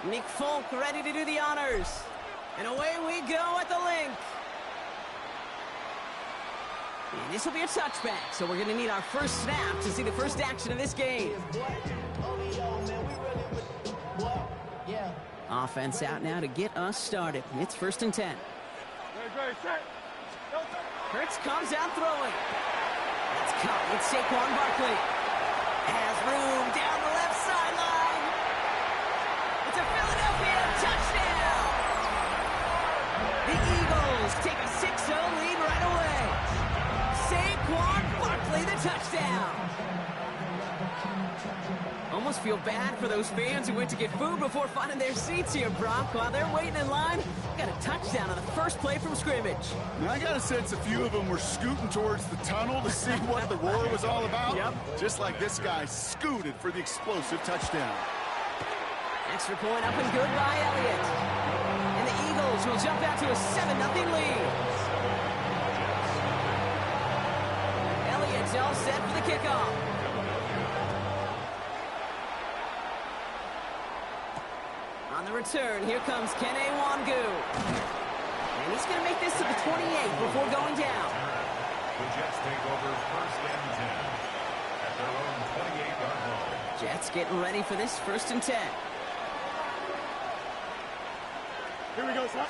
Nick Folk ready to do the honors. And away we go at the link. And this will be a touchback, so we're going to need our first snap to see the first action of this game. Offense out now to get us started. It's 1st and 10. Kurtz comes out throwing. It's caught. It's Saquon Barkley. Has room down the left sideline. It's a Philadelphia touchdown. The Eagles take a 6-0 lead right away. Saquon Barkley, the touchdown. Almost feel bad for those fans who went to get food before finding their seats here, Brock. While they're waiting in line, got a touchdown on the first play from scrimmage. Now, I got a sense a few of them were scooting towards the tunnel to see what the roar was all about. Yep. Just like this guy scooted for the explosive touchdown. Extra point up and good by Elliott. And the Eagles will jump out to a 7-0 lead. Elliott's all set for the kickoff. On the return, here comes Kene Wangu. And he's going to make this to the 28 before going down. The Jets take over 1st and 10 at their own 28-yard line. Jets getting ready for this 1st and 10. Here we go, son.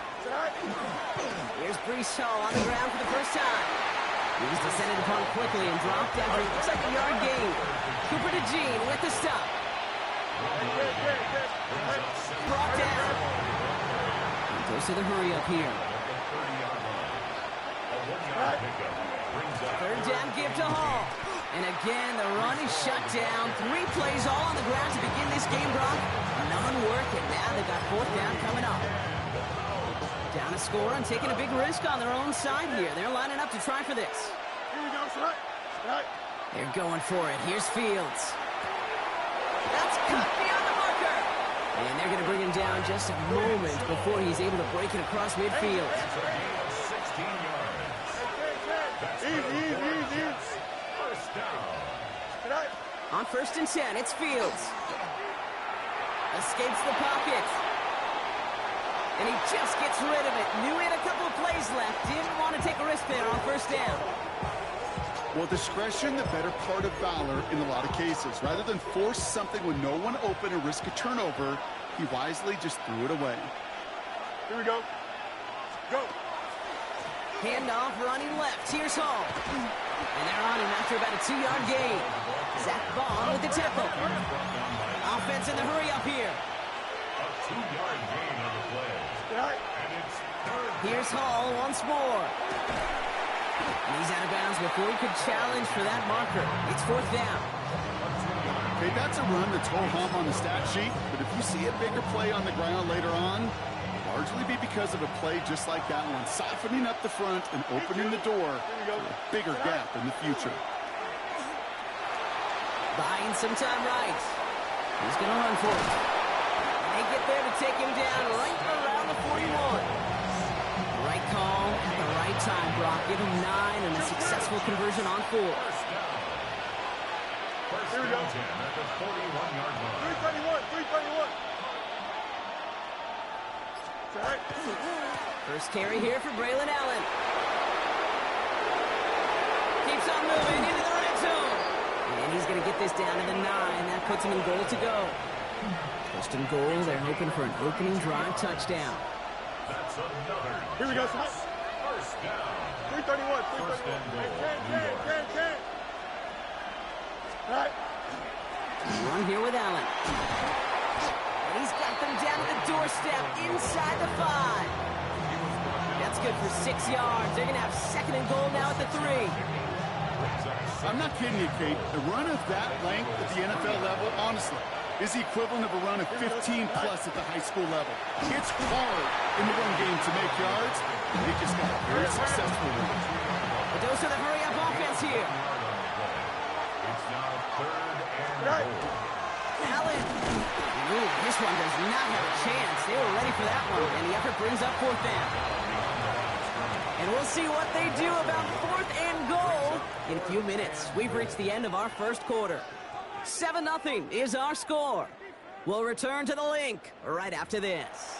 Here's Breece Hall on the ground for the first time. He's descended upon quickly and dropped after it looks like a yard gain. Cooper DeJean with the stop. Brought down. He goes to the hurry up here. 3rd down give to Hall. And again, the run is shut down. 3 plays all on the ground to begin this game, Brock. None working. Now they got 4th down coming up. Down a score and taking a big risk on their own side here. They're lining up to try for this. Here we go, son. They're going for it. Here's Fields. That's cut beyond the marker. And they're going to bring him down just a moment before he's able to break it across midfield. That's a gain of 16 yards. Easy. First down. On 1st and 10, it's Fields. Escapes the pocket. And he just gets rid of it. Knew he had a couple of plays left. Didn't want to take a risk there on 1st down. Well, discretion, the better part of valor in a lot of cases. Rather than force something with no one open and risk a turnover, he wisely just threw it away. Here we go. Go. Handoff running left. Here's Hall. And they're on him after about a 2-yard gain. Zach Bond with the tackle. Offense in the hurry up here. A 2-yard gain on the play. And it's 3rd. Here's Hall once more. And he's out of bounds before he could challenge for that marker. It's 4th down. Okay, that's a run that's ho-hum on the stat sheet, but if you see a bigger play on the ground later on, largely be because of a play just like that one, softening up the front and opening the door for a bigger gap in the future. Buying some time right. He's going to run for it. And they get there to take him down right around the 41. Right call at the right time, Brock. Give him 9 and a successful conversion on 4. First down. 10 at the 41-yard line. 331. First carry here for Braylon Allen. Keeps on moving into the red zone. And he's going to get this down to the 9. That puts him in goal to go. First and goal. They're hoping for an opening drive touchdown. That's another. Here we go, son. First down. 331. First and goal. Run here with Allen. And he's got them down to the doorstep inside the 5. That's good for 6 yards. They're going to have 2nd and goal now at the 3. I'm not kidding you, Kate. A run of that length at the NFL level, honestly, is the equivalent of a run of 15-plus at the high school level. It's hard in the run game to make yards, and they just got very successful with it. But those are the hurry-up offense here. It's now 3rd and goal. Allen. Ooh, this one does not have a chance. They were ready for that one, and the effort brings up 4th down. And we'll see what they do about 4th and goal in a few minutes. We've reached the end of our first quarter. 7-0 is our score. We'll return to the link right after this.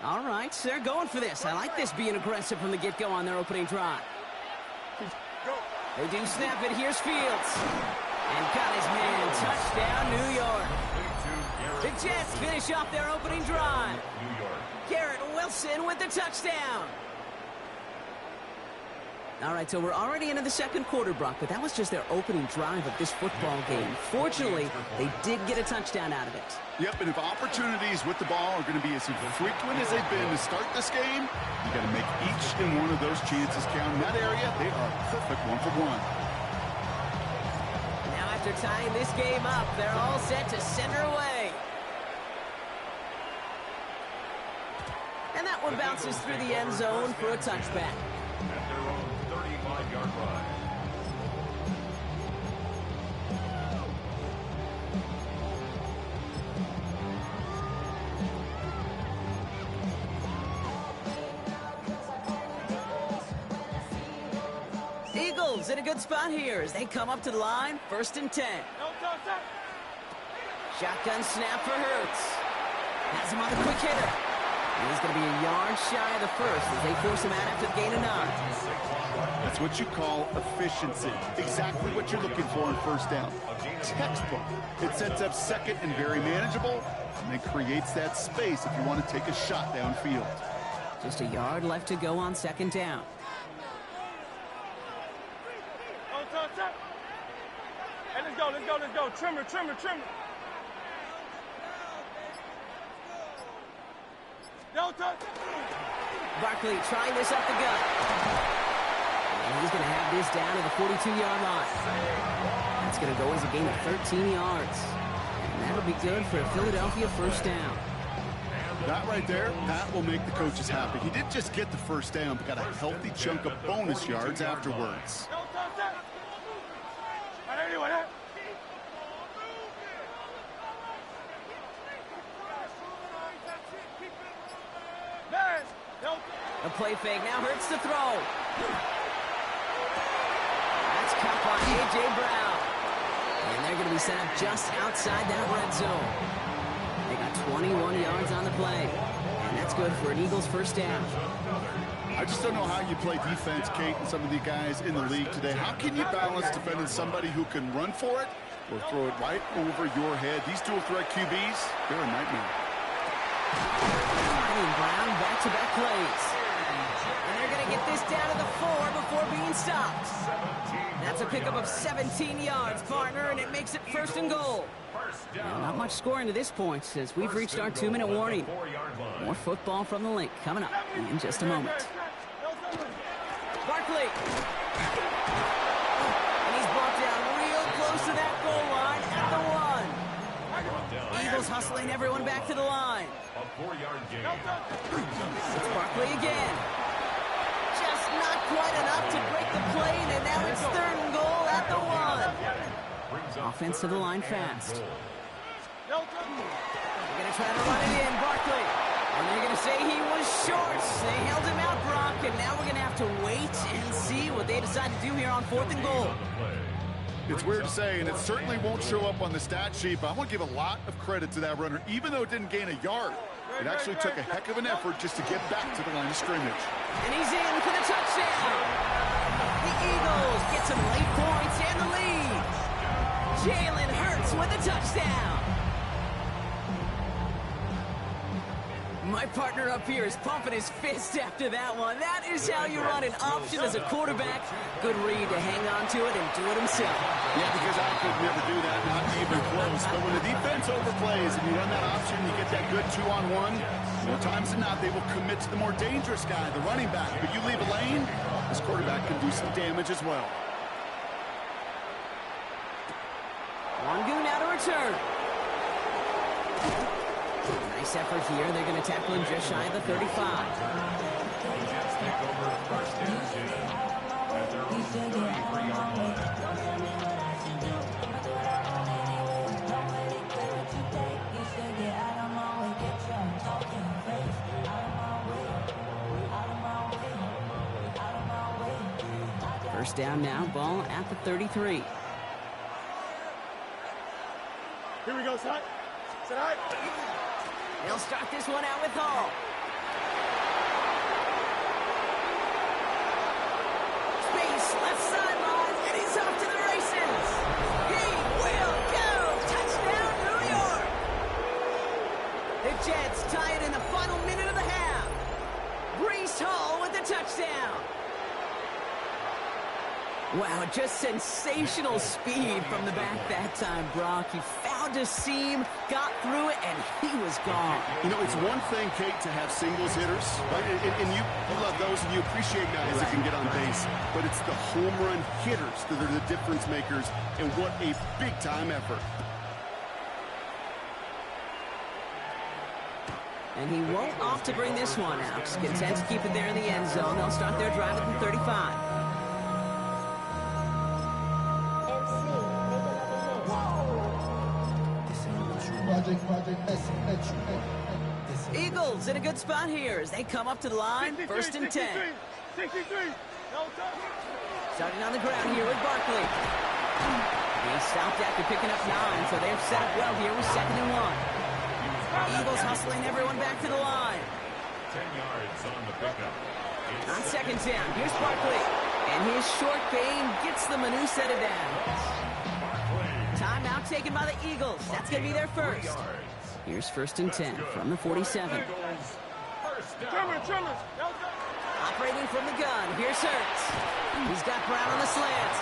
All right, they're going for this. I like this being aggressive from the get-go on their opening drive. They do snap it. Here's Fields. And got his man. Touchdown, New York. The Jets finish off their opening drive. Garrett Wilson with the touchdown. All right, so we're already into the second quarter, Brock, but that was just their opening drive of this football game. Fortunately, they did get a touchdown out of it. Yep, and if opportunities with the ball are going to be as frequent as they've been to start this game, you got to make each and one of those chances count. In that area, they are perfect one-for-one. Now after tying this game up, they're all set to send her away. And that one bounces through the end zone for a touchback. At their own 35-yard line. Eagles in a good spot here as they come up to the line, 1st and 10. Shotgun snap for Hurts. Has him on a quick hitter. He's going to be a yard shy of the first as they force him out after the gain of 9. That's what you call efficiency. Exactly what you're looking for in first down. Textbook. It sets up second and very manageable, and it creates that space if you want to take a shot downfield. Just a yard left to go on 2nd down. Hey, let's go. Trimmer. Barkley trying this up the gut. And he's going to have this down to the 42-yard line. That's going to go as a gain of 13 yards. And that'll be good for a Philadelphia 1st down. That right there, that will make the coaches happy. He didn't just get the 1st down, but got a healthy chunk of bonus yards afterwards. A play fake now Hurts to throw. That's caught by A.J. Brown. And they're going to be set up just outside that red zone. They got 21 yards on the play. And that's good for an Eagles 1st down. I just don't know how you play defense, Kate, and some of the guys in the league today. How can you balance defending somebody who can run for it or throw it right over your head? These dual threat QBs, they're a nightmare. Finding Brown back-to-back plays. And they're going to get this down to the 4 before being stopped. That's a pickup of 17 yards, partner, and it makes it 1st and goal. Now, not much scoring to this point since we've reached our 2-minute warning. More football from the link coming up in just a moment. Barkley. And he's brought down real close to that goal line at the 1. Eagles hustling everyone back to the line. A 4-yard gain. It's Barkley again. Just not quite enough to break the plane, and now it's 3rd and goal at the 1. Offense to the line fast. They're going to try to run it in, Barkley. And they're going to say he was short. They held him out, Brock, and now we're going to have to wait and see what they decide to do here on 4th and goal. It's weird to say, and it certainly won't show up on the stat sheet, but I want to give a lot of credit to that runner. Even though it didn't gain a yard, it actually took a heck of an effort just to get back to the line of scrimmage. And he's in for the touchdown. The Eagles get some late points and the lead. Jalen Hurts with a touchdown. My partner up here is pumping his fist after that one. That is how you run an option as a quarterback. Good read to hang on to it and do it himself. Yeah, because I could never do that, not even close. But when the defense overplays and you run that option, you get that good 2-on-1. More times than not, they will commit to the more dangerous guy, the running back. But you leave a lane, this quarterback can do some damage as well. Wangu now to return. Nice effort here. They're going to tackle him just shy of the 35. Jets take over 1st and 10 at their own 33-yard line. First down now, ball at the 33. Here we go, son. Sit high. They'll start this one out with Hall. Space, left sideline, and he's off to the races. He will go. Touchdown, New York. The Jets tie it in the final minute of the half. Brees Hall with the touchdown. Wow, just sensational speed from the back that time, Brock. He found a seam, got through it, and he was gone. You know, it's one thing, Kate, to have singles hitters, right? And you love those, and you appreciate guys that can get on base. But it's the home run hitters that are the difference makers, and what a big-time effort. And he won't opt to bring this one out. Just content to keep it there in the end zone. They'll start their drive at the 35. Eagles in a good spot here as they come up to the line. 63, First and 10. 63. No time. Starting on the ground here with Barkley. He stopped after picking up 9, so they're set up well here with 2nd and 1. Eagles hustling everyone back to the line. 10 yards on the pickup. On 2nd down, here's Barkley. And his short game gets them a new set of downs. Timeout taken by the Eagles. That's going to be their first. Here's 1st and 10 from the 47. Tremors. Operating from the gun. Here's Hurts. He's got Brown on the slant.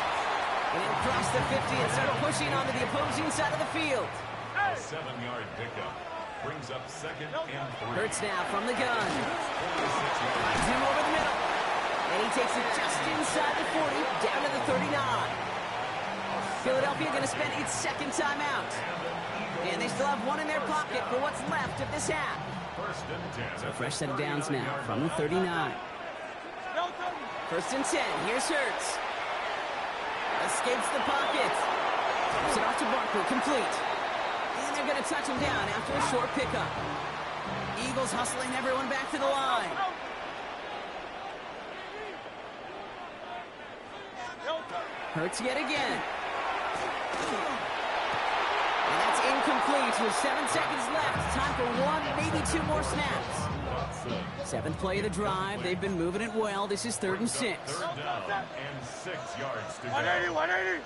And he'll cross the 50 and start pushing onto the opposing side of the field. A 7-yard pickup brings up 2nd and 3. Hurts now from the gun. Finds him over the middle. And he takes it just inside the 40, down to the 39. Philadelphia going to spend its 2nd timeout. And they still have one in their pocket for what's left of this half. First and 10. So fresh set of downs now from the 39. 1st and 10. Here's Hurts. Escapes the pocket. Throws it off to Barkley. Complete. And they're going to touch him down after a short pickup. Eagles hustling everyone back to the line. Hurts yet again. And that's incomplete with 7 seconds left. Time for 1, maybe 2 more snaps. 7th play of the drive. They've been moving it well. This is 3rd and 6. 3rd down and 6 yards to go. 180.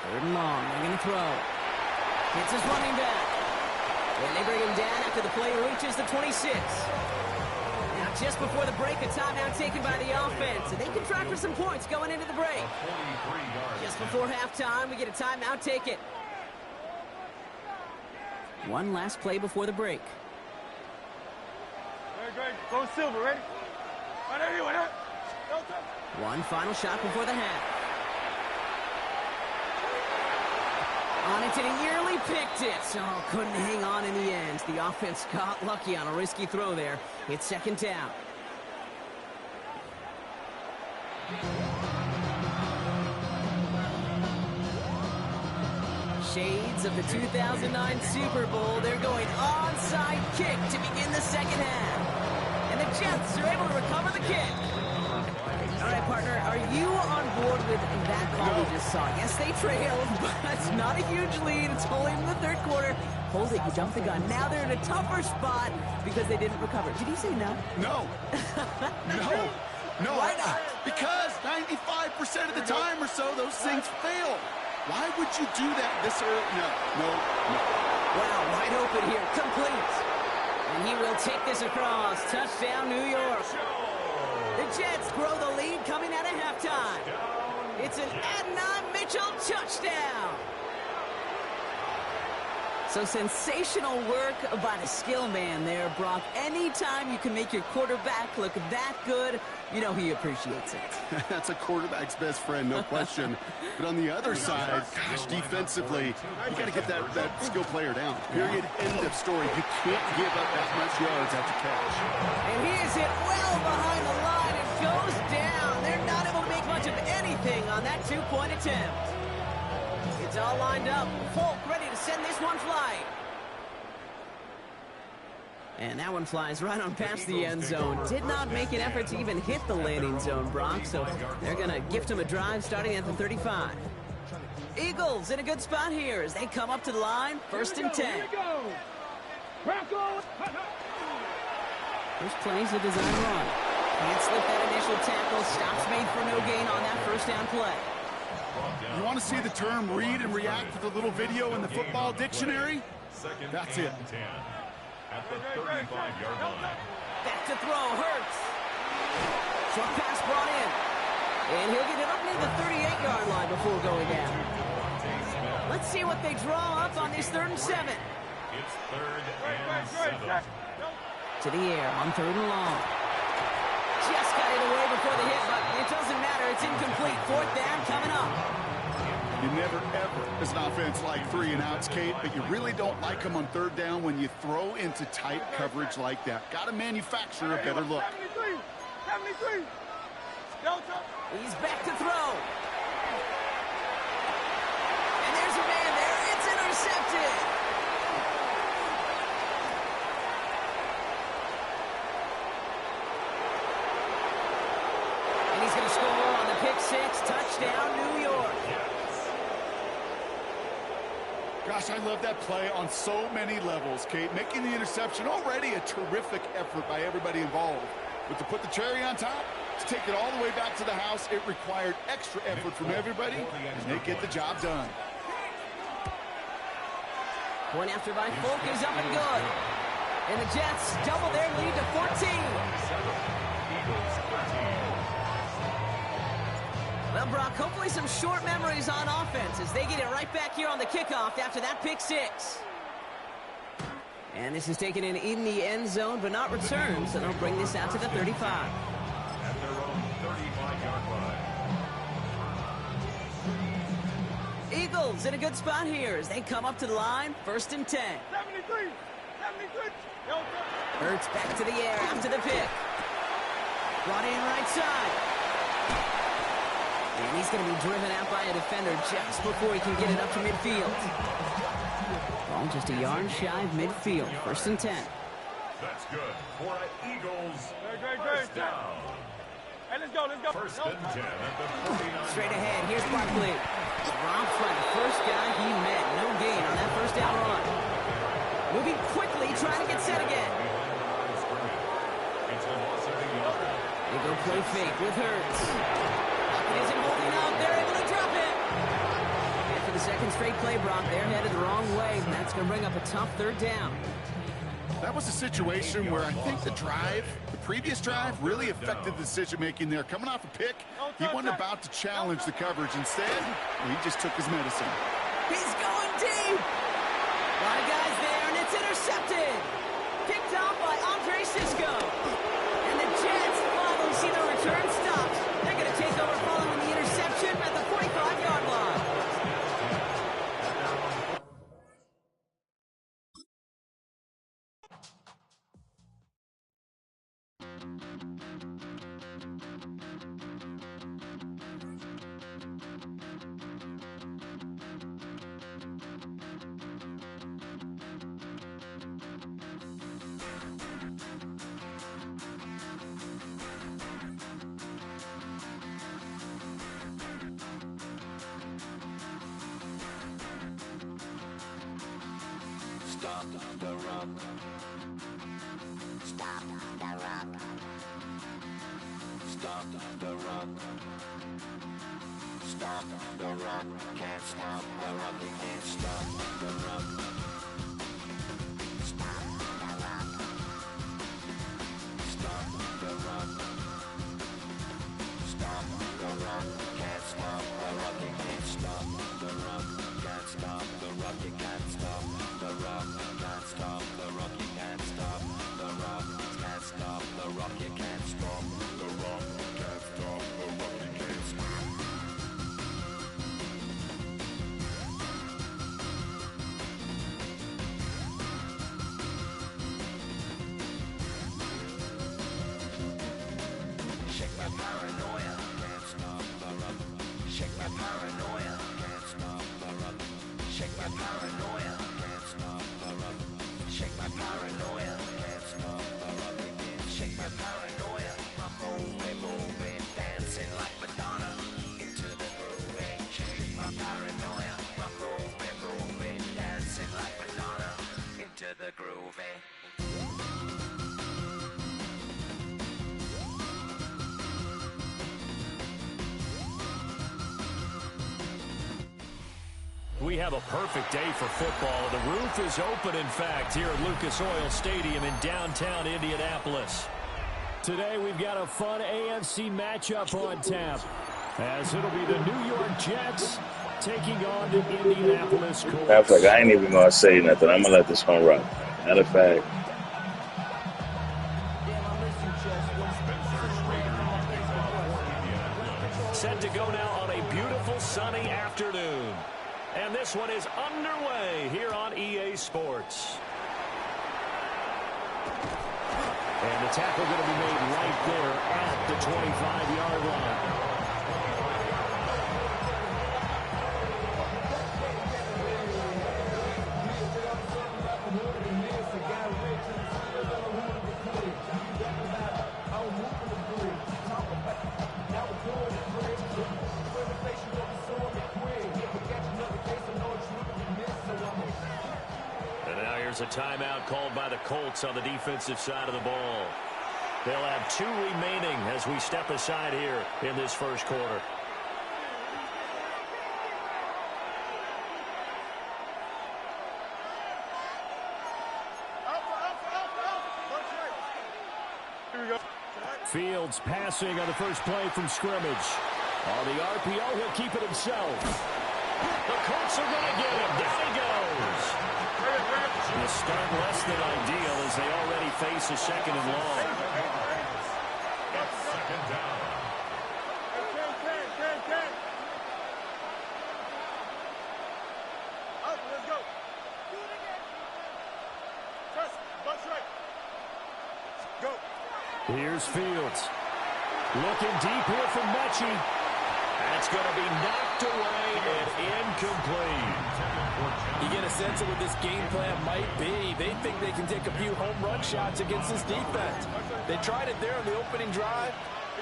Third and long. They're going to throw. Hits his running back. And they bring him down after the play reaches the 26. Now, just before the break, a timeout taken by the offense. And they can try for some points going into the break. Just before halftime, we get a timeout taken. One last play before the break. Great. Go Silver, ready? 180. One final shot before the half. On it, and he nearly picked it. Oh, couldn't hang on in the end. The offense got lucky on a risky throw there. It's 2nd down. Shades of the 2009 Super Bowl. They're going onside kick to begin the 2nd half. And the Jets are able to recover the kick. All right, partner, are you on board with that call we just saw? Yes, they trailed, but it's not a huge lead. It's only in the 3rd quarter. Holding, you jumped the gun. Now they're in a tougher spot because they didn't recover. Did you say no? No. No. Why not? Because 95% of the time or so, those things fail. Why would you do that this early? No. Wow, wide open here. Complete. And he will take this across. Touchdown, New York. The Jets grow the lead coming out of halftime. It's an Adnan Mitchell touchdown. So sensational work by the skill man there, Brock. Anytime you can make your quarterback look that good, you know he appreciates it. That's a quarterback's best friend, no question. But on the other side, gosh, defensively, you got to get that skill player down. Period. End of story. You can't give up that much yards after catch. And he is hit well behind the line and goes down. They're not able to make much of anything on that 2-point attempt. It's all lined up. Folk ready to send this one flying. And that one flies right on past the end zone. Did not make an effort to even hit the landing zone, Brock, so they're going to gift him a drive starting at the 35. Eagles in a good spot here as they come up to the line, 1st and 10. First play's a design run. Can't slip that initial tackle. Stops made for no gain on that first down play. You want to see the term read and react with a little video in the football dictionary? That's it. At the 35-yard line. Back to throw, Hurts. Short pass brought in. And he'll get it up near the 38-yard line before going down. Let's see what they draw up on this 3rd and 7. It's 3rd and 7. To the air on 3rd and long. Just got it away before the hit, but it doesn't matter. It's incomplete. 4th down coming up. You never, ever, as an offense, like 3 and outs, Kate, but you really don't like them on 3rd down when you throw into tight coverage like that. Got to manufacture a better look. 73. He's back to throw. And there's a man there. It's intercepted. And he's going to score on the pick 6. Touchdown, New York. Gosh, I love that play on so many levels, Kate. Making the interception, already a terrific effort by everybody involved. But to put the cherry on top, to take it all the way back to the house, it required extra effort from everybody, and they get the job done. Point after by Folk is up and good. And the Jets double their lead to 14. Well, Brock, hopefully some short memories on offense as they get it right back here on the kickoff after that pick 6. And this is taken in the end zone, but not returned, so they'll bring this out to the 35. At their own 35-yard line. Eagles in a good spot here as they come up to the line, 1st and 10. 73. Hurts back to the air after the pick. Brought in right side. And he's going to be driven out by a defender just before he can get it up to midfield. Ball just a yard shy of midfield. 1st and 10. That's good for an Eagles First down. Hey, let's go. 1st and 10 at the 49. Straight ahead. Here's Barkley. Drops by the first guy he met. No gain on that 1st down run. Moving quickly, trying to get set again. It's a loss of a yard. They go play fake with Hurts. It isn't holding out. They're able to drop it. And for the 2nd straight play, Brock, they're headed the wrong way. And that's going to bring up a tough 3rd down. That was a situation where I think the previous drive, really affected the decision-making there. Coming off a pick, he wasn't about to challenge the coverage. Instead, he just took his medicine. He's going deep. A lot of guys there, and it's intercepted. Picked off by Andre Sisco. And the Jets finally see the return stopped. They're going to take over following the interception at the 45-yard line. Stop the run. Stop the run. Stop the run. Stop the run. Can't stop the run. They can't stop the run. Stop the run. Stop the run. Stop the run. Can't stop the run. They can't stop the run. Can't stop the run. You can't stop the run. Can't stop the run. You can't stop the run. Can't stop the run. You can't stop the run. Can't stop the run. You can't stop. Shake my paranoia. Can't stop the run. Shake my paranoia. Can't stop the run. Shake my paranoia. Can't stop the run. Shake my paranoia. Can't We have a perfect day for football. The roof is open, in fact, here at Lucas Oil Stadium in downtown Indianapolis. Today we've got a fun AFC matchup on tap, as it'll be the New York Jets taking on the Indianapolis Colts. Matter of fact, I ain't even going to say nothing. I'm going to let this one rock. Matter of fact. Set to go now on a beautiful sunny afternoon. And this one is underway here on EA Sports. And the tackle going to be made right there at the 25-yard line. There's a timeout called by the Colts on the defensive side of the ball. They'll have 2 remaining as we step aside here in this first quarter. Fields passing on the first play from scrimmage. On the RPO, he'll keep it himself. The Colts are going to get him. Down he goes. The start less than ideal as they already face a second and long. Second down. Up, let's go. Press, butts right. Go. Here's Fields. Looking deep here from Mechie. That's going to be knocked away and incomplete. You get a sense of what this game plan might be. They think they can take a few home run shots against this defense. They tried it there on the opening drive,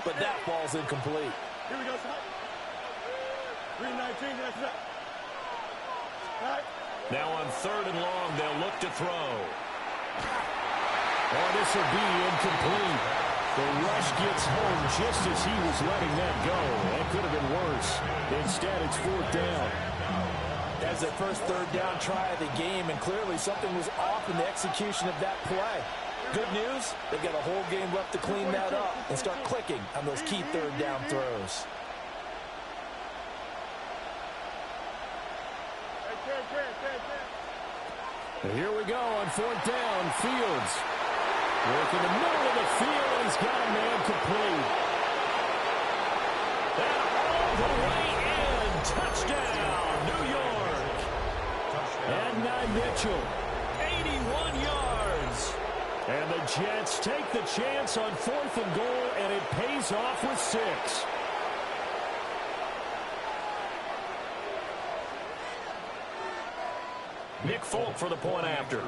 but that ball's incomplete. Here we go, son. 3:19, that's it. All right. Now on 3rd and long, they'll look to throw. Oh, this will be incomplete. The rush gets home just as he was letting that go. That could have been worse. Instead, it's 4th down. That's their first 3rd down try of the game, and clearly something was off in the execution of that play. Good news, they've got a whole game left to clean that up and start clicking on those key 3rd down throws. And here we go on 4th down. Fields. Work in the middle of the field, and he's got a man complete. And all the way in. Touchdown, New York. And now Mitchell, 81 yards. And the Jets take the chance on 4th and goal, and it pays off with 6. Nick Folk for the point after.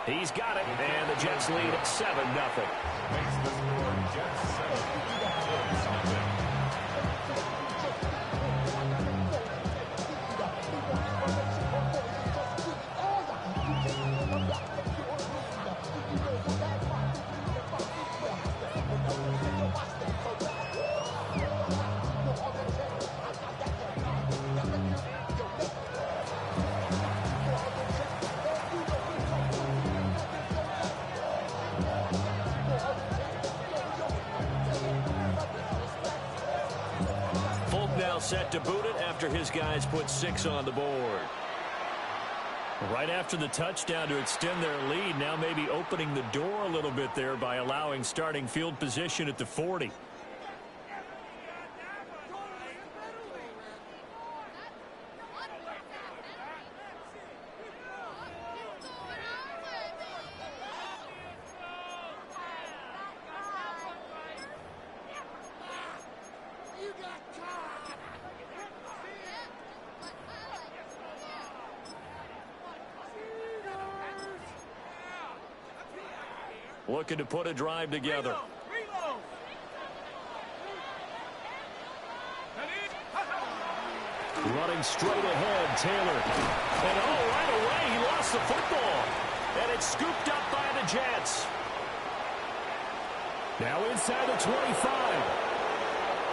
He's got it, and the Jets lead 7-0. Makes the score Jets 7. Set to boot it after his guys put 6 on the board. Right after the touchdown to extend their lead, now maybe opening the door a little bit there by allowing starting field position at the 40. Looking to put a drive together. running straight ahead, Taylor. And right away, he lost the football. And it's scooped up by the Jets. Now inside the 25.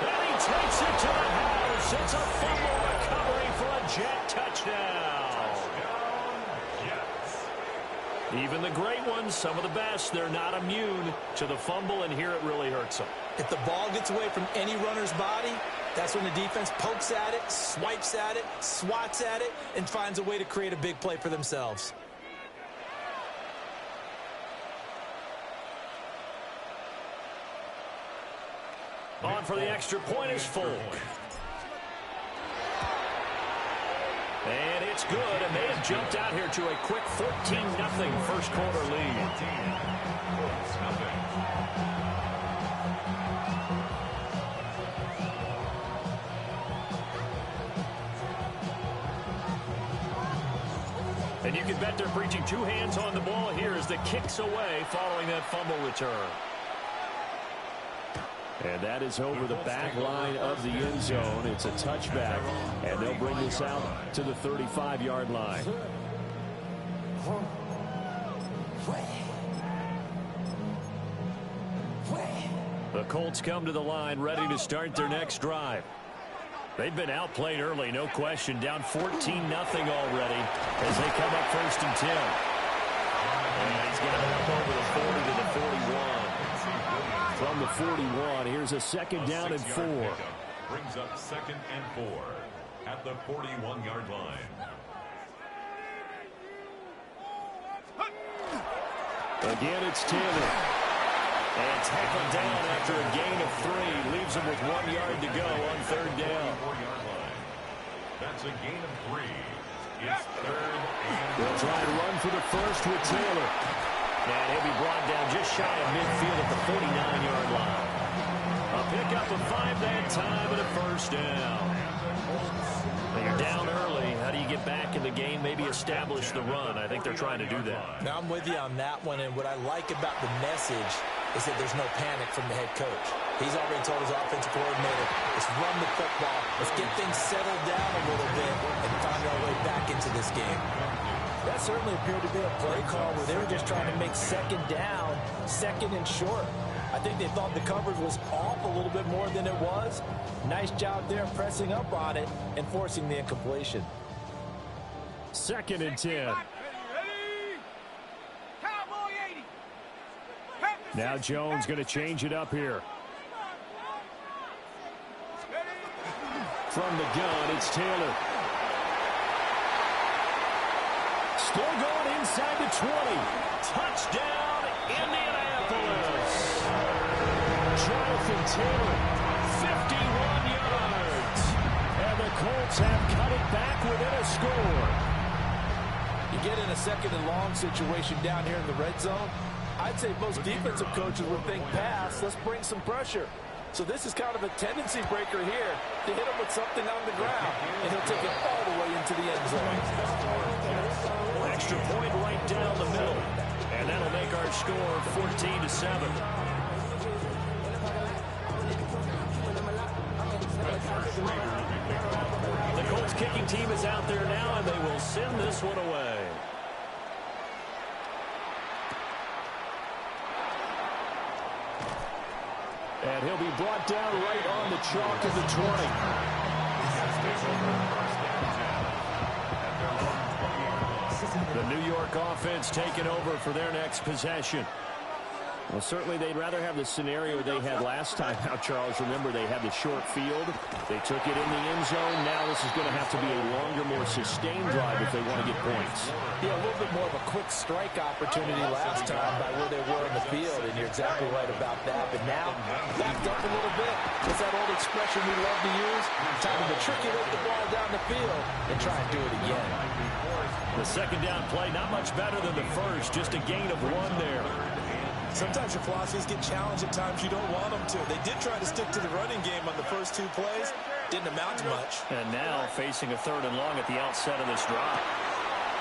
And he takes it to the house. It's a fumble recovery for a Jet touchdown. Even the great ones, some of the best, they're not immune to the fumble, and here it really hurts them. If the ball gets away from any runner's body, that's when the defense pokes at it, swipes at it, swats at it, and finds a way to create a big play for themselves. On for the extra point is Folk. And it's good, and they have jumped out here to a quick 14-0 first quarter lead. And you can bet they're preaching two hands on the ball here as the kick's away following that fumble return. And that is over the back line of the end zone. It's a touchback, and they'll bring this out to the 35-yard line. The Colts come to the line ready to start their next drive. They've been outplayed early, no question. Down 14-0 already as they come up 1st and 10. And he's got it up over the 40 to the 41. From the 41, here's a 2nd down and 4. Brings up 2nd and 4 at the 41-yard line. Again, it's Taylor. And tackled down after a gain of 3. Leaves him with 1 yard to go on 3rd down. That's a gain of 3. It's 3rd and They'll try and run for the first with Taylor. And he'll be brought down just shy of midfield at the 49-yard line. A pickup of 5 that time and a 1st down. Now you're down early. How do you get back in the game? Maybe establish the run. I think they're trying to do that. Now I'm with you on that one, and what I like about the message is that there's no panic from the head coach. He's already told his offensive coordinator, let's run the football, let's get things settled down a little bit and find our way back into this game. That certainly appeared to be a play call where they were just trying to make 2nd down, 2nd and short. I think they thought the coverage was off a little bit more than it was. Nice job there pressing up on it and forcing the incompletion. 2nd and 10. Now Jones going to change it up here. From the gun, it's Taylor. Still going inside the 20. Touchdown, Indianapolis. Jonathan Taylor, 51 yards. And the Colts have cut it back within a score. You get in a 2nd and long situation down here in the red zone, I'd say most defensive coaches would think pass, let's bring some pressure. So this is kind of a tendency breaker here to hit him with something on the ground, and he'll take it all the way into the end zone. Extra point right down the middle, and that'll make our score 14-7. The Colts kicking team is out there now, and they will send this one away. And he'll be brought down right on the chalk of the 20. The New York offense taking over for their next possession. Well, certainly they'd rather have the scenario they had last time. Now, Charles, remember they had the short field. They took it in the end zone. Now this is going to have to be a longer, more sustained drive if they want to get points. Yeah, a little bit more of a quick strike opportunity last time by where they were on the field, and you're exactly right about that. But now, backed up a little bit. It's that old expression we love to use. Time to matriculate the ball down the field and try and do it again. The 2nd down play, not much better than the first. Just a gain of 1 there. Sometimes your philosophies get challenged at times you don't want them to. They did try to stick to the running game on the first 2 plays. Didn't amount to much. And now facing a 3rd and long at the outset of this drive.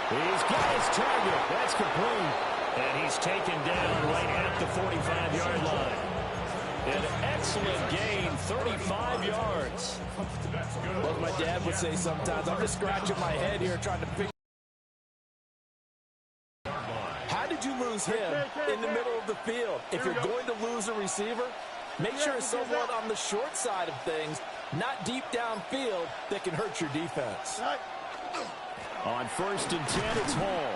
He's got his target. That's complete. And he's taken down right at the 45-yard line. An excellent gain, 35 yards. Well, my dad would say sometimes, I'm just scratching my head here trying to figure. How did you lose him in the middle of the field? If you're going to lose a receiver, make sure it's someone on the short side of things, not deep downfield, that can hurt your defense. On 1st and 10, it's Hall.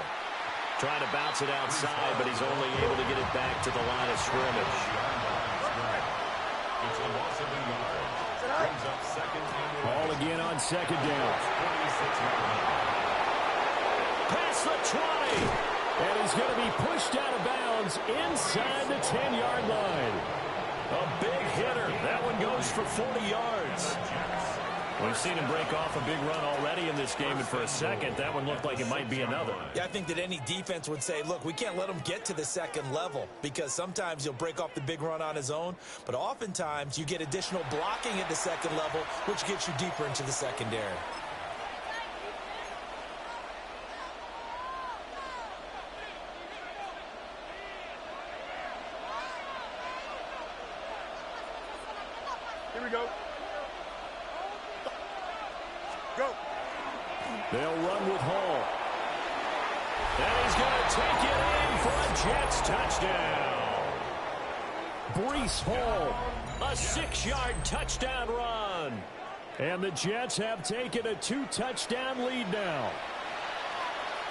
Trying to bounce it outside, but he's only able to get it back to the line of scrimmage. It's a loss of a yard. Brings up second and Hall again on 2nd down. Past the 20. And he's going to be pushed out of bounds inside the 10-yard line. A big hitter. That one goes for 40 yards. We've seen him break off a big run already in this game, and for a second, that one looked like it might be another. Yeah, I think that any defense would say, look, we can't let him get to the second level, because sometimes he'll break off the big run on his own, but oftentimes you get additional blocking at the second level, which gets you deeper into the secondary. Here we go. Go. They'll run with Hall. And he's going to take it in for a Jets touchdown. Breece Hall, a 6-yard touchdown run. And the Jets have taken a 2-touchdown lead now.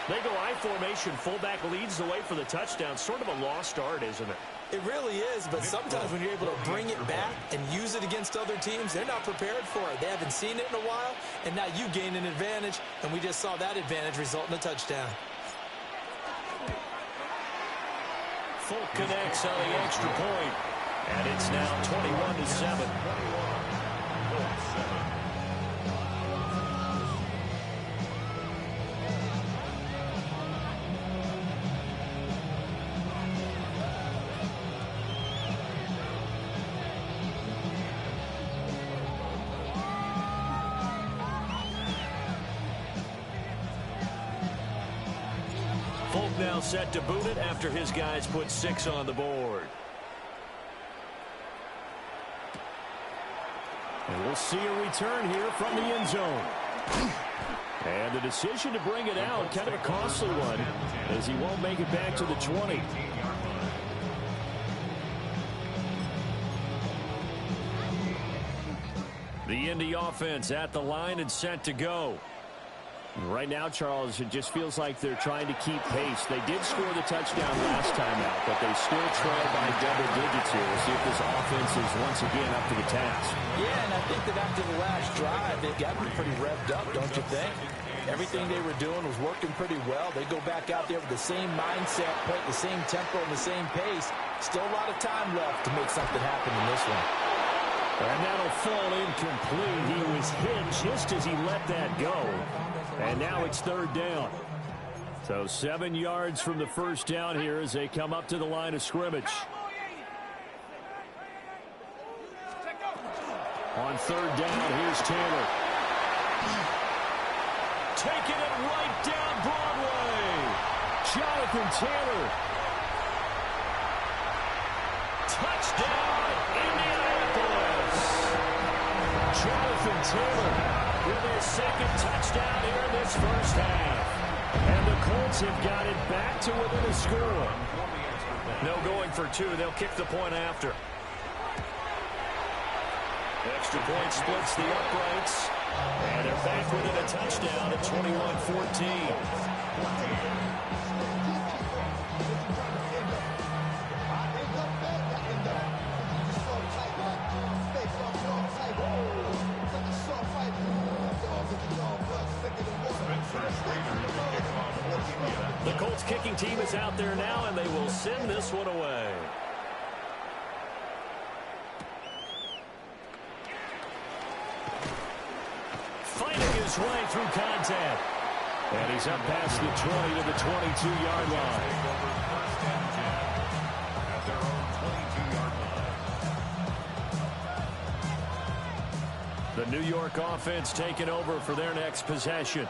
They go I formation, fullback leads the way for the touchdown. Sort of a lost art, isn't it? It really is, but sometimes when you're able to bring it back and use it against other teams, they're not prepared for it. They haven't seen it in a while, and now you gain an advantage, and we just saw that advantage result in a touchdown. Folk connects on the extra point, and it's now 21-7. Now set to boot it after his guys put 6 on the board. And we'll see a return here from the end zone. And the decision to bring it out, kind of a costly one, as he won't make it back to the 20. The Indy offense at the line and set to go. Right now, Charles, it just feels like they're trying to keep pace. They did score the touchdown last time out, but they still trail by double digits here. We'll see if this offense is once again up to the task. Yeah, and I think that after the last drive, they've gotten pretty revved up, don't you think? Everything they were doing was working pretty well. They go back out there with the same mindset, play the same tempo and the same pace. Still a lot of time left to make something happen in this one. And that'll fall incomplete. He was hit just as he let that go. And now it's 3rd down. So 7 yards from the first down here as they come up to the line of scrimmage. On 3rd down, here's Taylor. Taking it right down Broadway. Jonathan Taylor. Touchdown, Indianapolis. Jonathan Taylor with his 2nd touchdown here in this first half. And the Colts have got it back to within a score. No going for 2. They'll kick the point after. Extra point splits the uprights. And they're back within a touchdown at 21-14. The Colts kicking team is out there now, and they will send this one away. Fighting his way through contact. And he's up past the 20 to the 22-yard line. At their own 22-yard line. The New York offense taking over for their next possession.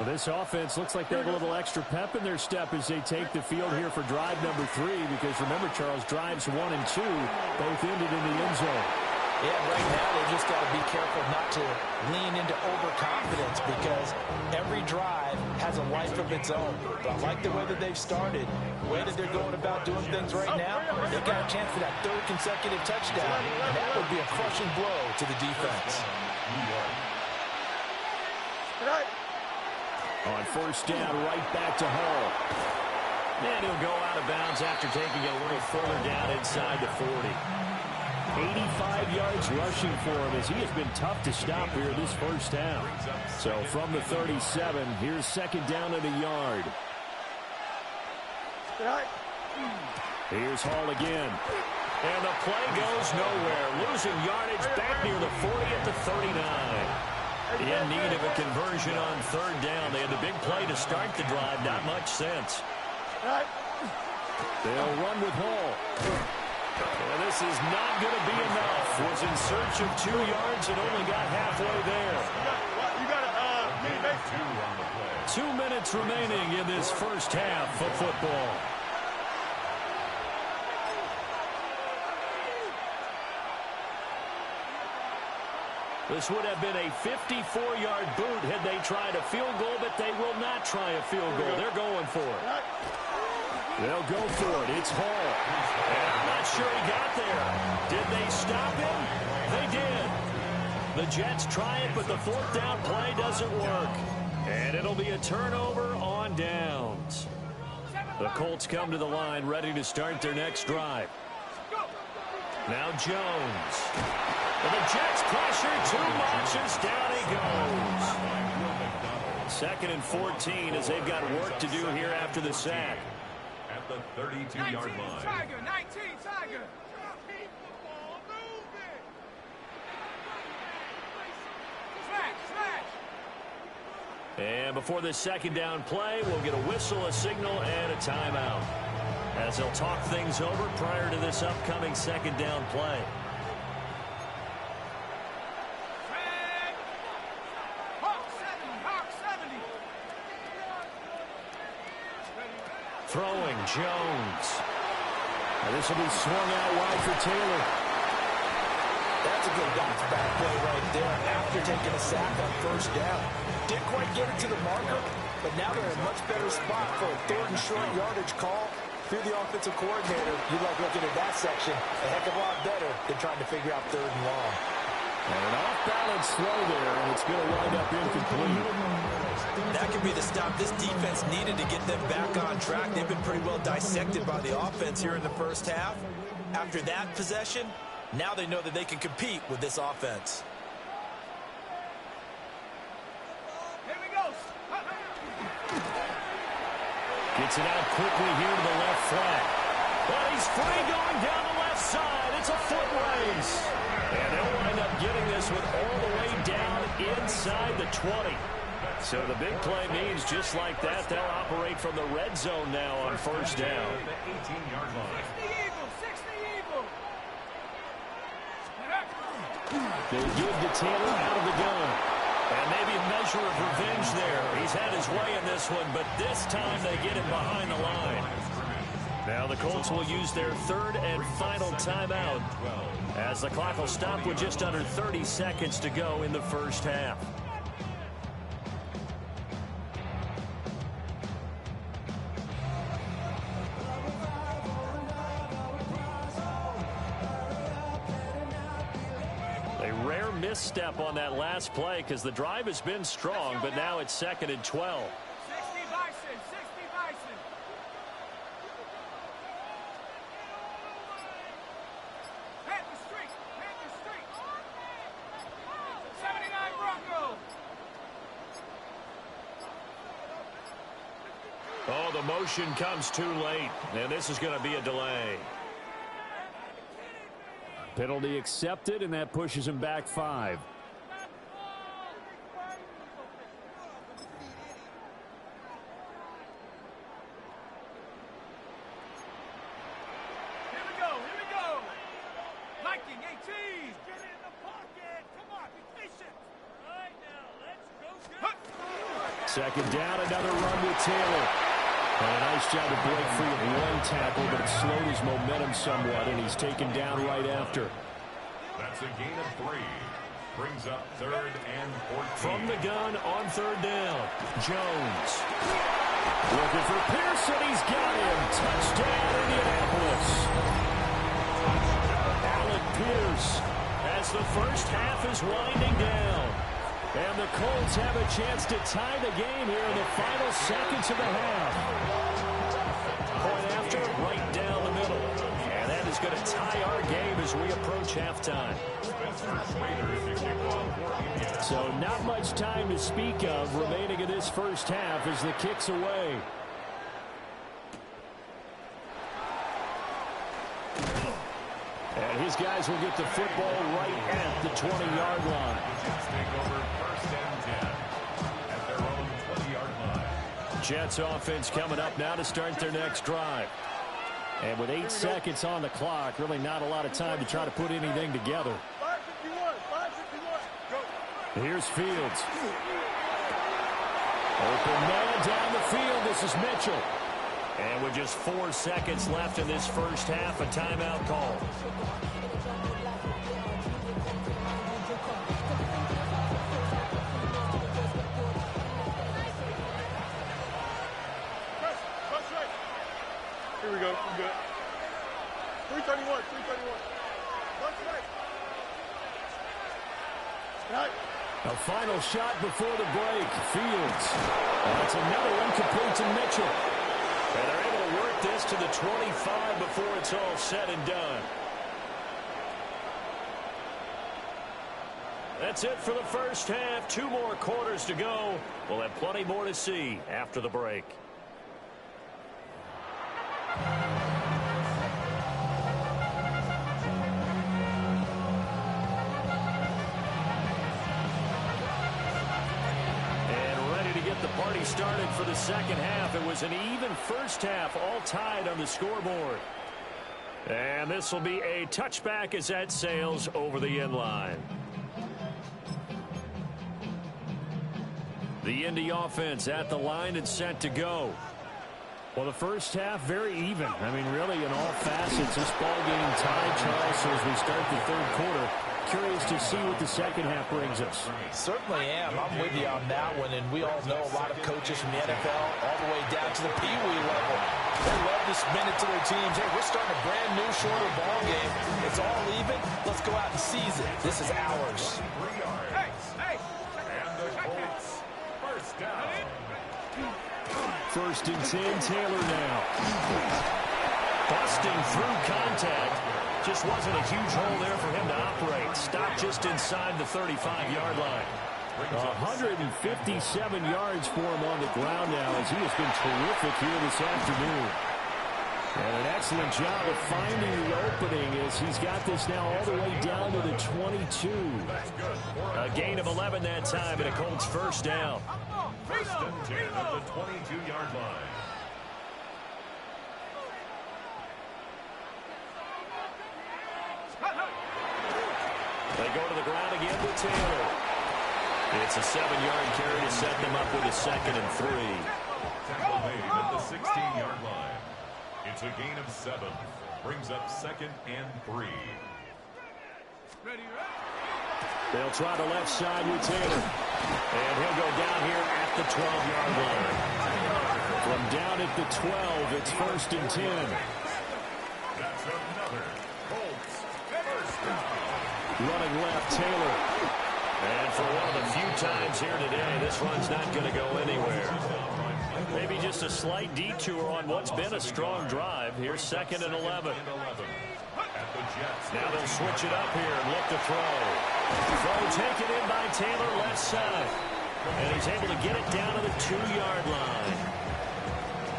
Well, this offense looks like they have a little extra pep in their step as they take the field here for drive number 3, because remember, Charles, drives 1 and 2 both ended in the end zone. Yeah, right now they just got to be careful not to lean into overconfidence, because every drive has a life of its own. But I like the way that they've started, the way that they're going about doing things right now. They've got a chance for that 3rd consecutive touchdown, and that would be a crushing blow to the defense. On first down, right back to Hall. And he'll go out of bounds after taking a little further down inside the 40. 85 yards rushing for him, as he has been tough to stop here this first half. So from the 37, here's second down and a yard. Here's Hall again. And the play goes nowhere. Losing yardage back near the 40 at the 39. In need of a conversion on third down. They had the big play to start the drive. Not much sense. They'll run with Hall. And this is not going to be enough. Was in search of 2 yards and only got halfway there. You got a mini base. 2 minutes remaining in this first half of football. This would have been a 54-yard boot had they tried a field goal, but they will not try a field goal. They're going for it. They'll go for it. It's Hall. And I'm not sure he got there. Did they stop him? They did. The Jets try it, but the 4th down play doesn't work. And it'll be a turnover on downs. The Colts come to the line, ready to start their next drive. Now Jones. And the Jets pressure too much as down he goes. 2nd and 14 as they've got work to do here after the sack. At the 32-yard line. Tiger, 19, Tiger. And before this second down play, we'll get a whistle, a signal, and a timeout, as they'll talk things over prior to this upcoming second down play. Throwing, Jones. And this will be swung out wide for Taylor. That's a good bounce back play right there after taking a sack on first down. Didn't quite get it to the marker, but now they're in a much better spot for a 3rd and short yardage call. If you're the offensive coordinator, you like looking at that section a heck of a lot better than trying to figure out 3rd and long. And an off-balance throw there, and it's going to wind up incomplete. That could be the stop this defense needed to get them back on track. They've been pretty well dissected by the offense here in the first half. After that possession, now they know that they can compete with this offense. Here we go. Gets it out quickly here to the left flat. But he's free going down the left side. It's a foot race. And they'll wind up getting this one all the way down inside the 20. So the big play means just like that, they'll operate from the red zone now on first down. The 18-yard line. 60 Eagle. They give to Taylor out of the gun. And maybe a measure of revenge there. He's had his way in this one, but this time they get him behind the line. Now the Colts will use their 3rd and final timeout, as the clock will stop with just under 30 seconds to go in the first half. Misstep on that last play because the drive has been strong, but now it's 2nd and 12. 60 Bison, 60 Bison. Panther Street, Panther Street. 79 Bronco. Oh, the motion comes too late, and this is going to be a delay. Penalty accepted, and that pushes him back 5. Here we go. Liking 18. Get in the pocket. Come on, be patient. All right, now, let's go. Second down, another run with Taylor. And a nice job to break free of one tackle, but it slowed his momentum somewhat, and he's taken down right after. That's a gain of 3. Brings up 3rd and 14. From the gun on 3rd down, Jones. Looking for Pearson. He's got him. Touchdown, Indianapolis. Alec Pierce as the first half is winding down. And the Colts have a chance to tie the game here in the final seconds of the half. Point after, right down the middle. And that is going to tie our game as we approach halftime. So not much time to speak of remaining in this first half as the kick's away. And his guys will get the football right at the 20-yard line. Take over 1st and 10 at their own 20-yard line. Jets offense coming up now to start their next drive. And with 8 seconds on the clock, really not a lot of time to try to put anything together. 5:51, go. Here's Fields. Open man down the field. This is Mitchell. And with just 4 seconds left in this first half, a timeout call. Here we go. We're good. 3:31. 3:31. One strike. Right. A final shot before the break. Fields. And that's another one complete to Mitchell. And they're able to work this to the 25 before it's all said and done. That's it for the first half. 2 more quarters to go. We'll have plenty more to see after the break. The party started for the second half. It was an even first half, all tied on the scoreboard. And this will be a touchback as that sails over the end line. The Indy offense at the line and set to go. Well, the first half, very even. I mean, really, in all facets, this ball game tied, Charles, so as we start the third quarter. Curious to see what the second half brings us. Certainly am. I'm with you on that one, and we all know a lot of coaches from the NFL all the way down to the Pee Wee level. They love to spin it to their teams. Hey, we're starting a brand new, shorter ball game. It's all even. Let's go out and seize it. This is ours. 3 yards. Hey. And the Colts, first down. First and 10, Taylor now. Busting through contact. Just wasn't a huge hole there for him to operate. Stopped just inside the 35-yard line. 157 yards for him on the ground now as he has been terrific here this afternoon. And an excellent job of finding the opening as he's got this now all the way down to the 22. A gain of 11 that time and a Colts first down. First and 10 at the 22-yard line. They go to the ground again with Taylor. It's a 7-yard carry to set them up with a 2nd and 3. Tackle made at the 16-yard line. It's a gain of 7. Brings up 2nd and 3. They'll try the left side with Taylor. And he'll go down here at the 12-yard line. From down at the 12, it's first and 10. That's another Colts first down. Running left, Taylor. And for one of the few times here today, this run's not going to go anywhere. Maybe just a slight detour on what's been a strong drive. Here's 2nd and 11. Now they'll switch it up here and look to throw. Throw taken in by Taylor left side. And he's able to get it down to the 2-yard line.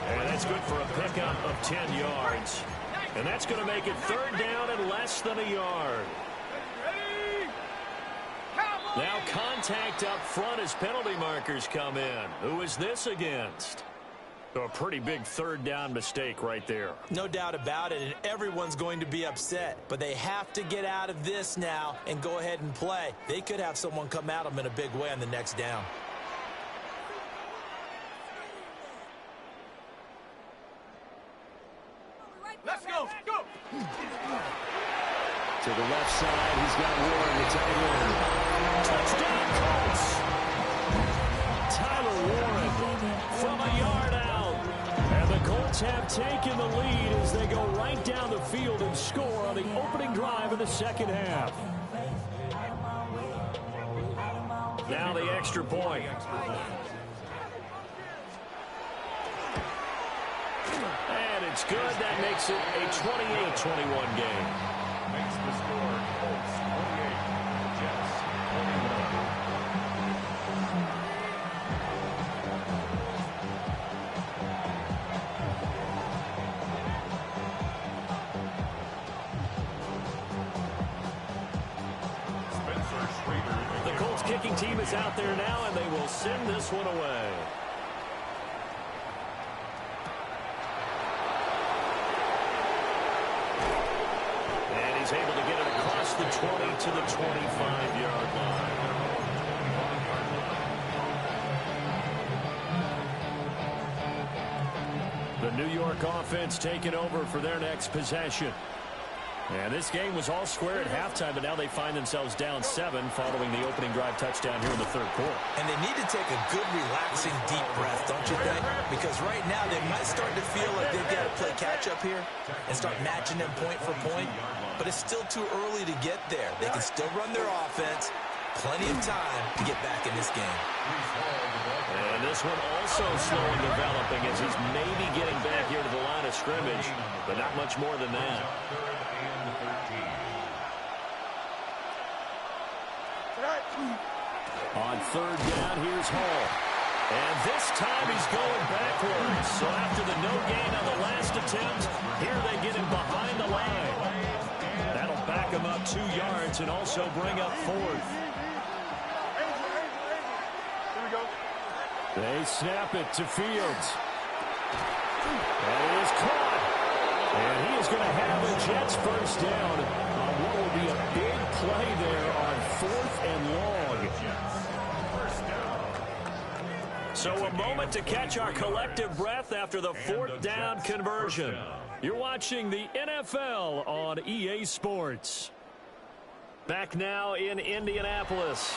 And that's good for a pickup of 10 yards. And that's going to make it 3rd down and less than a yard. Now contact up front as penalty markers come in. Who is this against? A pretty big 3rd down mistake right there. No doubt about it, and everyone's going to be upset. But they have to get out of this now and go ahead and play. They could have someone come at them in a big way on the next down. Let's go. Go. To the left side, he's got Warren, the tight end. Touchdown, Colts! Tyler Warren from a yard out. And the Colts have taken the lead as they go right down the field and score on the opening drive of the second half. Now the extra point. And it's good. That makes it a 28-21 game. Makes the score Colts 28, Jets 21. The Colts kicking team is out there now, and they will send this one away. And he's able to get it across the 20 to the 25-yard line. The New York offense taking over for their next possession. And this game was all square at halftime, but now they find themselves down 7 following the opening drive touchdown here in the third quarter. And they need to take a good, relaxing, deep breath, don't you think? Because right now they might start to feel like they've got to play catch-up here and start matching them point for point. But it's still too early to get there. They can still run their offense. Plenty of time to get back in this game. And this one also slow in developing as he's maybe getting back here to the line of scrimmage, but not much more than that. On third down, here's Hall. And this time he's going backwards. So after the no gain on the last attempt, here they get him behind the line. That'll back him up 2 yards and also bring up 4th. Here we go. They snap it to Fields. And it is caught. And he is going to have the Jets first down on what will be a big play there on 4th and long. So a moment to catch our collective breath after the 4th down conversion. You're watching the NFL on EA Sports. Back now in Indianapolis.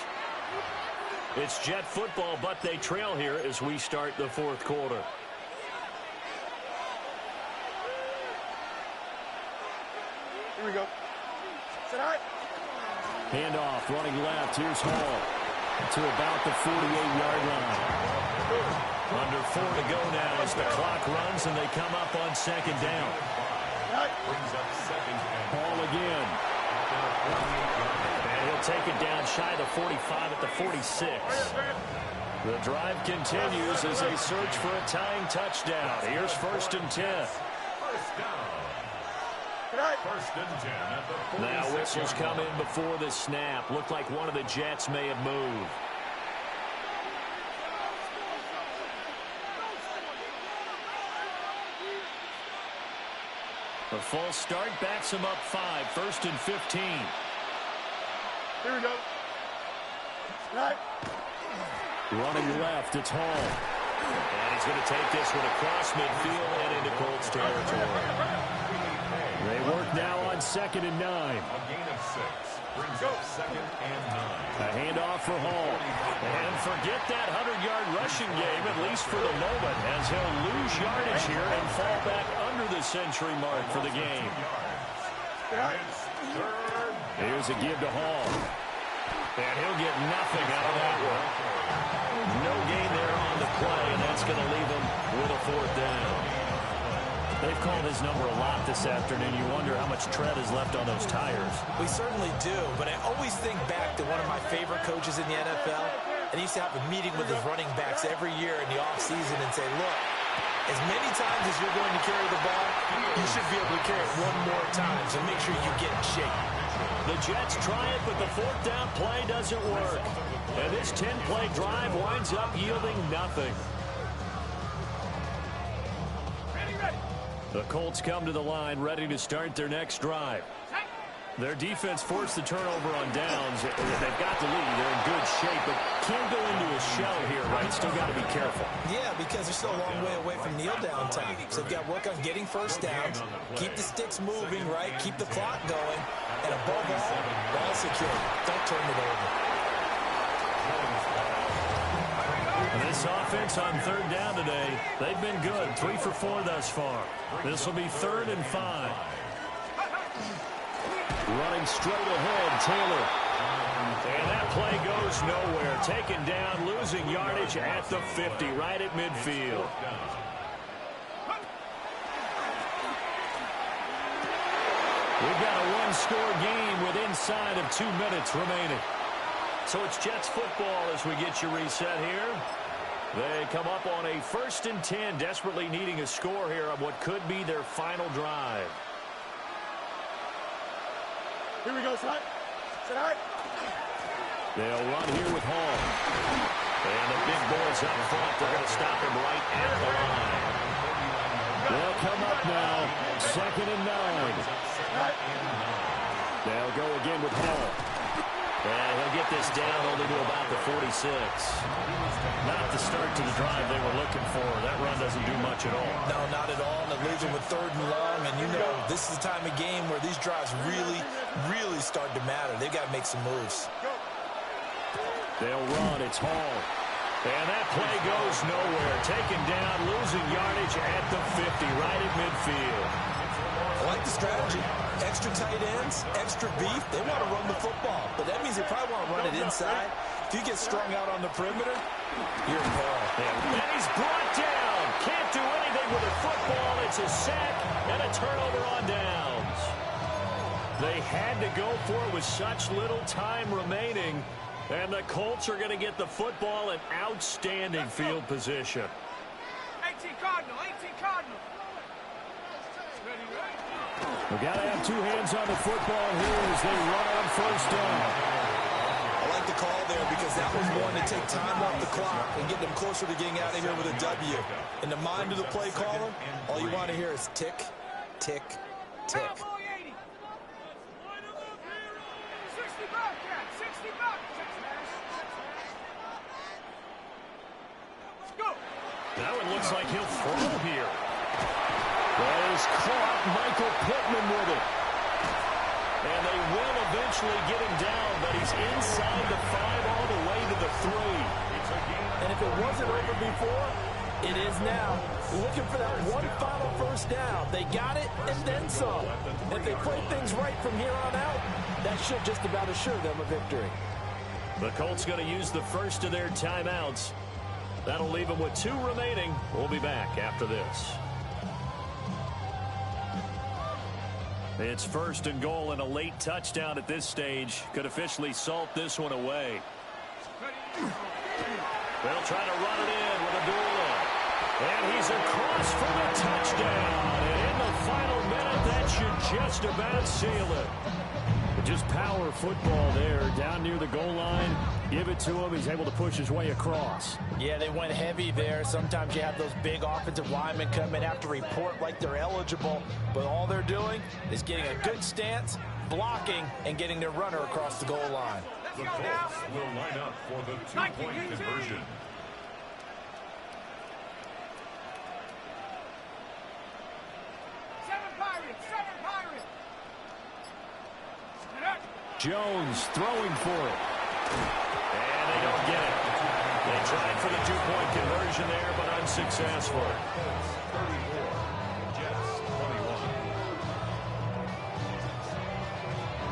It's Jet football, but they trail here as we start the 4th quarter. Here we go. Sit high. Handoff, running left. Here's Hall to about the 48-yard line. Under 4 to go now as the clock runs and they come up on 2nd down. Hall again. And he'll take it down shy of the 45 at the 46. The drive continues as they search for a tying touchdown. Here's 1st and 10. Now whistles come in before the snap. Looked like one of the Jets may have moved. The false start backs him up 5. 1st and 15. Here we go. Right. Running left, it's Hall. And he's going to take this one across midfield and into Colts territory. They work now on 2nd and 9. A gain of 6 brings up 2nd and 9. A handoff for Hall. And forget that 100-yard rushing game, at least for the moment, as he'll lose yardage here and fall back under the century mark for the game. Here's a give to Hall. And he'll get nothing out of that one. No gain there on the play, and that's going to leave him with a 4th down. They've called his number a lot this afternoon. You wonder how much tread is left on those tires. We certainly do, but I always think back to one of my favorite coaches in the NFL. And he used to have a meeting with his running backs every year in the offseason and say, look, as many times as you're going to carry the ball, you should be able to carry it one more time, so make sure you get in shape. The Jets try it, but the 4th down play doesn't work. And this 10-play drive winds up yielding nothing. The Colts come to the line ready to start their next drive. Their defense forced the turnover on downs. They've got the lead. They're in good shape, but can't go into a shell here, right? Still got to be careful. Yeah, because they're still a long way away from kneel-down time. So they've got to work on getting first downs, keep the sticks moving, right? Keep the clock going, and above all, ball security. Don't turn it over. This offense on third down today, they've been good. 3 for 4 thus far. This will be 3rd and 5. Running straight ahead, Taylor. And that play goes nowhere. Taken down, losing yardage at the 50, right at midfield. We've got a one-score game with inside of 2 minutes remaining. So it's Jets football as we get you reset here. They come up on a 1st and 10, desperately needing a score here on what could be their final drive. Here we go, Slide. Sit high. They'll run here with Hall. And the big boys up front, they're going to stop him right at the line. They'll come up now, 2nd and 9. They'll go again with Hall. And he'll get this down only to about the 46. Not the start to the drive they were looking for. That run doesn't do much at all. No, not at all. And it leaves them with 3rd and long. And you know, this is the time of game where these drives really, really start to matter. They've got to make some moves. They'll run. It's Hall. And that play goes nowhere. Taken down, losing yardage at the 50, right at midfield. I like the strategy. Extra tight ends, extra beef. They want to run the football, but that means they probably want to run it inside. If you get strung out on the perimeter, you're in peril. And he's brought down. Can't do anything with a football. It's a sack and a turnover on downs. They had to go for it with such little time remaining. And the Colts are going to get the football in outstanding field position. 18 Cardinal, 18 Cardinal. We've got to have 2 hands on the football here as they run on 1st down. I like the call there because that was one to take time off the clock and get them closer to getting out of here with a W. In the mind of the play caller, all you want to hear is tick, tick, tick. 60 back, 60 back. That one looks like he'll throw here. That is caught. Michael Pittman with it. And they will eventually get him down, but he's inside the 5 all the way to the 3. And if it wasn't over before, it is now. Looking for that one final 1st down. They got it and then some. If they play things right from here on out, that should just about assure them a victory. The Colts going to use the first of their timeouts. That'll leave them with 2 remaining. We'll be back after this. It's 1st and goal, and a late touchdown at this stage could officially salt this one away. They'll try to run it in with Abdullah. And he's across for the touchdown. And in the final minute, that should just about seal it. Just power football there, down near the goal line. Give it to him. He's able to push his way across. Yeah, they went heavy there. Sometimes you have those big offensive linemen come in, have to report like they're eligible. But all they're doing is getting a good stance, blocking, and getting their runner across the goal line. The Colts will line up for the 2-point conversion. Jones throwing for it. And they don't get it. They tried for the 2-point conversion there, but unsuccessful. 34, Jets 21.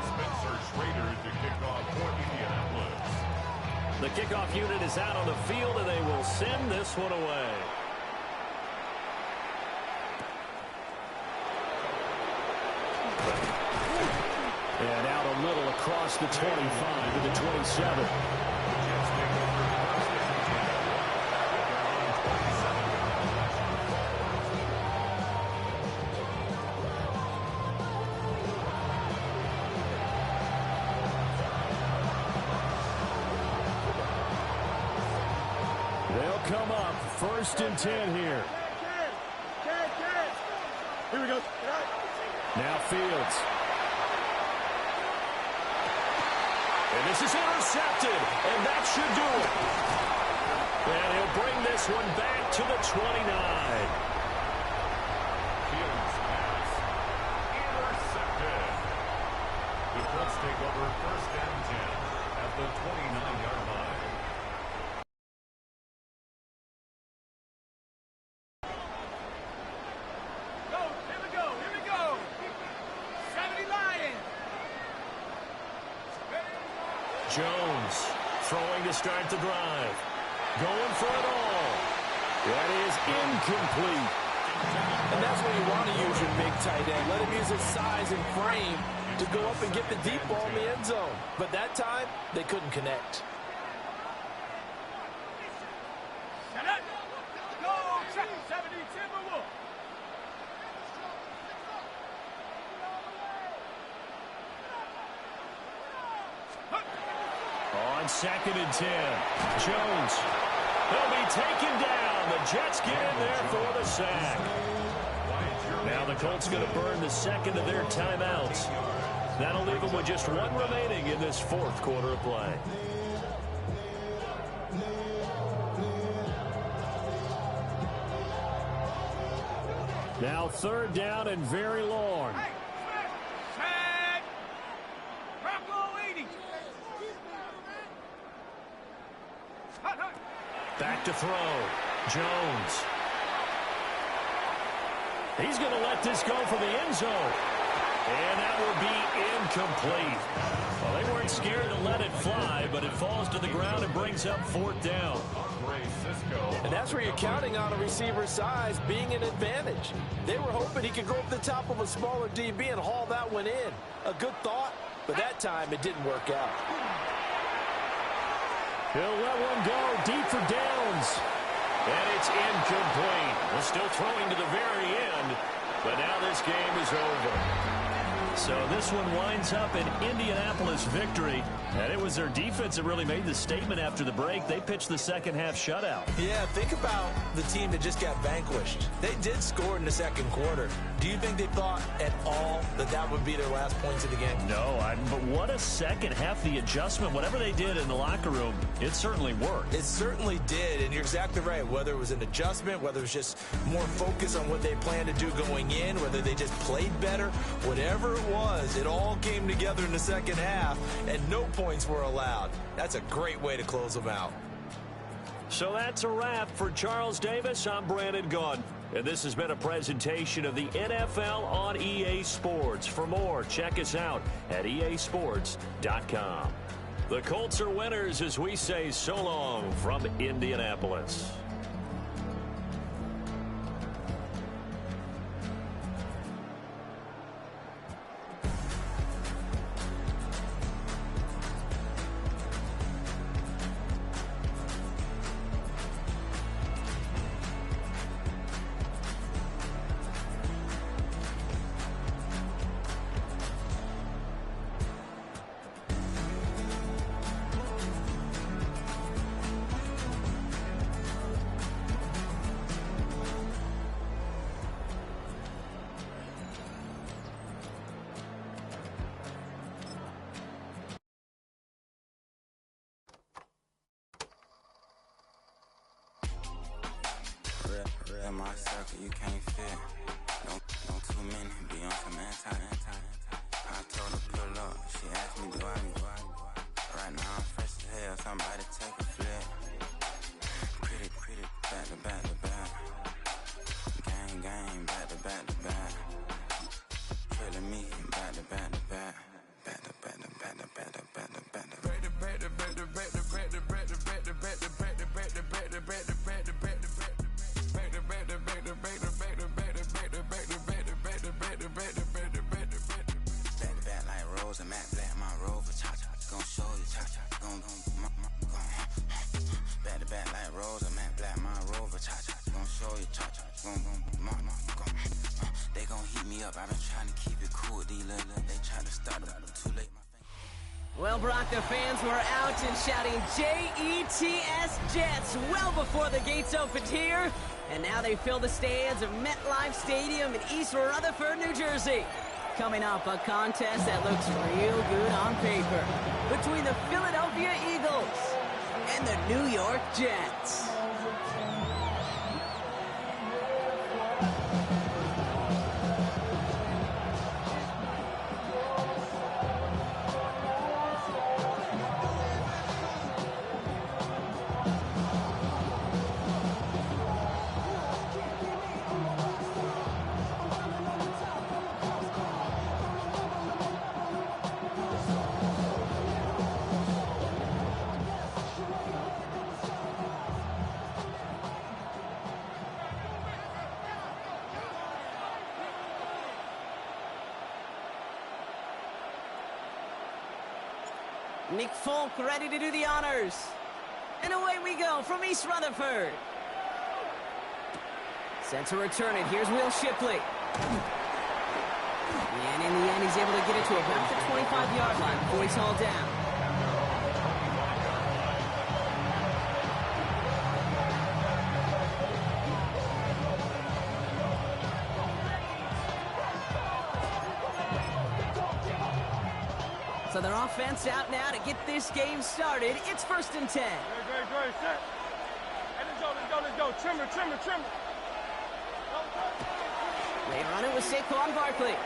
Spencer Schrader to kick off for Indianapolis. The kickoff unit is out on the field, and they will send this one away. And out a little across the 25 to the 27. They'll come up 1st and 10 here. Here we go. Now Fields. And this is intercepted, and that should do it. And he'll bring this one back to the 29. Fields pass. Intercepted. The Colts take over first and 10 at the 29-yard line. Jones throwing to start the drive. Going for it all. That is incomplete. And that's where you want to use your big tight end. Let him use his size and frame to go up and get the deep ball in the end zone. But that time, they couldn't connect. On 2nd and 10, Jones. He'll be taken down. The Jets get in there for the sack. Now the Colts going to burn the second of their timeouts. That'll leave them with just one remaining in this fourth quarter of play. Now 3rd down and very long. Back to throw. Jones. He's going to let this go for the end zone. And that will be incomplete. Well, they weren't scared to let it fly, but it falls to the ground and brings up 4th down. And that's where you're counting on a receiver's size being an advantage. They were hoping he could go up the top of a smaller DB and haul that one in. A good thought, but that time it didn't work out. He'll let one go deep for downs. And it's incomplete. Well, still throwing to the very end, but now this game is over. So this one winds up an Indianapolis victory. And it was their defense that really made the statement after the break. They pitched the second half shutout. Yeah, think about the team that just got vanquished. They did score in the second quarter. Do you think they thought at all that that would be their last points of the game? No, but what a second half. The adjustment, whatever they did in the locker room, it certainly worked. It certainly did, and you're exactly right. Whether it was an adjustment, whether it was just more focus on what they planned to do going in, whether they just played better, whatever it was, it all came together in the second half, and no points were allowed. That's a great way to close them out. So that's a wrap for Charles Davis. I'm Brandon Gaudin, and this has been a presentation of the NFL on EA Sports. For more, check us out at easports.com. The Colts are winners as we say so long from Indianapolis. In my circle, you can't fit. No too many, be on some anti. I told her pull up, she asked me do I. Right now I'm fresh as hell, somebody take a flip. Pretty, back to back. Gang, back to back. Killing me, back to back. They gon' heat me up. I've been trying to keep it cool. They try to start up too late. Well, Brock, the fans were out and shouting J-E-T-S Jets well before the gates opened here. And now they fill the stands of MetLife Stadium in East Rutherford, New Jersey. Coming up, a contest that looks real good on paper between the Philadelphia Eagles and the New York Jets. Nick Folk ready to do the honors. And away we go from East Rutherford. Set to return it. Here's Will Shipley. And in the end, he's able to get it to about the 25-yard line before he's hauled down. So their offense out now to get this game started. It's 1st and 10. Great, set. Hey, let's go. Trimmer. They run it with Saquon Barkley. And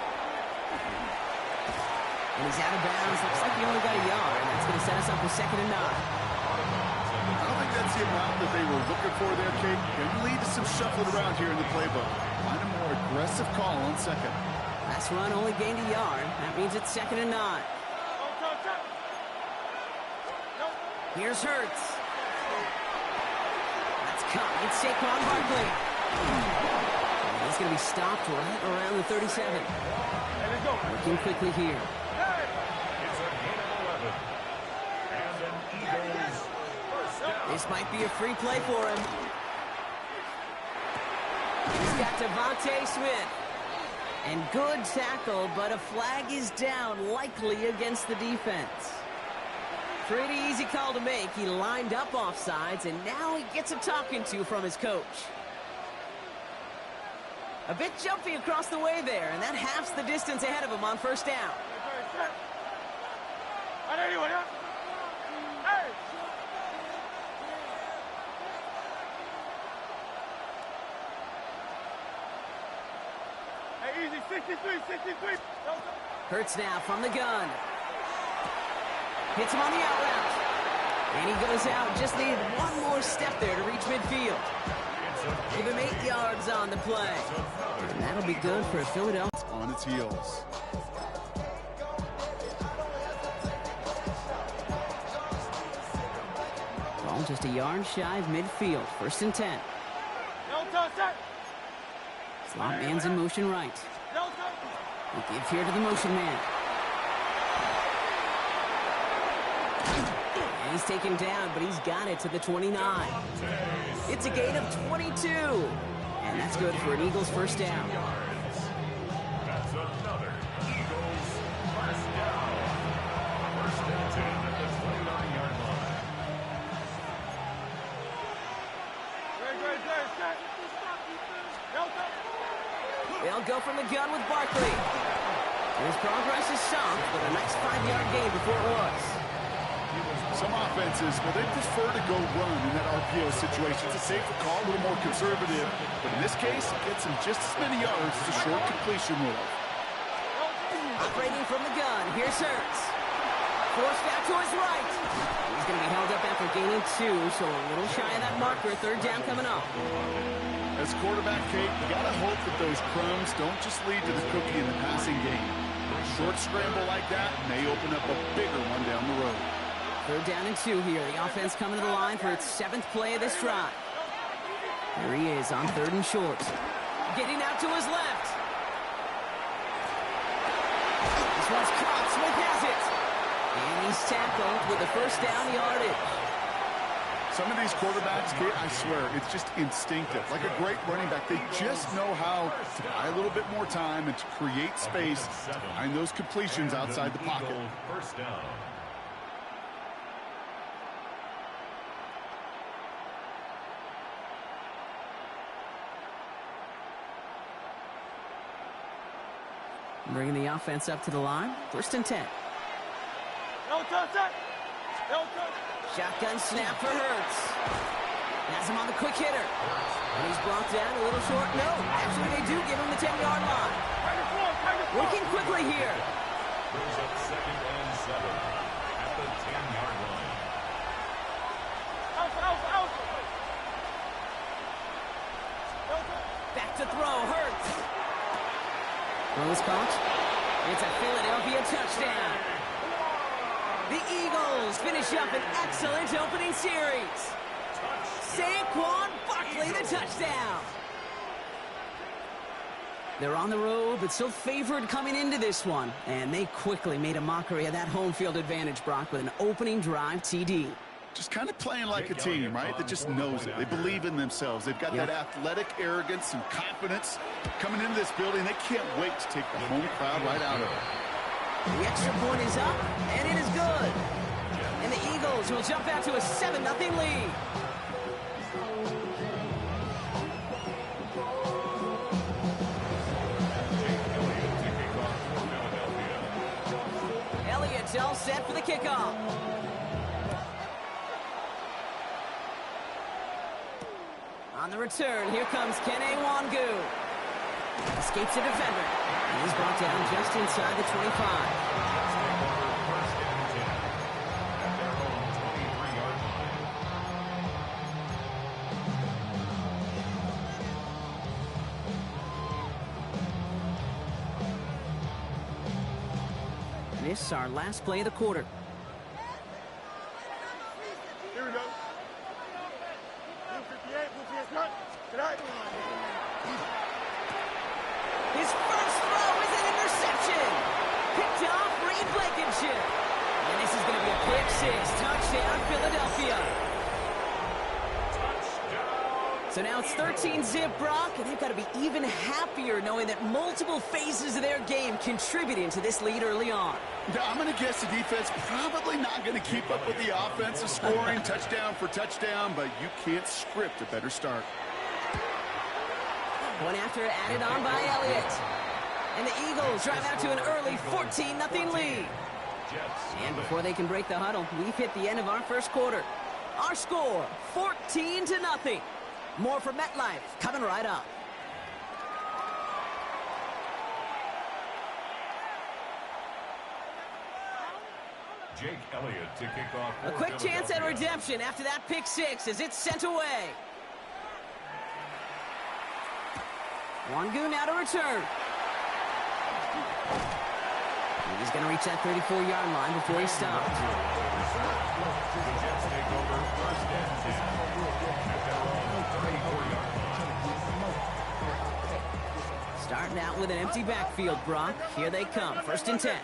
he's out of bounds. Looks like he only got a yard. And that's going to set us up for 2nd and 9. I don't think that's the amount that they were looking for there, Kate. Can lead to some shuffling around here in the playbook. Find a more aggressive call on 2nd. Last run only gained a yard. That means it's 2nd and 9. Here's Hurts. That's caught. It's Saquon Barkley. And he's going to be stopped right around the 37. Working quickly here. It's a gain of 11. And an Eagles first down. This might be a free play for him. He's got Devontae Smith. And good tackle, but a flag is down, likely against the defense. Pretty easy call to make. He lined up offsides, and now he gets a talking to from his coach. A bit jumpy across the way there, and that halves the distance ahead of him on 1st down. Hey, easy, 63. Hurts now from the gun. Hits him on the out route. And he goes out. Just needed one more step there to reach midfield. Give him 8 yards on the play. And that'll be good for Philadelphia. On its heels. Ball just a yard shy of midfield. 1st and 10. Slot man's in motion right. He gives here to the motion man. And he's taken down, but he's got it to the 29. It's a gain of 22. And that's good for an Eagles 1st down. That's another Eagles first down. 1st and 10 at the 29-yard line. They'll go from the gun with Barkley. His progress is soft, but a nice 5-yard gain before it was. Some offenses, well, they prefer to go run in that RPO situation. It's a safer call, a little more conservative. But in this case, it gets him just as many yards as a short completion will. Operating from the gun, here's Hurts. Forced out to his right. He's going to be held up after gaining 2, so a little shy of that marker. 3rd down coming up. As quarterback, Kate, you got to hope that those crumbs don't just lead to the cookie in the passing game. A short scramble like that may open up a bigger one down the road. 3rd down and 2 here. The offense coming to the line for its 7th play of this drive. There he is on 3rd and short. Getting out to his left. This one's caught. Smith has it. And he's tackled with the 1st down yardage. Some of these quarterbacks, Kate, I swear, it's just instinctive. Like a great running back, they just know how to buy a little bit more time and to create space to find those completions outside the pocket. First down. Bringing the offense up to the line. 1st and 10. Shotgun snap for Hurts. Has him on the quick hitter. And he's brought down a little short. No, actually they do give him the 10-yard line. Working quickly here. Brings up 2nd and 7 at the 10-yard line. Back to throw, Hurts. Throws caught. It's a Philadelphia touchdown. The Eagles finish up an excellent opening series. Saquon Barkley, the touchdown. They're on the road, but still favored coming into this one. And they quickly made a mockery of that home field advantage, Brock, with an opening drive TD. Just kind of playing like a team, right? That just knows it. They believe in themselves. They've got that athletic arrogance and confidence coming into this building. They can't wait to take the home crowd right out of it. The extra point is up, and it is good. And the Eagles will jump out to a 7-0 lead. Elliott's all set for the kickoff. On the return, here comes Kene Wangu. Escapes a defender. And he's brought down just inside the 25. This is our last play of the quarter. Here we go. Blue 58, Blue 58, cut. Tonight. His first throw is an interception. Picked off Reed Blankenship. And this is going to be a pick 6. Touchdown, Philadelphia. So now it's 13-zip, Brock, and they've got to be even happier knowing that multiple phases of their game contributing to this lead early on. Yeah, I'm going to guess the defense probably not going to keep up with the offensive scoring touchdown for touchdown, but you can't script a better start. One after added on by Elliott. And the Eagles drive out to an early 14-0 lead. And before they can break the huddle, we've hit the end of our first quarter. Our score, 14-0. More from MetLife coming right up. Jake Elliott to kick off. A quick chance at redemption after that pick 6 as it's sent away. Wangu now to return. He's going to reach that 34-yard line before he stops. The Jets take over 1st and 10 at their own 34-yard line. Starting out with an empty backfield, Brock. Here they come. 1st and 10.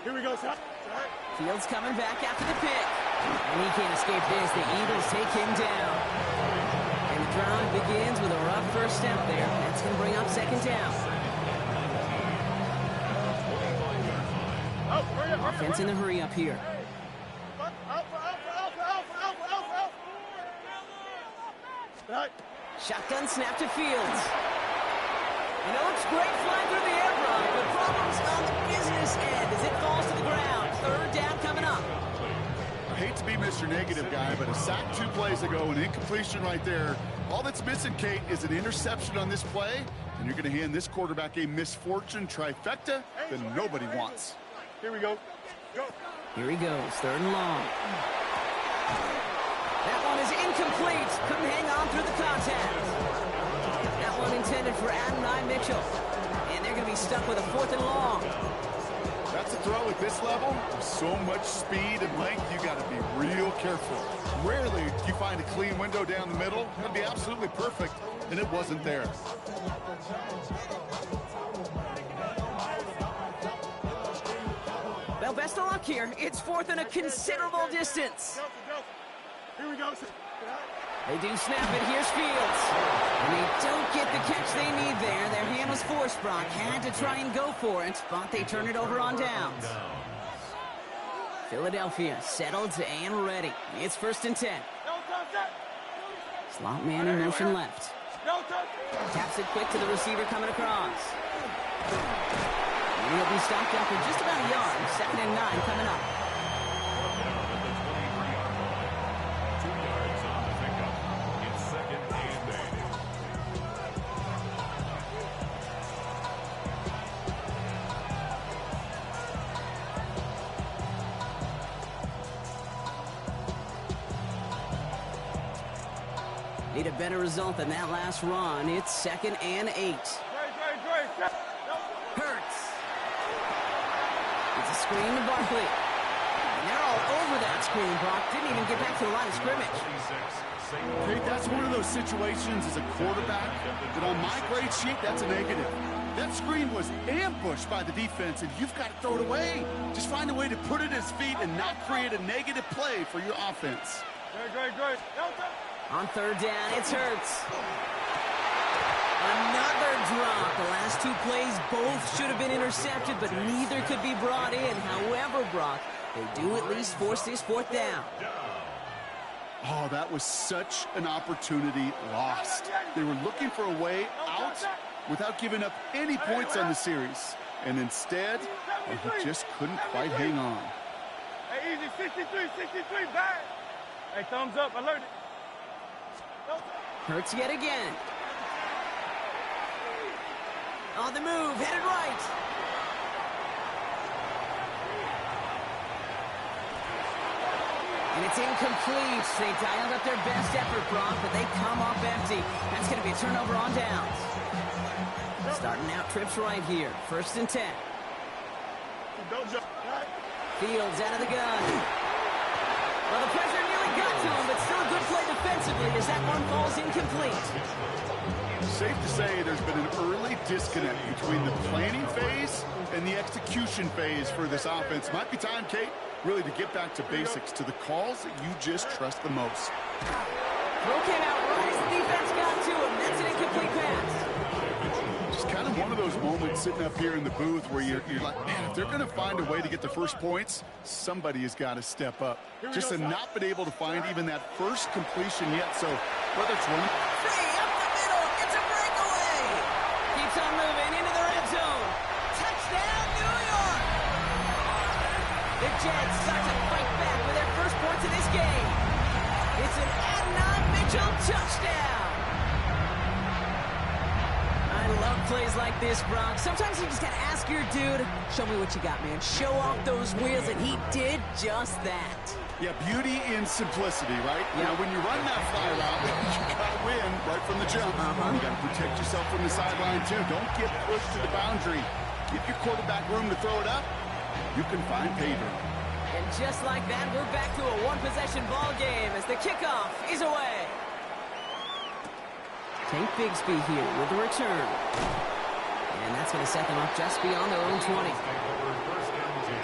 Here we go, son. Fields coming back after the pick. And he can't escape this. The Eagles take him down. And the drive begins with a rough first step there. That's going to bring up 2nd down. Offense in the hurry up here. Shotgun snap to Fields. And it looks great flying through the air, Brock, but problems on the business end as it falls to the ground. 3rd down coming up. I hate to be Mr. Negative guy, but a sack 2 plays ago, an incompletion right there. All that's missing, Kate, is an interception on this play, and you're going to hand this quarterback a misfortune trifecta that nobody wants. Here we go. Go. Here he goes, 3rd and long. That one is incomplete. Couldn't hang on through the contact. That one intended for Adonai Mitchell. And they're going to be stuck with a 4th and long. That's a throw at this level. With so much speed and length, you got to be real careful. Rarely do you find a clean window down the middle. It'd be absolutely perfect, and it wasn't there. Well, best of luck here. It's 4th and a considerable distance. Here we go. They do snap it. Here's Fields. And they don't get the catch they need there. Their hand was forced, Brock. Had to try and go for it, but they turn it over on downs. Philadelphia settled and ready. It's 1st and 10. Slot man in motion left. Taps it quick to the receiver coming across. stopped after just about a yard. 2nd and 9 coming up. Down at the 23-yard line. 2 yards on the pickup. It's 2nd and 8. Need a better result than that last run. It's 2nd and 8. Hurts. It's a screen to Barkley. And they're all over that screen, Brock. Didn't even get back to the line of scrimmage. Okay, that's one of those situations as a quarterback that on my grade sheet, that's a negative. That screen was ambushed by the defense, and you've got to throw it away. Just find a way to put it at his feet and not create a negative play for your offense. On 3rd down, it's Hurts. Another drop. The last 2 plays both should have been intercepted, but neither could be brought in. However, Brock, they do at least force this 4th down. Oh, that was such an opportunity lost. They were looking for a way out without giving up any points on the series. And instead, he just couldn't quite hang on. Hey, easy, 63, back. Hey, thumbs up, alert it. Hurts yet again. On the move, headed right. And it's incomplete. They dialed up their best effort, Brock, but they come up empty. That's going to be a turnover on downs. Starting out trips right here. 1st and 10. Fields out of the gun. Well, the pressure nearly got to him, but still a good play defensively as that one falls incomplete. Safe to say there's been an early disconnect between the planning phase and the execution phase for this offense. Might be time, Kate, really to get back to basics, to the calls that you just trust the most. Throw came out right as the defense got to him. That's an incomplete pass. Just kind of one of those moments sitting up here in the booth where you're like, man, if they're going to find a way to get the first points, somebody has got to step up. Just to not been able to find even that first completion yet. So whether it's one... Free up the middle. It's a breakaway. Keeps on moving into the red zone. Touchdown, New York. The Jets start to fight back with their first points of this game. It's an Adnan Mitchell touchdown. I love plays like this, Brock. Sometimes you just got to ask your dude, show me what you got, man. Show off those wheels, and he did just that. Yeah, beauty in simplicity, right? Yep. Now, when you run that fly route, you got to win right from the jump. You got to protect yourself from the sideline, too. Don't get pushed to the boundary. Give your quarterback room to throw it up. You can find pay dirt. And just like that, we're back to a one-possession ball game as the kickoff is away. Tank Bigsby here with the return. And that's going to set them up just beyond their own 20. First and 10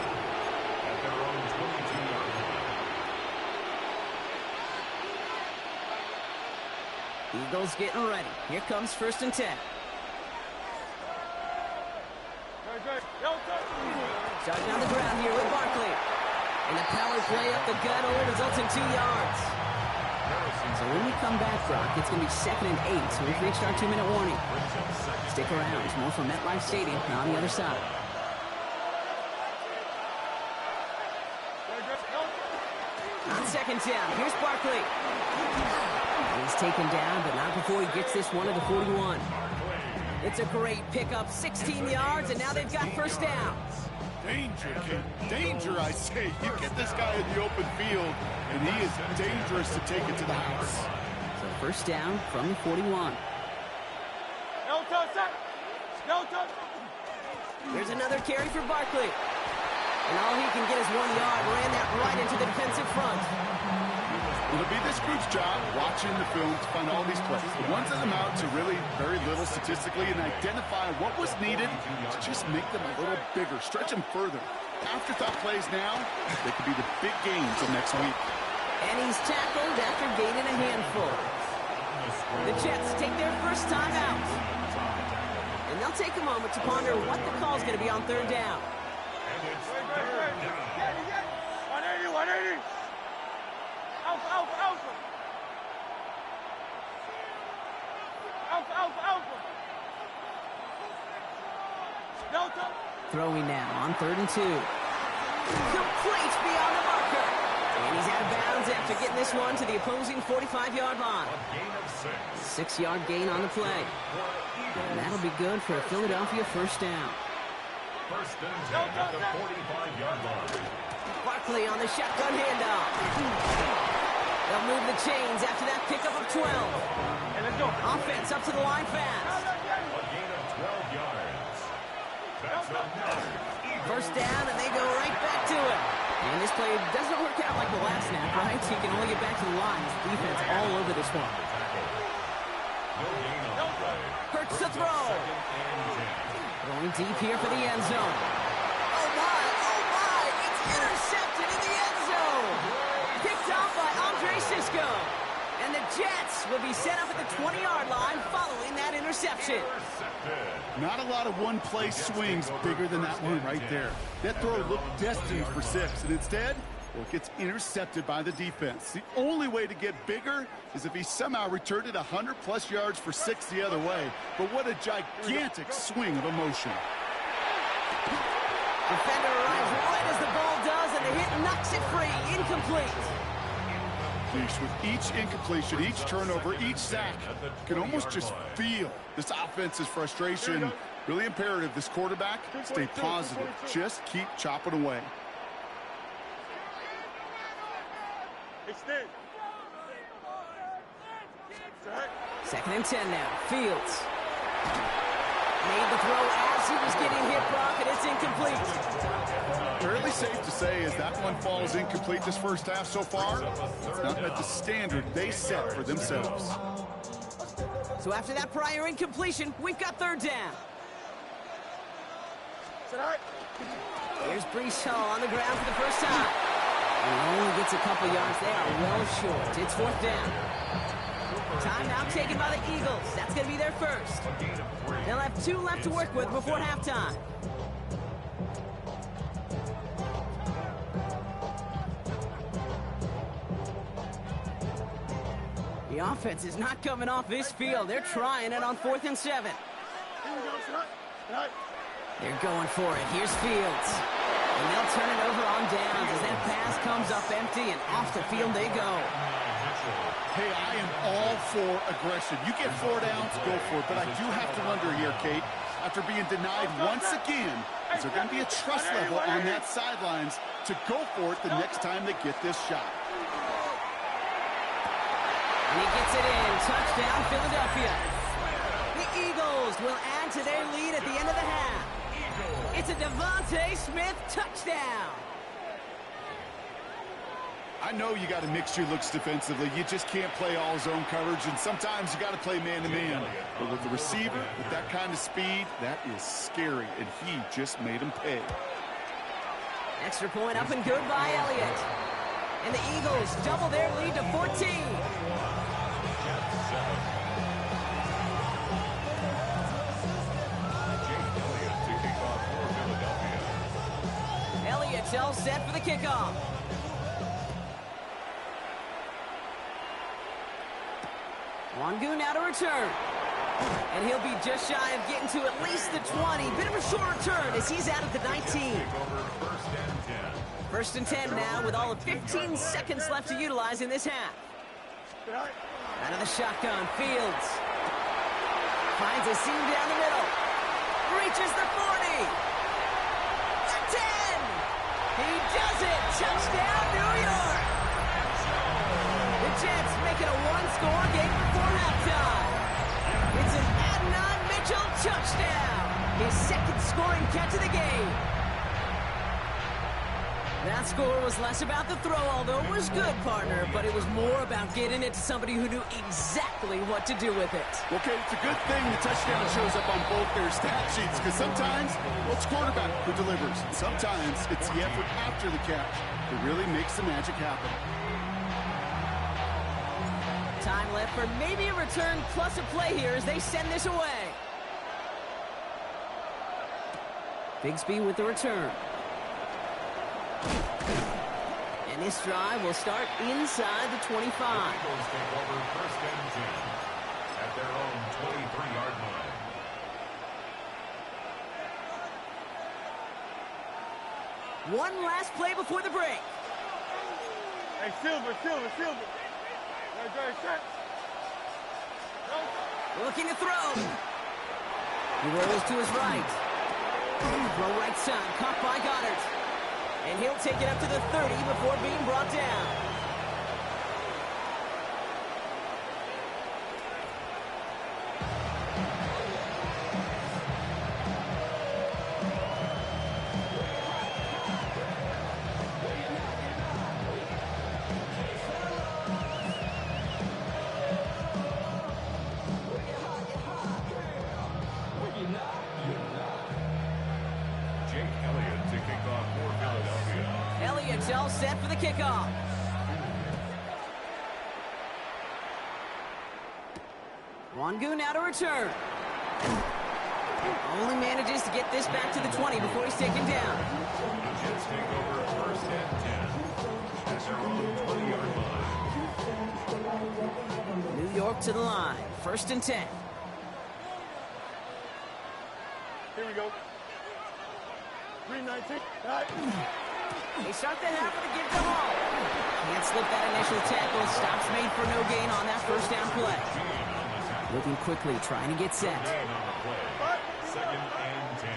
at their own 22-yard line. Eagles getting ready. Here comes 1st and 10. Starting on the ground here with Barkley. And the power play up the gut only results in 2 yards. So when we come back, Brock, it's going to be 2nd and 8. So we've reached our 2-minute warning. Stick around. There's more from MetLife Stadium on the other side. On 2nd down, here's Barkley. He's taken down, but not before he gets this one to the 41. It's a great pickup, 16 yards, and now they've got 1st down. Danger, Kate. Danger, I say. You get this guy in the open field, and he is dangerous to take it to the house. So 1st down from the 41. There's another carry for Barkley. And all he can get is 1 yard. Ran that right into the defensive front. It'll be this group's job watching the film to find all these plays. The ones that amount to really very little statistically and identify what was needed to just make them a little bigger, stretch them further. Afterthought plays now, they could be the big games of next week. And he's tackled after gaining a handful. The Jets take their first time out. And they'll take a moment to ponder what the call is going to be on 3rd down. And it's 3rd down. 180. Alpha. Delta. Throwing now on 3rd and 2. Complete beyond the marker. And he's out of bounds after getting this one to the opposing 45-yard line. A gain of 6. 6-yard gain on the play. And that'll be good for a Philadelphia first down. First and 10 at the 45-yard line. Barkley on the shotgun handoff. They'll move the chains after that pickup of 12. Offense up to the line fast. A gain of 12 yards. That's another Eagle. First down, and they go right back to it. And this play doesn't work out like the last snap, right? He can only get back to the line. His defense all over this one. No gain on the play. Hurts to throw. Second and 10. Going deep here for the end zone. Oh my, it's intercepted in the end zone. Picked off by Andre Sisco. And the Jets will be set up at the 20-yard line following that interception. Not a lot of one-play swings bigger than that one right there. That throw looked destined for 6, and instead, well, it gets intercepted by the defense. The only way to get bigger is if he somehow returned it 100-plus yards for 6 the other way. But what a gigantic swing of emotion. Defender arrives right as the ball does, and the hit knocks it free. Incomplete. With each incompletion, each turnover, each sack, you can almost just feel this offense's frustration. Really imperative this quarterback stay positive. Just keep chopping away. Extend. 2nd and 10 now. Fields. Made the throw as he was getting hit, Brock, and it's incomplete. Fairly safe to say as that one falls incomplete this first half so far, it's not met the standard they set for themselves. So after that prior incompletion, we've got 3rd down. Here's Brees Hall on the ground for the first time. He only gets a couple yards. They are well short. It's 4th down. Time now taken by the Eagles. That's going to be their first. They'll have 2 left to work with before halftime. The offense is not coming off this field. They're trying it on 4th and 7. They're going for it. Here's Fields. And they'll turn it over on downs as that pass comes up empty, and off the field they go. Hey, I am all for aggression. You get 4 downs, go for it. But I do have to wonder here, Kate, after being denied once again, is there going to be a trust level on that sidelines to go for it the next time they get this shot? And he gets it in. Touchdown, Philadelphia. The Eagles will add to their lead at the end of the half. It's a Devontae Smith touchdown. I know you got to mix your looks defensively. You just can't play all zone coverage, and sometimes you got to play man-to-man. But with the receiver, with that kind of speed, that is scary, and he just made him pay. Extra point up and good by Elliott. And the Eagles double their lead to 14. Elliott's all set for the kickoff. Wangu now to return. And he'll be just shy of getting to at least the 20. Bit of a short return as he's out of the 19. First and 10 now with all of 15 seconds left to utilize in this half. Out of the shotgun, Fields. Finds a seam down the middle. Reaches the 40. The 10. He does it. Touchdown, New York. The Jets make it a one-score game before halftime. It's an Adnan Mitchell touchdown. His second scoring catch of the game. That score was less about the throw, although it was good, partner, but it was more about getting it to somebody who knew exactly what to do with it. Okay, it's a good thing the touchdown shows up on both their stat sheets, because sometimes, well, it's quarterback who delivers. And sometimes it's the effort after the catch that really makes the magic happen. Time left for maybe a return plus a play here as they send this away. Bigsby with the return. And this drive will start inside the 25. Eagles take over first and 10 at their own 23-yard line. One last play before the break. Hey, Silver. Right there, set. Looking to throw. He rolls to his right. Throw right side, caught by Goddard. And he'll take it up to the 30 before being brought down. Elliott's all set for the kickoff. Wangu now to return. Only manages to get this back to the 20 before he's taken down. Jets take over first and 10 at their own 20-yard line. New York to the line. First and 10. Here we go. 319. All right. They start the half with a give to Hall. Can't slip that initial tackle. Stops made for no gain on that first down play. Looking quickly, trying to get set. Second and 10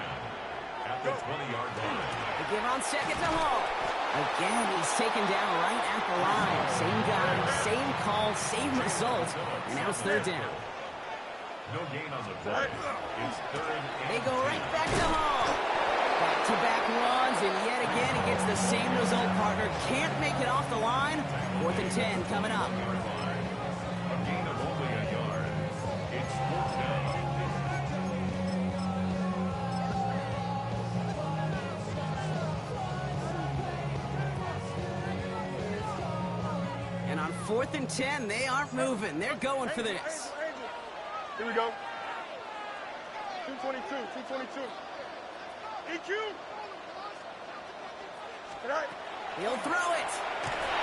at the 20-yard line. They give on second to Hall. Again, he's taken down right at the line. Same guy, same call, same result. And now it's third down. No gain on the play. It's third and They go right back to Hall. Back-to-back runs, and yet again he gets the same result, partner. Can't make it off the line. Fourth and 10 coming up. a gain of only a yard. It's fourth down. And on fourth and 10, they aren't moving. They're going for this. Here we go. 222. EQ. Good night. He'll throw it.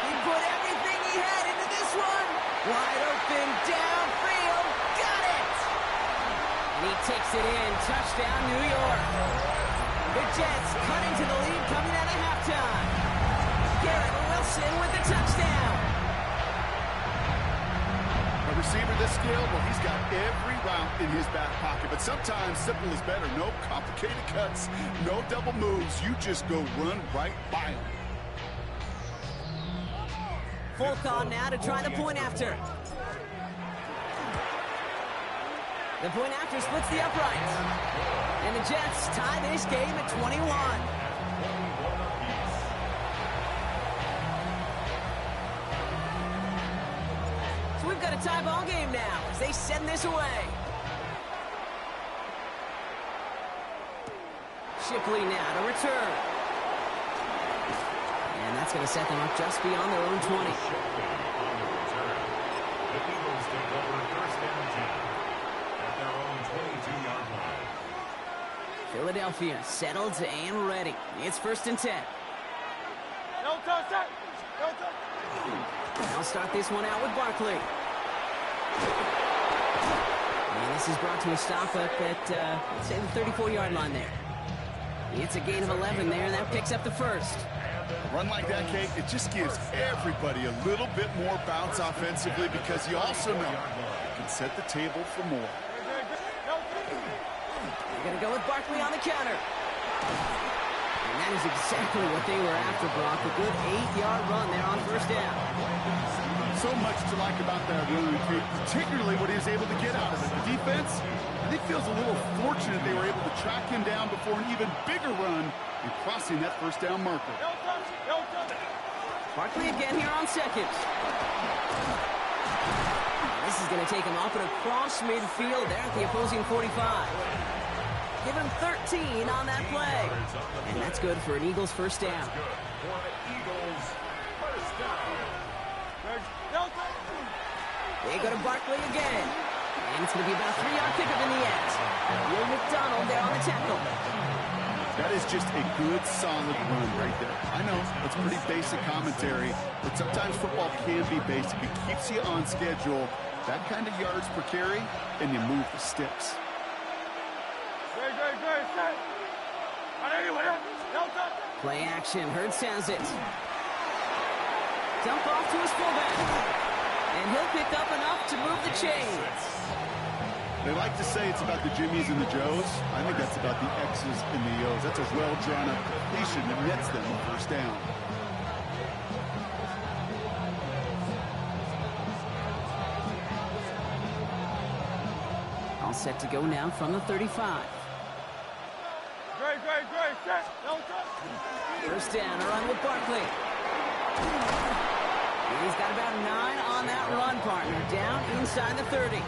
He put everything he had into this one. Wide open, downfield. Got it. And he takes it in. Touchdown, New York. The Jets cutting to the lead coming out of halftime. Garrett Wilson with the touchdown. A receiver this skilled, well, he's got every route in his back pocket. But sometimes simple is better. No complicated cuts, no double moves. You just go run right by him. Full con now to try the point after. The point after splits the uprights. And the Jets tie this game at 21. So we've got a tie ball game now as they send this away. Shipley now to return. And that's going to set them up just beyond their own 20. The Eagles take over first and 10 at their own 22-yard line. Philadelphia settled and ready. It's first and 10. No touch. I'll start this one out with Barkley. And this is brought to a stop up at, let's say, the 34-yard line there. It's a gain of 11 there, and that picks up the first. A run like that, Kate, it just gives everybody a little bit more bounce offensively because you also know it can set the table for more. They're going to go with Barkley on the counter. And that is exactly what they were after, Brock. A good 8-yard run there on first down. So much to like about that run, Kate, particularly what he was able to get out of it. The defense, I think, feels a little fortunate they were able to track him down before an even bigger run and crossing that first down marker. Barkley again here on second. This is going to take him up and across midfield there at the opposing 45. Give him 13 on that play. And that's good for an Eagles first down. They go to Barkley again. And it's going to be about a 3-yard pickup in the end. Will McDonald there on the tackle. That is just a good, solid run right there. I know, it's pretty basic commentary, but sometimes football can be basic. It keeps you on schedule, that kind of yards per carry, and you move the sticks. Great. Set. Anyway, no touch. Play action. Hurts has it. Dump off to his fullback. And he'll pick up enough to move the chains. They like to say it's about the Jimmies and the Joes. I think that's about the X's and the O's. That's a well-drawn-up completion that nets them a first down. All set to go now from the 35. Great, set. No touch. First down, a run with Barkley. He's got about 9 on that run, partner. Down inside the 30.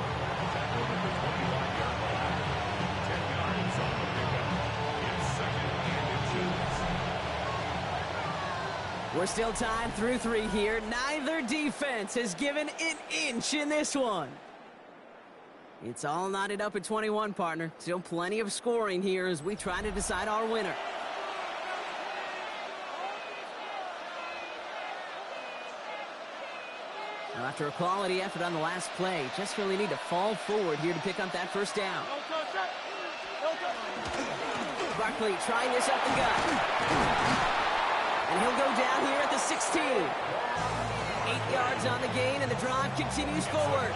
We're still tied through 3 here. Neither defense has given an inch in this one. It's all knotted up at 21, partner. Still plenty of scoring here as we try to decide our winner. Now, after a quality effort on the last play, just really need to fall forward here to pick up that first down. Barkley trying this up the gut. And he'll go down here at the 16. 8 yards on the gain, and the drive continues forward.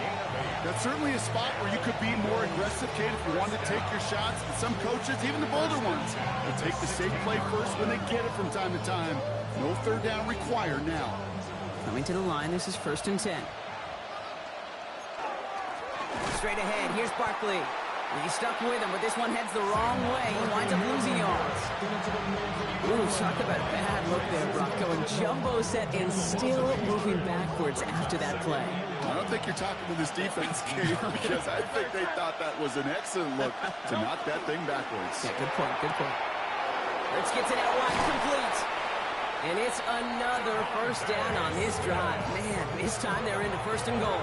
That's certainly a spot where you could be more aggressive, Kate, if you wanted to take your shots. But some coaches, even the bolder ones, will take the safe play first when they get it from time to time. No third down required now. Coming to the line, this is 1st and 10. Straight ahead, here's Barkley. He's stuck with him, but this one heads the wrong way. He winds up losing yards. Ooh, talk about a bad look there, Brock. Going jumbo set and still moving backwards after that play. I don't think you're talking to this defense, Kate, because I think they thought that was an excellent look to knock that thing backwards. Yeah, good point, good point. Let's get to that wide complete. And it's another first down on this drive. Man, this time they're into 1st and goal.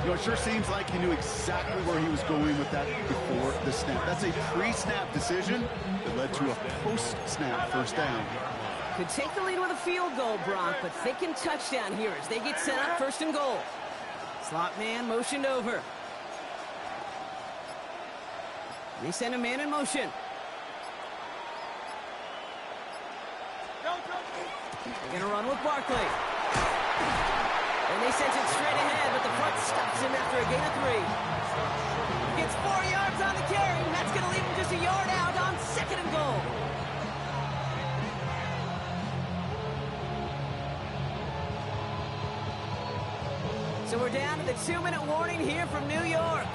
You know, it sure seems like he knew exactly where he was going with that before the snap. That's a pre-snap decision that led to a post-snap first down. Could take the lead with a field goal, Brock, but thinking touchdown here as they get set up 1st and goal. Slot man motioned over. They send a man in motion. They're going to run with Barkley. And they sent it straight ahead, but the front stops him after a gain of 3. Gets 4 yards on the carry, and that's going to leave him just a yard out on 2nd and goal. So we're down to the 2-minute warning here from New York.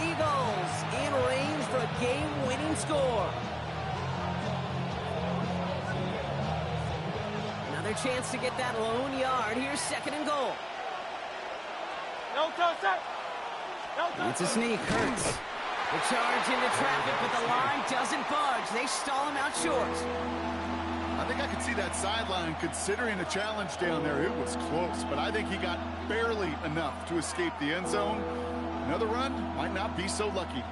Eagles in range for a game-winning score. Another chance to get that lone yard. Here's 2nd and goal. No touch. It's a sneak. Hurts. The charge into traffic, but the line doesn't budge. They stall him out short. I think I could see that sideline considering a challenge down there. It was close, but I think he got barely enough to escape the end zone. Another run might not be so lucky.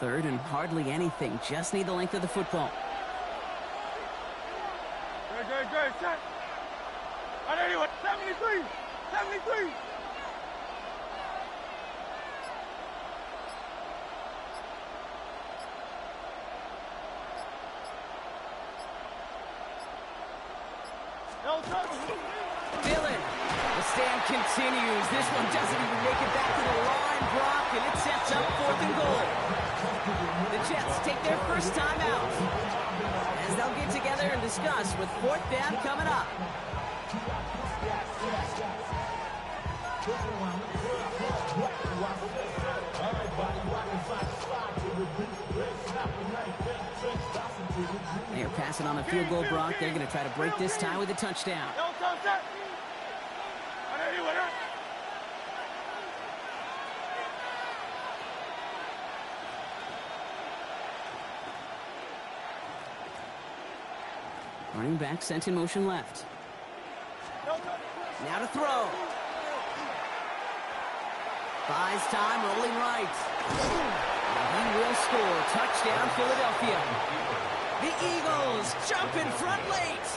3rd and hardly anything. Just need the length of the football. Great, set. On anyone, 73. No touch. Dillon. The stand continues. This one doesn't even make it back to the line, Brock, and it sets up 4th and goal. The Jets take their first time out as they'll get together and discuss with 4th down coming up. They are passing on the field goal, Brock. They're going to try to break this tie with a touchdown. No touch. On anyone. Running back sent in motion left. Now to throw. Buys time, rolling right. And he will score. Touchdown, Philadelphia. The Eagles jump in front late.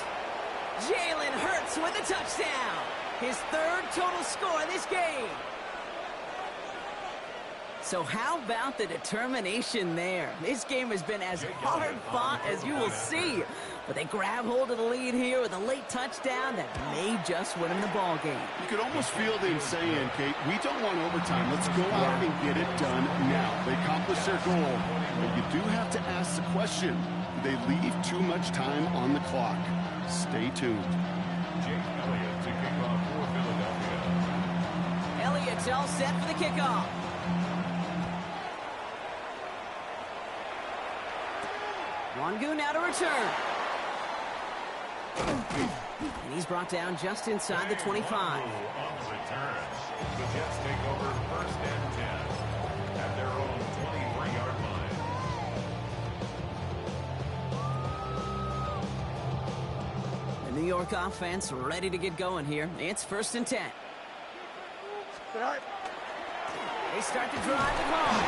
Jalen Hurts with a touchdown. His 3rd total score in this game. So how about the determination there? This game has been as hard-fought as you will see. But they grab hold of the lead here with a late touchdown that may just win them the ball game. You could almost feel them saying, Kate, we don't want overtime. Let's go out and get it done now. They accomplished their goal. But you do have to ask the question, do they leave too much time on the clock? Stay tuned. Jake Elliott to kick off for Philadelphia. Elliott's all set for the kickoff. Wangu now to return. And he's brought down just inside the 25. On the return, the Jets take over first and 10 at their own 23-yard line. The New York offense ready to get going here. It's first and 10. They start to drive the ball.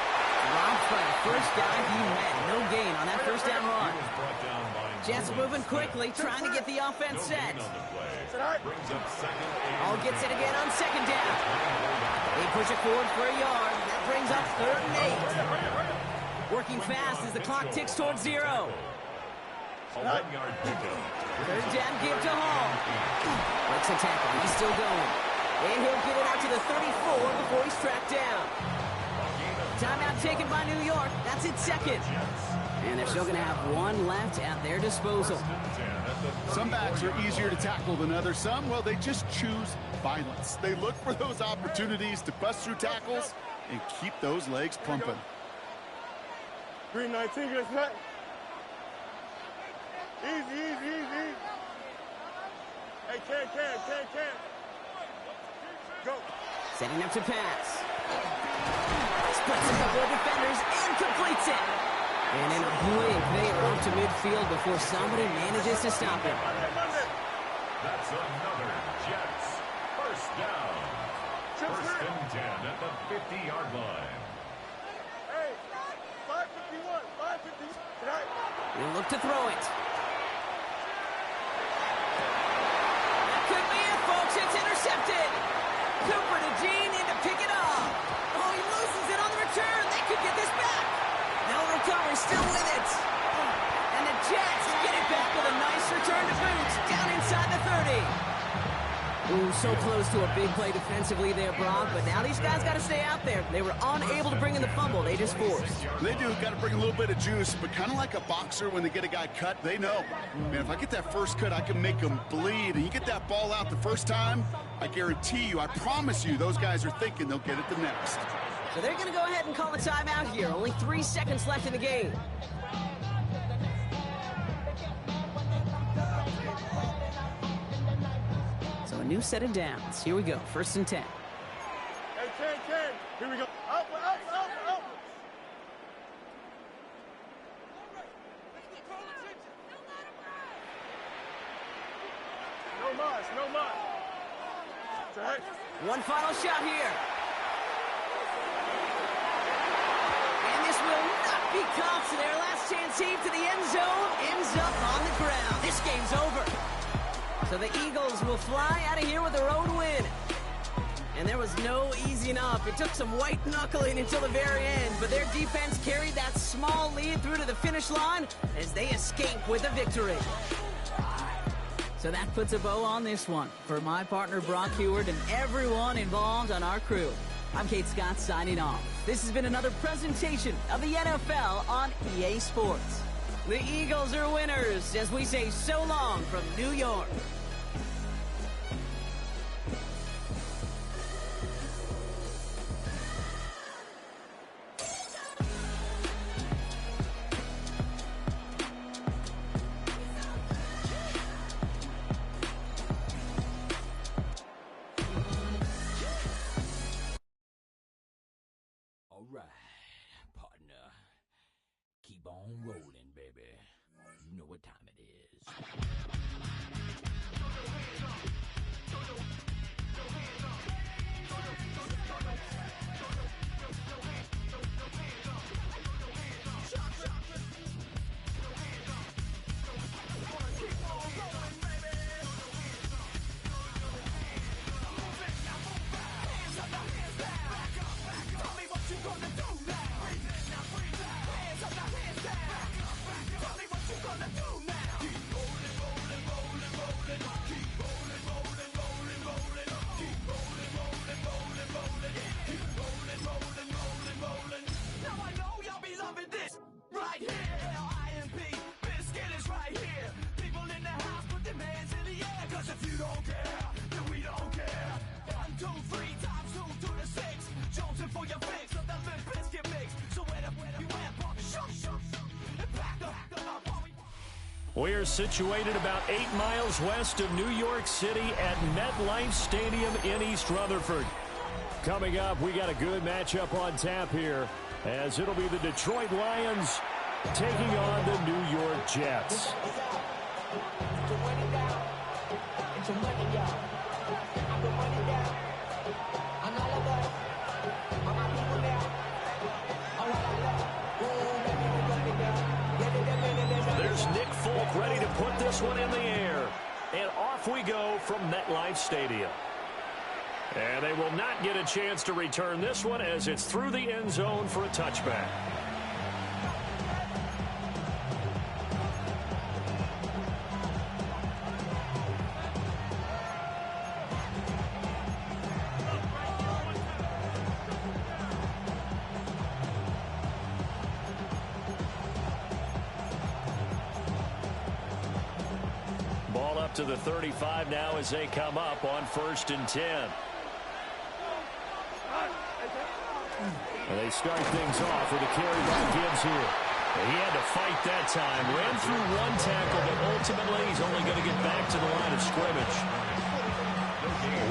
Robbed by the first guy he met. No gain on that first down run. Jets moving quickly, trying to get the offense set. All gets it again on second down. They push it forward for a yard. That brings up 3rd and 8. Working fast as the clock ticks towards 0. A 1-yard pickup. 3rd down give to Hall. Breaks a tackle. He's still going. And he'll get it out to the 34 before he's tracked down. Timeout taken by New York. That's its second. And they're still going to have one left at their disposal. Some backs are easier to tackle than others. Some, well, they just choose violence. They look for those opportunities to bust through tackles and keep those legs pumping. 319, get us Easy. Hey, can. Go. Setting up to pass. Splits a couple of defenders and completes it. And in a blink, they are off to midfield before somebody manages to stop him. That's another Jets first down. First and 10 at the 50-yard line. Hey, 551, 550. He'll look to throw it. That could be it, folks. It's intercepted. Cooper to Gene in to pick it up. Oh, he loses it on the return. They could get this back. They'll recover, still with it. And the Jets get it back with a nice return to boot down inside the 30. Ooh, so close to a big play defensively there, Brock, but now these guys got to stay out there. They were unable to bring in the fumble. They just forced. They do. Got to bring a little bit of juice, but kind of like a boxer when they get a guy cut, they know. Man, if I get that first cut, I can make them bleed. And you get that ball out the first time, I guarantee you, I promise you, those guys are thinking they'll get it the next. So they're going to go ahead and call a timeout here. Only 3 seconds left in the game. So a new set of downs. Here we go. First and 10. Hey, Ken. Here we go. Out. No mas. One final shot here. And this will not be caught. So their last chance heave to the end zone ends up on the ground. This game's over. So the Eagles will fly out of here with their own win. And there was no easing up. It took some white knuckling until the very end, but their defense carried that small lead through to the finish line as they escape with a victory. So that puts a bow on this one. For my partner Brock Heward and everyone involved on our crew, I'm Kate Scott signing off. This has been another presentation of the NFL on EA Sports. The Eagles are winners as we say so long from New York. Rolling, baby. You know what time it is. Tell me what you gonna do. We're situated about 8 miles west of New York City at MetLife Stadium in East Rutherford. Coming up, we got a good matchup on tap here, as it'll be the Detroit Lions taking on the New York Jets. There's Nick Folk ready to put this one in the air. And off we go from MetLife Stadium. And they will not get a chance to return this one as it's through the end zone for a touchback. Ball up to the 35 now as they come up on 1st and 10. And they start things off with a carry by Gibbs here. He had to fight that time. Ran through one tackle, but ultimately he's only going to get back to the line of scrimmage.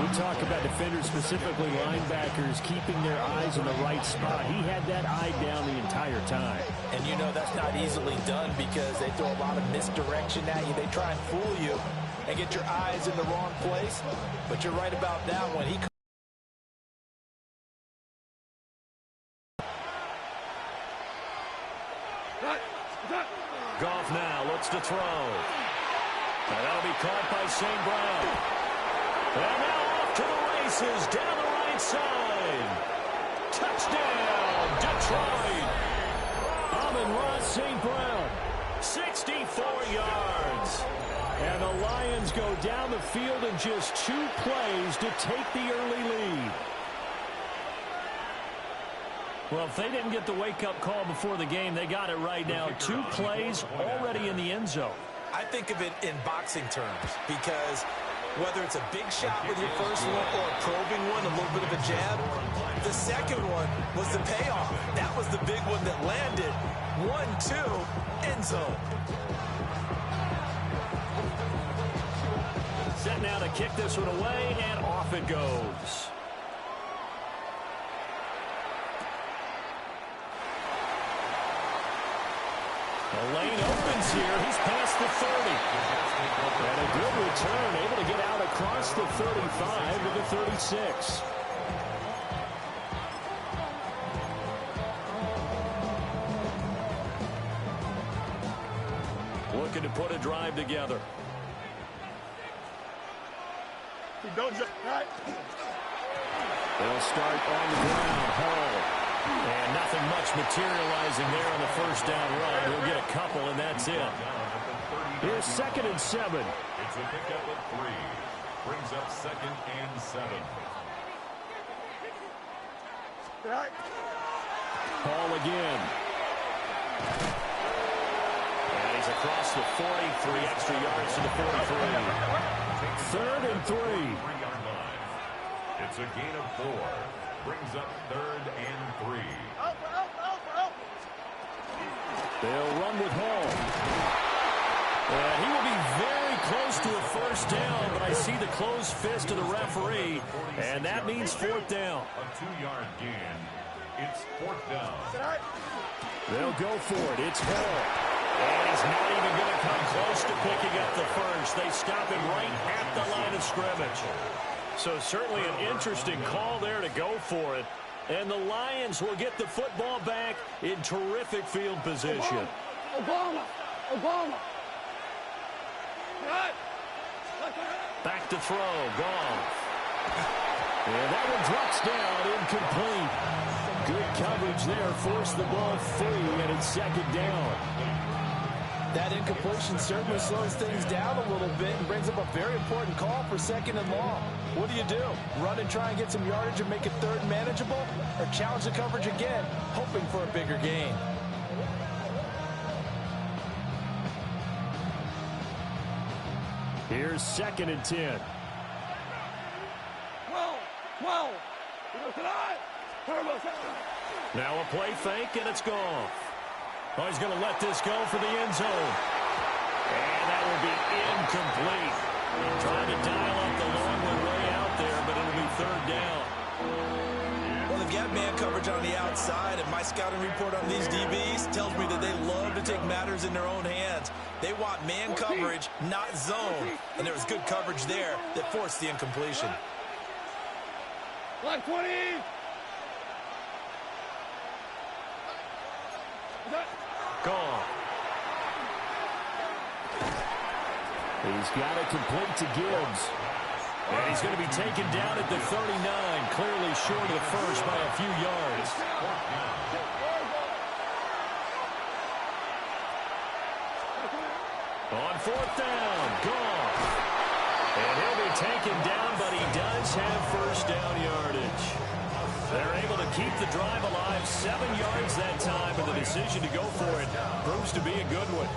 We talk about defenders, specifically linebackers, keeping their eyes in the right spot. He had that eye down the entire time. And you know that's not easily done because they throw a lot of misdirection at you. They try and fool you and get your eyes in the wrong place. But you're right about that one. Goff now looks to throw. And that'll be caught by St. Brown. And now off to the races down the right side. Touchdown, Detroit. Amon-Ra St. Brown, 64 yards. And the Lions go down the field in just 2 plays to take the early lead. Well, if they didn't get the wake-up call before the game, they got it right now. 2 plays already in the end zone. I think of it in boxing terms because whether it's a big shot with your first one or a probing one, a little bit of a jab, the second one was the payoff. That was the big one that landed. 1-2, end zone. Set now to kick this one away, and off it goes. The lane opens here. He's past the 30. And a good return, able to get out across the 35 to the 36. Looking to put a drive together. Don't jump. Right. They'll start on the ground. Hall. And nothing much materializing there on the first down run. He'll get a couple, and that's it. Here's 2nd and 7. It's a pickup of 3. Brings up 2nd and 7. Right. Hall again. And he's across the 40, 3 extra yards to the 43. 3rd and 3. 3-yard line. It's a gain of 4. Brings up 3rd and 3. They'll run with Hall. And he will be very close to a first down, but I see the closed fist of the referee, and that means 4th down. A 2-yard gain. It's 4th down. They'll go for it. It's Hall. And he's not even going to come close to picking up the first. They stop him right at the line of scrimmage. So certainly an interesting call there to go for it. And the Lions will get the football back in terrific field position. Obama. Back to throw. Gone. And that one drops down, incomplete. Good coverage there. Forced the ball free, and it's 2nd down. That incompletion certainly slows things down a little bit and brings up a very important call for 2nd and long. What do? Run and try and get some yardage and make it 3rd manageable? Or challenge the coverage again, hoping for a bigger gain? Here's 2nd and 10. 12. Now a play fake, and it's gone. Oh, he's going to let this go for the end zone. And that will be incomplete. Trying to dial up the long one way out there, but it'll be third down. Well, they've got man coverage on the outside, and my scouting report on these DBs tells me that they love to take matters in their own hands. They want man coverage, not zone. And there was good coverage there that forced the incompletion. Black 20! Gone. He's got it complete to Gibbs. And he's going to be taken down at the 39, clearly short of the first by a few yards. On fourth down, gone. And he'll be taken down, but he does have first down yardage. They're able to keep the drive alive, 7 yards that time, and the decision to go for it proves to be a good one.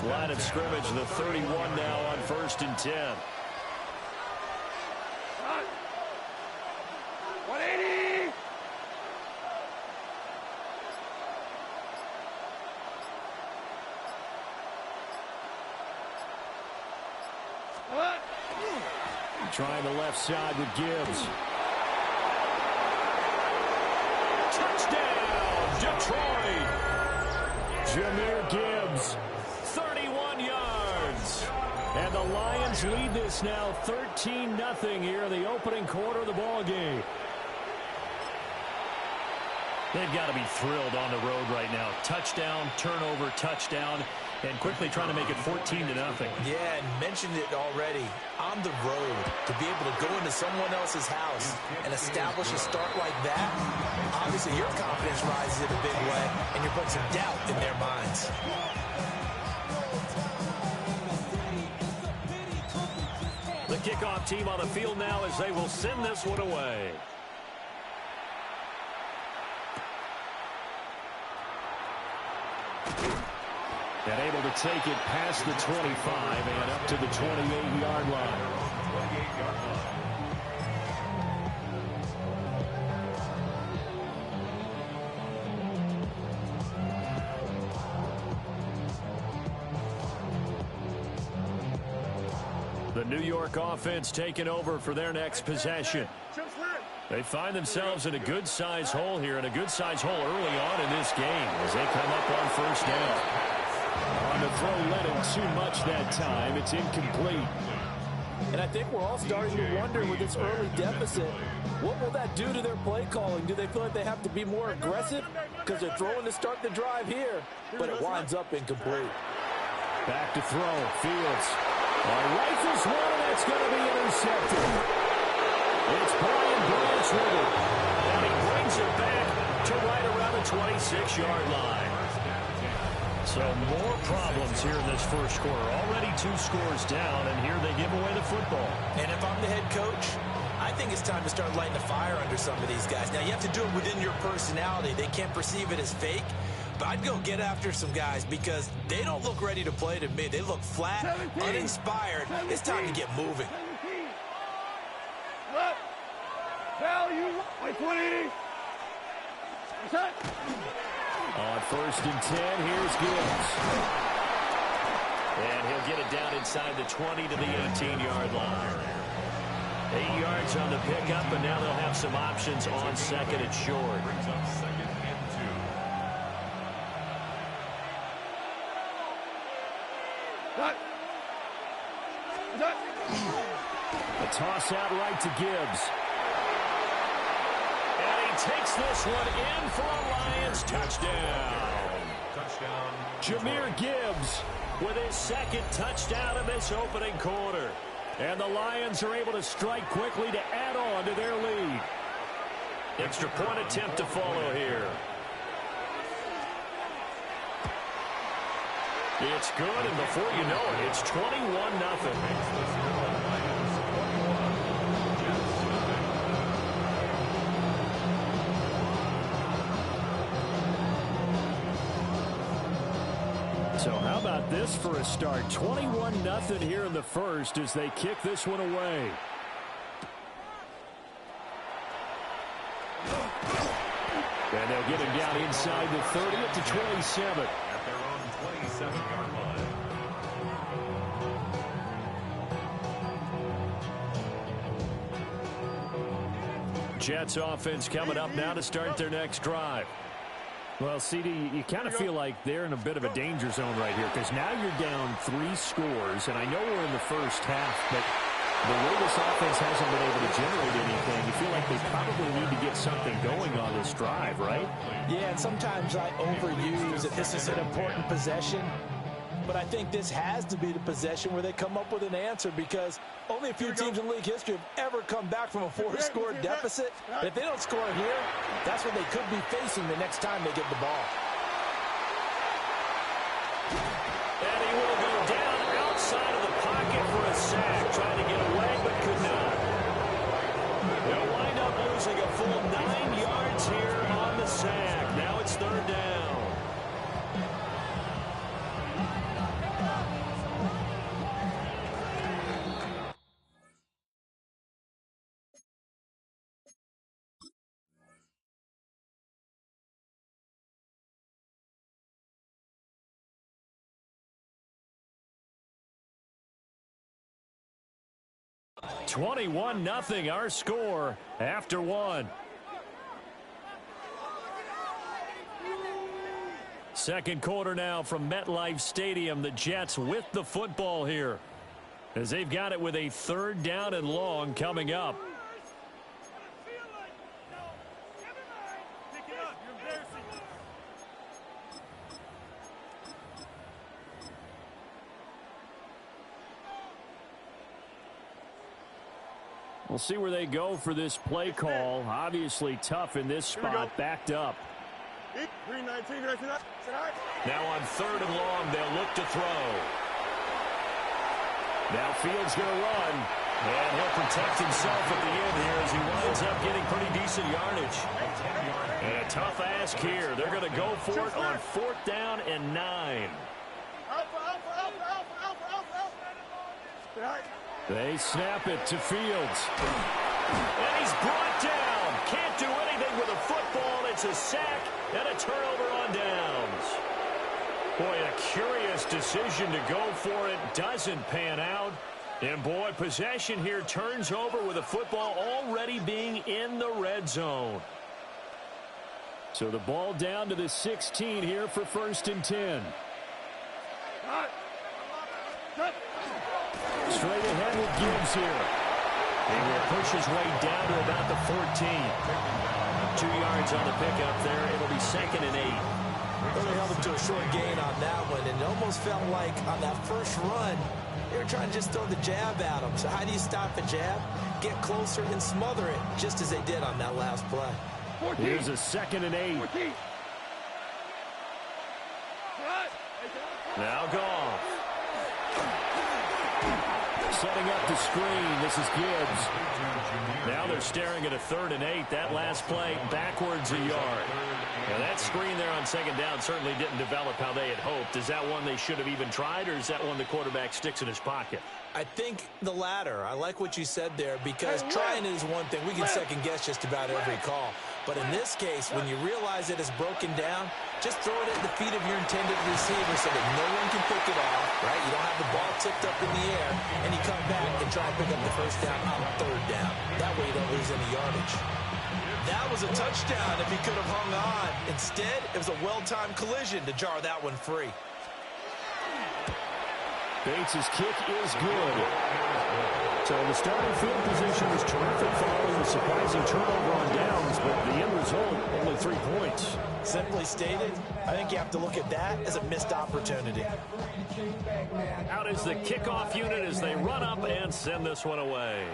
Line of scrimmage, the 31 now on 1st and 10. 180! Trying the left side with Gibbs. Touchdown, Detroit! Jahmyr Gibbs. 31 yards. And the Lions lead this now 13-0 here in the opening quarter of the ball game. They've got to be thrilled on the road right now. Touchdown, turnover, touchdown, and quickly trying to make it 14-0. Yeah, and mentioned it already. On the road, to be able to go into someone else's house and establish a start like that, obviously your confidence rises in a big way, and you're putting some doubt in their minds. The kickoff team on the field now as they will send this one away. And able to take it past the 25 and up to the 28-yard line. The New York offense taking over for their next possession. They find themselves in a good-sized hole here, and a good-sized hole early on in this game as they come up on first down. On the throw, led him too much that time. It's incomplete. And I think we're all starting to wonder with this early deficit, what will that do to their play calling? Do they feel like they have to be more aggressive because they're throwing to start the drive here? But it winds up incomplete. Back to throw. Fields. Rifles one, and that's going to be intercepted. It's Brian Branch with it. And he brings it back to right around the 26-yard line. So more problems here in this first quarter. Already 2 scores down, and here they give away the football. And if I'm the head coach, I think it's time to start lighting the fire under some of these guys. Now, you have to do it within your personality. They can't perceive it as fake. But I'd go get after some guys because they don't look ready to play to me. They look flat, uninspired. It's time to get moving. Look! Value! 120! Set! On 1st and 10, here's Gibbs. And he'll get it down inside the 20 to the 18-yard line. 8 yards on the pickup, and now they'll have some options on second and short. A toss out right to Gibbs. And he takes this one in for a Lions touchdown. Jahmyr Gibbs with his second touchdown of this opening quarter. And the Lions are able to strike quickly to add on to their lead. Extra point attempt to follow here. It's good, and before you know it, it's 21-0. So how about this for a start? 21-0 here in the first as they kick this one away. And they'll get him down inside the 30 at the 27. At their own 27-yard line. Jets offense coming up now to start their next drive. Well, CD, you kind of feel like they're in a bit of a danger zone right here because now you're down 3 scores, and I know we're in the first half, but the way this offense hasn't been able to generate anything, you feel like they probably need to get something going on this drive, right? Yeah, and sometimes I overuse that this is an important possession. But I think this has to be the possession where they come up with an answer because only a few teams in league history have ever come back from a 4-score deficit. And if they don't score here, that's what they could be facing the next time they get the ball. And he will go down outside of the pocket for a sack, trying to get away but could not. They'll wind up losing a full 9 yards here on the sack. Now it's 3rd down. (21-0) our score after 1. Second quarter now from MetLife Stadium. The Jets with the football here as they've got it with a 3rd down and long coming up. We'll see where they go for this play call. Obviously tough in this spot, backed up. Now on 3rd and long, they'll look to throw. Now Fields going to run, and he'll protect himself at the end here as he winds up getting pretty decent yardage. And a tough ask here. They're going to go for it on 4th down and 9. They snap it to Fields. And he's brought down. Can't do anything with a football. It's a sack and a turnover on downs. Boy, a curious decision to go for it. Doesn't pan out. And boy, possession here turns over with a football already being in the red zone. So the ball down to the 16 here for 1st and 10. Straight ahead with Gibbs here. He will push his way down to about the 14. 2 yards on the pickup there. It'll be 2nd and 8. Really held him to a short gain on that one, and it almost felt like on that first run, they were trying to just throw the jab at him. So how do you stop a jab? Get closer and smother it, just as they did on that last play. Here's a 2nd and 8. Now Goff. Setting up the screen. This is Gibbs. Now they're staring at a 3rd and 8. That last play backwards a yard. Now that screen there on 2nd down certainly didn't develop how they had hoped. Is that one they should have even tried, or is that one the quarterback sticks in his pocket? I think the latter. I like what you said there because trying is one thing. We can second guess just about every call. But in this case, when you realize it is broken down, just throw it at the feet of your intended receiver so that no one can pick it off, right? You don't have the ball tipped up in the air, and you come back and try and pick up the 1st down on 3rd down. That way you don't lose any yardage. That was a touchdown if he could have hung on. Instead, it was a well-timed collision to jar that one free. Bates' kick is good. So the starting field position was terrific following the surprising turnover on downs, but the end result, only 3 points. Simply stated, I think you have to look at that as a missed opportunity. Out is the kickoff unit as they run up and send this one away.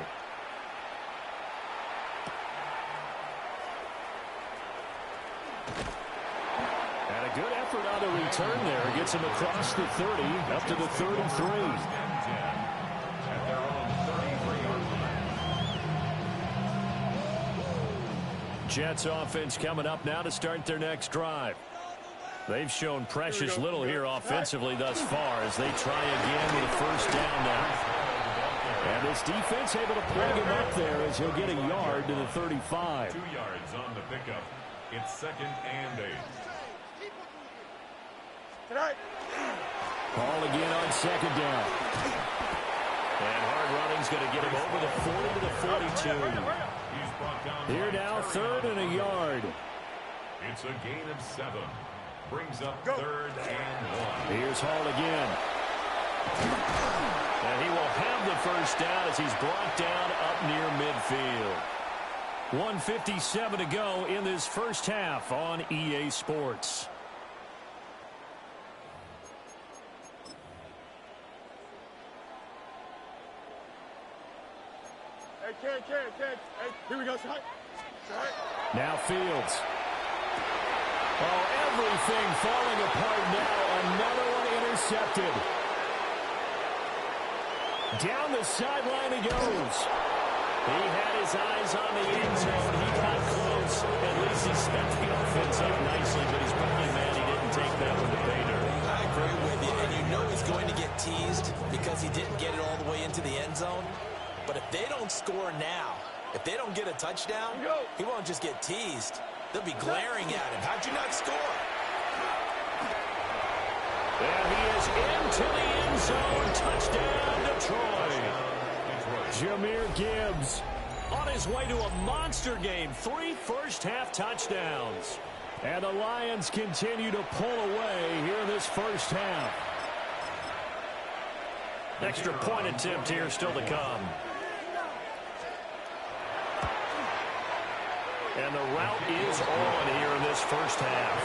And a good effort on the return there. Gets him across the 30, up to the 33. Jets offense coming up now to start their next drive. They've shown precious little here offensively thus far as they try again with a 1st down now. And this defense able to plug him up there as he'll get a yard to the 35. 2 yards on the pickup. It's 2nd and 8. Ball again on 2nd down. And hard running's going to get him over the 40 to the 42. brought down. Here now, 3rd and a yard. It's a gain of 7. Brings up 3rd and 1. Here's Hall again. And he will have the first down as he's brought down up near midfield. 1:57 to go in this first half on EA Sports. Hey, Ken. Hey, here we go, Shot. Now Fields. Oh, everything falling apart now. Another one intercepted. Down the sideline he goes. He had his eyes on the end zone. He got close. At least he spent the offense up nicely, but he's probably mad he didn't take that one to pay dirt. I agree with you, and you know he's going to get teased because he didn't get it all the way into the end zone. But if they don't score now, if they don't get a touchdown, he won't just get teased. They'll be glaring at him. How'd you not score? And he is into the end zone. Touchdown, Detroit. Jahmyr Gibbs on his way to a monster game. 3 first-half touchdowns. And the Lions continue to pull away here in this first half. Extra point attempt here still to come. And the route is on here in this first half.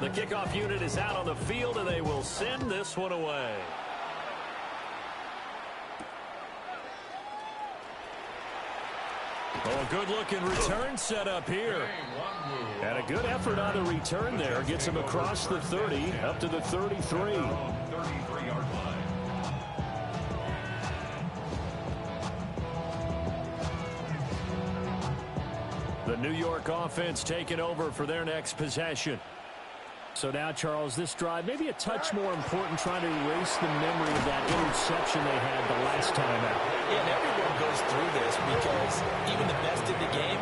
The kickoff unit is out on the field, and they will send this one away. Oh, a good-looking return set up here. And a good effort on the return there. Gets him across the 30, up to the 33. 33-yard line. The New York offense taking over for their next possession. So now, Charles, this drive maybe a touch more important, trying to erase the memory of that interception they had the last time out. Yeah, and everyone goes through this because even the best in the game,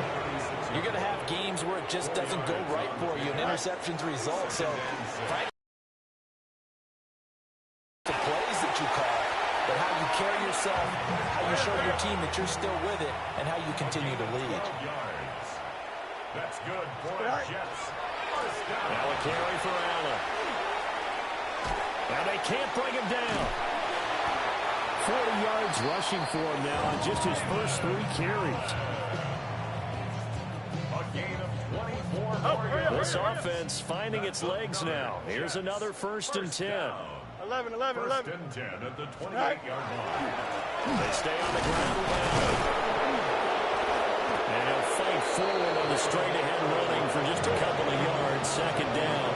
you're going to have games where it just doesn't go right for you, and interceptions result. So, frankly, the plays that you call, but how you carry yourself, how you show your team that you're still with it, and how you continue to lead. That's good for the Jets. Now a carry for Allen. Now they can't bring him down. 40 yards rushing for him now on just his first 3 carries. A gain of 24 yards. This offense finding its legs now. Here's another 1st and 10. 11. First and 10 at the 28-yard line. They stay on the ground with Allen. And he'll fight forward on the straight-ahead running for just a couple of yards. 2nd down.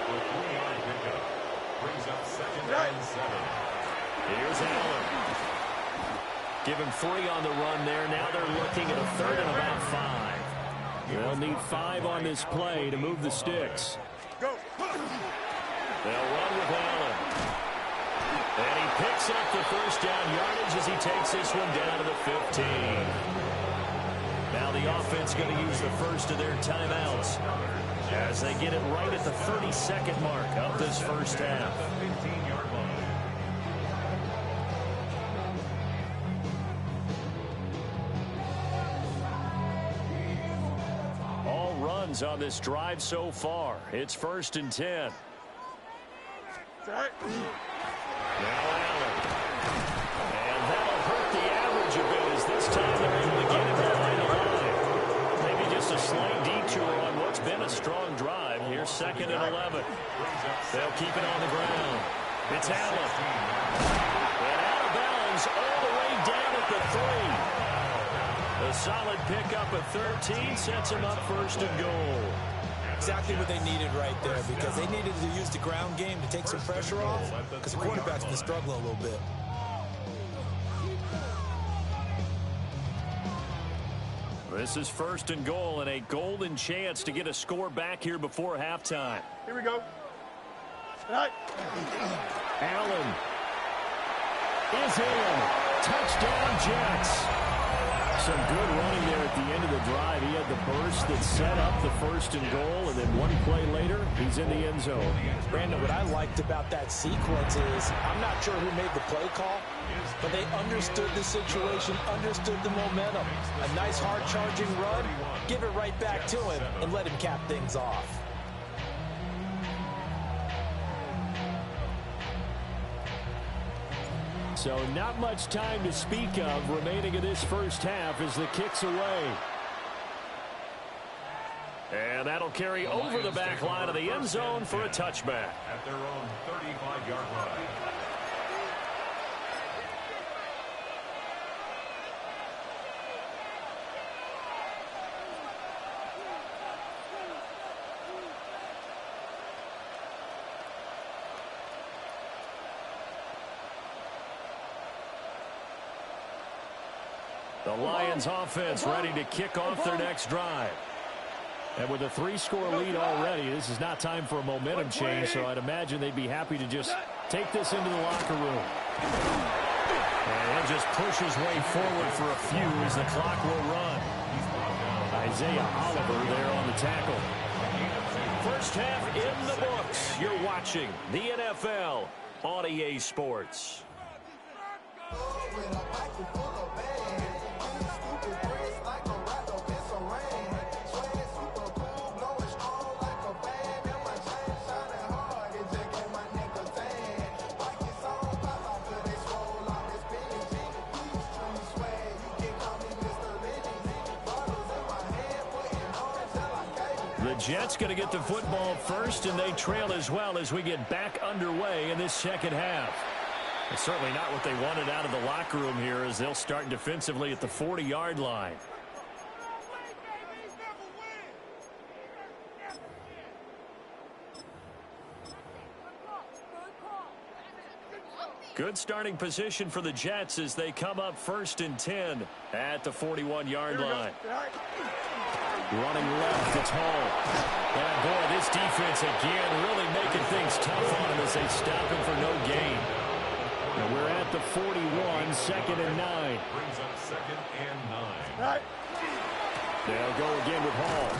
A 3-yard pickup brings up 2nd and 7. Here's Allen. Give him 3 on the run there. Now they're looking at a 3rd and about 5. They'll need 5 on this play to move the sticks. Go. They'll run with Allen. And he picks up the first down yardage as he takes this one down to the 15. Now the offense going to use the first of their timeouts as they get it right at the 32nd mark of this first half. 15-yard line. All runs on this drive so far. It's 1st and 10. Now Allen. And that'll hurt the average a bit as this time they're able to get it behind the line. Maybe just a slight detour on what's been a strong drive. Here's 2nd and 11. They'll keep it on the ground. It's Allen. And out of bounds all the way down at the 3. A solid pickup at 13 sets him up 1st and goal. Exactly what they needed right there, because they needed to use the ground game to take some pressure off, because the quarterback's been struggling a little bit. This is 1st and goal and a golden chance to get a score back here before halftime. Here we go. Allen is in. Touchdown, Jets. Some good running there at the end of the drive. He had the burst that set up the 1st and goal, and then one play later, he's in the end zone. Brandon, what I liked about that sequence is I'm not sure who made the play call, but they understood the situation, understood the momentum. A nice hard-charging run, give it right back to him, and let him cap things off. So not much time to speak of remaining in this first half as the kick's away. And that'll carry over the back line of the end zone for a touchback. At their own 35-yard line. The Lions offense ready to kick off their next drive. And with a 3-score lead already, this is not time for a momentum change, so I'd imagine they'd be happy to just take this into the locker room. And he'll just push his way forward for a few as the clock will run. Isaiah Oliver there on the tackle. First half in the books. You're watching the NFL on EA Sports. The Jets going to get the football first, and they trail as well as we get back underway in this second half. It's certainly not what they wanted out of the locker room here as they'll start defensively at the 40-yard line. Good starting position for the Jets as they come up 1st and 10 at the 41-yard line. Running left, it's Hall. And boy, this defense again really making things tough on him as they stop him for no gain. And we're at the 41, 2nd and 9. Brings up 2nd and 9. They'll go again with Hall.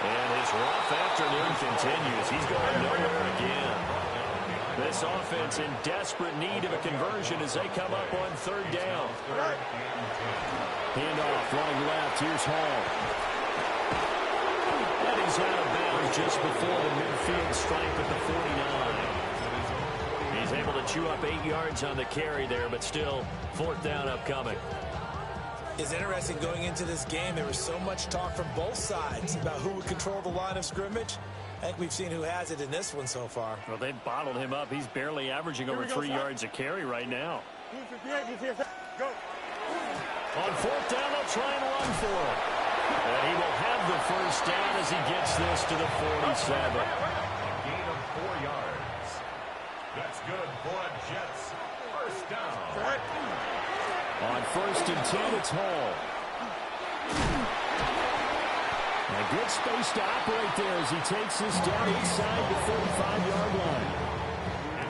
And his rough afternoon continues. He's going nowhere again. This offense in desperate need of a conversion as they come up on 3rd down. Handoff, running left. Here's Hall. And he's out of bounds just before the midfield stripe at the 49. He's able to chew up 8 yards on the carry there, but still 4th down upcoming. It's interesting going into this game. There was so much talk from both sides about who would control the line of scrimmage. I think we've seen who has it in this one so far. Well, they've bottled him up. He's barely averaging over 3 yards a carry right now. Go. On 4th down, they'll try and run for it. And he will have the 1st down as he gets this to the 47. Gain of 4 yards. That's good for a Jets 1st down. On 1st and 10, it's Hall. A good space to operate there as he takes this down inside the 35-yard line.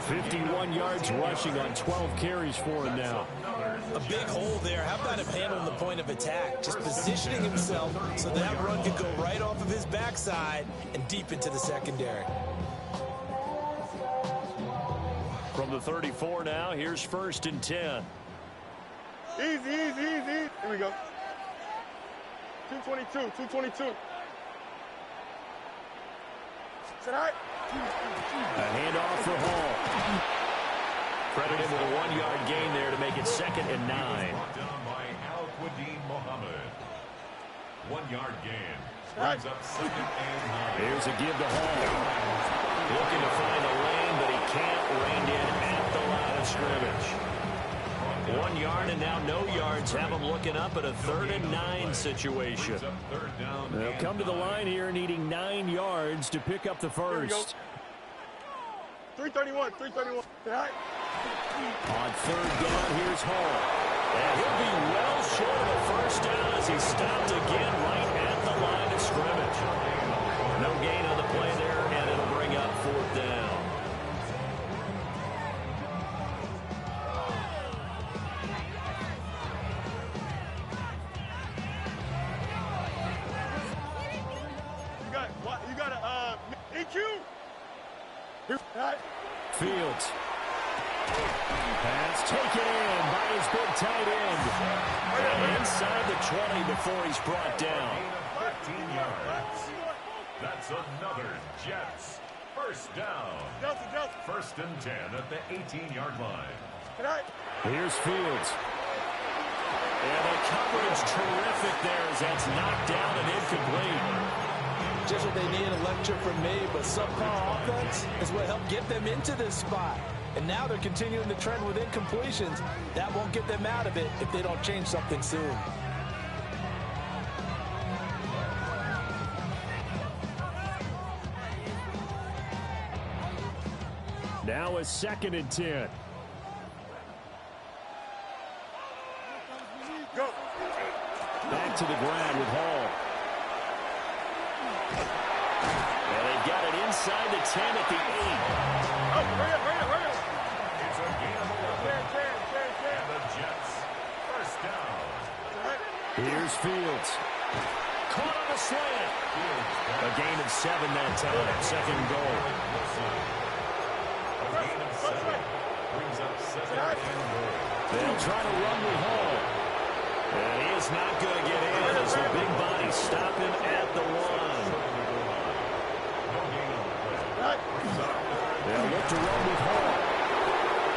51 yards rushing on 12 carries for him now. A big hole there. How about him handling the point of attack? Just positioning himself so that run could go right off of his backside and deep into the secondary. From the 34 now, here's 1st and 10. Easy. Here we go. 222. A handoff for Hall. Credit him with a 1-yard gain there to make it 2nd and 9. Down by Al-Quadin Mohammed. 1-yard gain. Brings up 2nd and 9. Here's a give to Hall. Looking to find a lane, but he can't. Reined in at the line of scrimmage. 1 yard and now no yards. Have them looking up at a 3rd and 9 situation. They'll come to the line here needing 9 yards to pick up the first. 331. On 3rd down, here's Hall. And he'll be well short of a 1st down as he stopped again right at the line of scrimmage. No gain on the play there, and it'll bring up 4th down. What? You got a EQ? Right. Fields. Pass taken in by his big tight end. And inside the 20 before he's brought down. 15 yards. That's another Jets. First down. First and 10 at the 18-yard line. Here's Fields. And the coverage terrific there as that's knocked down and incomplete. Just what they need, a lecture from me, but subpar offense is what helped get them into this spot. And now they're continuing the trend with incompletions. That won't get them out of it if they don't change something soon. Now a 2nd and 10. Go. Back to the ground with Hall. And they've got it inside the 10 at the 8. Oh, hurry up. It's a gain of 11. And the Jets. First down. Here's Fields. Caught on a slant. A gain of 7 that time. Second goal. A gain of 7. Brings up 2nd and goal. They'll try to run with Hall. And he is not going to get in as the big body stopped him at the 1. They'll look to run with Hall.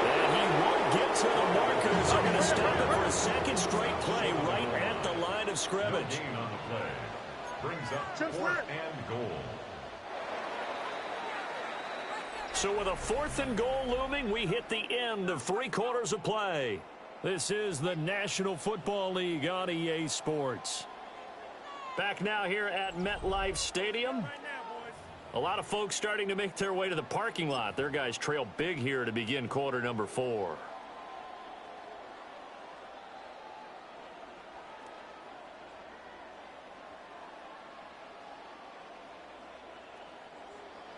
And he won't get to the markers. They're going to stop it for a 2nd straight play right at the line of scrimmage. Gain on the play. Brings up 4th and goal. So with a 4th and goal looming, we hit the end of 3 quarters of play. This is the National Football League on EA Sports. Back now here at MetLife Stadium. A lot of folks starting to make their way to the parking lot. Their guys trail big here to begin quarter number 4.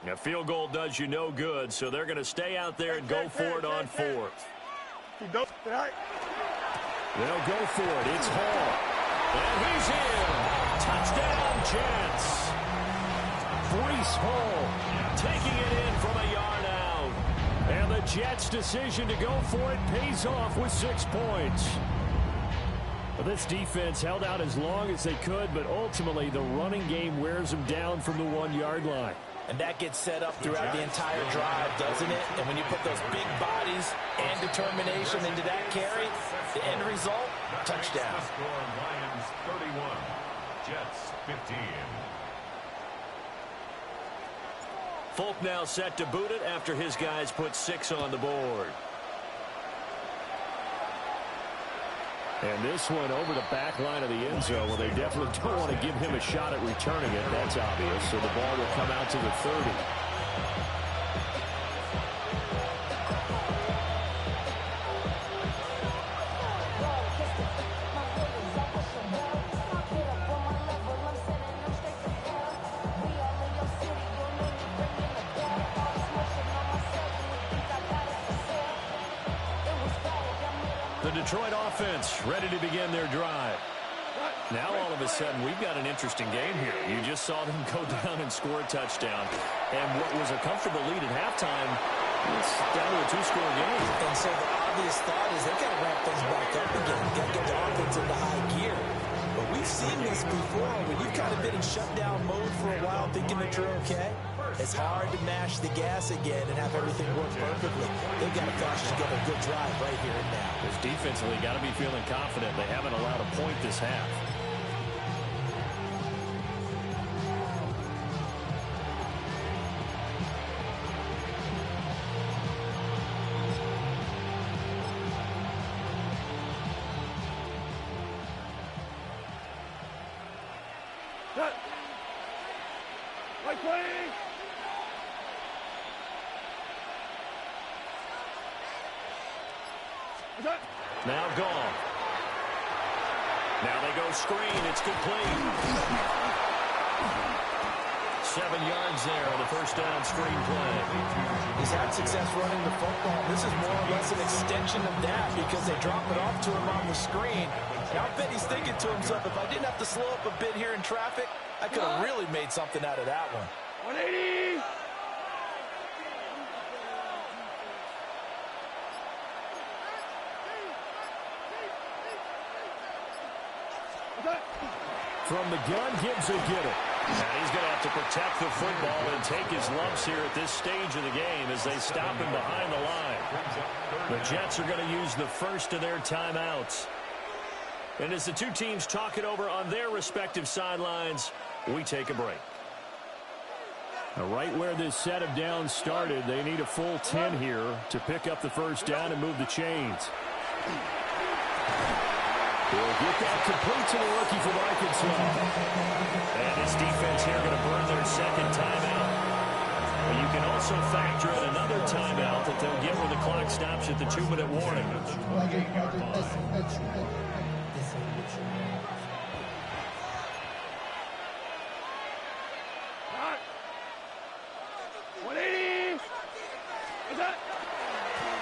A field goal does you no good, so they're going to stay out there and go for it on 4th. They'll go for it. It's Hall. And he's in. Touchdown, Jets. Breece Hall taking it in from a yard out. And the Jets' decision to go for it pays off with 6 points. Well, this defense held out as long as they could, but ultimately the running game wears them down from the 1-yard line. And that gets set up throughout the entire drive, doesn't it? And when you put those big bodies and determination into that carry, the end result, touchdown. Score Lions 31, Jets 15. Folk now set to boot it after his guys put 6 on the board. And this one over the back line of the end zone. Well, they definitely don't want to give him a shot at returning it. That's obvious. So the ball will come out to the 30. The Detroit offense ready to begin their drive. Now all of a sudden we've got an interesting game here. You just saw them go down and score a touchdown. And what was a comfortable lead at halftime, it's down to a 2-score game. And so the obvious thought is they've got to ramp things back up again. Got to get the offense into high gear. But we've seen this before when you've kind of been in shutdown mode for a while thinking that you're okay. It's hard to mash the gas again and have everything work perfectly. They've got to flash together a good drive right here and now. Because defensively, got to be feeling confident. They haven't allowed a point this half. Now gone. Now they go screen. It's complete. 7 yards there on the first down screen play. He's had success running the football. This is more or less an extension of that because they drop it off to him on the screen. Now I bet he's thinking to himself, if I didn't have to slow up a bit here in traffic, I could have really made something out of that one. 180. From the gun, Gibbs will get it. And he's going to have to protect the football and take his lumps here at this stage of the game as they stop him behind the line. The Jets are going to use the first of their timeouts. And as the two teams talk it over on their respective sidelines, we take a break. Now, right where this set of downs started, they need a full 10 here to pick up the first down and move the chains. He'll get that complete to the rookie from Arkansas. And this defense here going to burn their second timeout. But you can also factor in another timeout that they'll get when the clock stops at the 2-minute warning.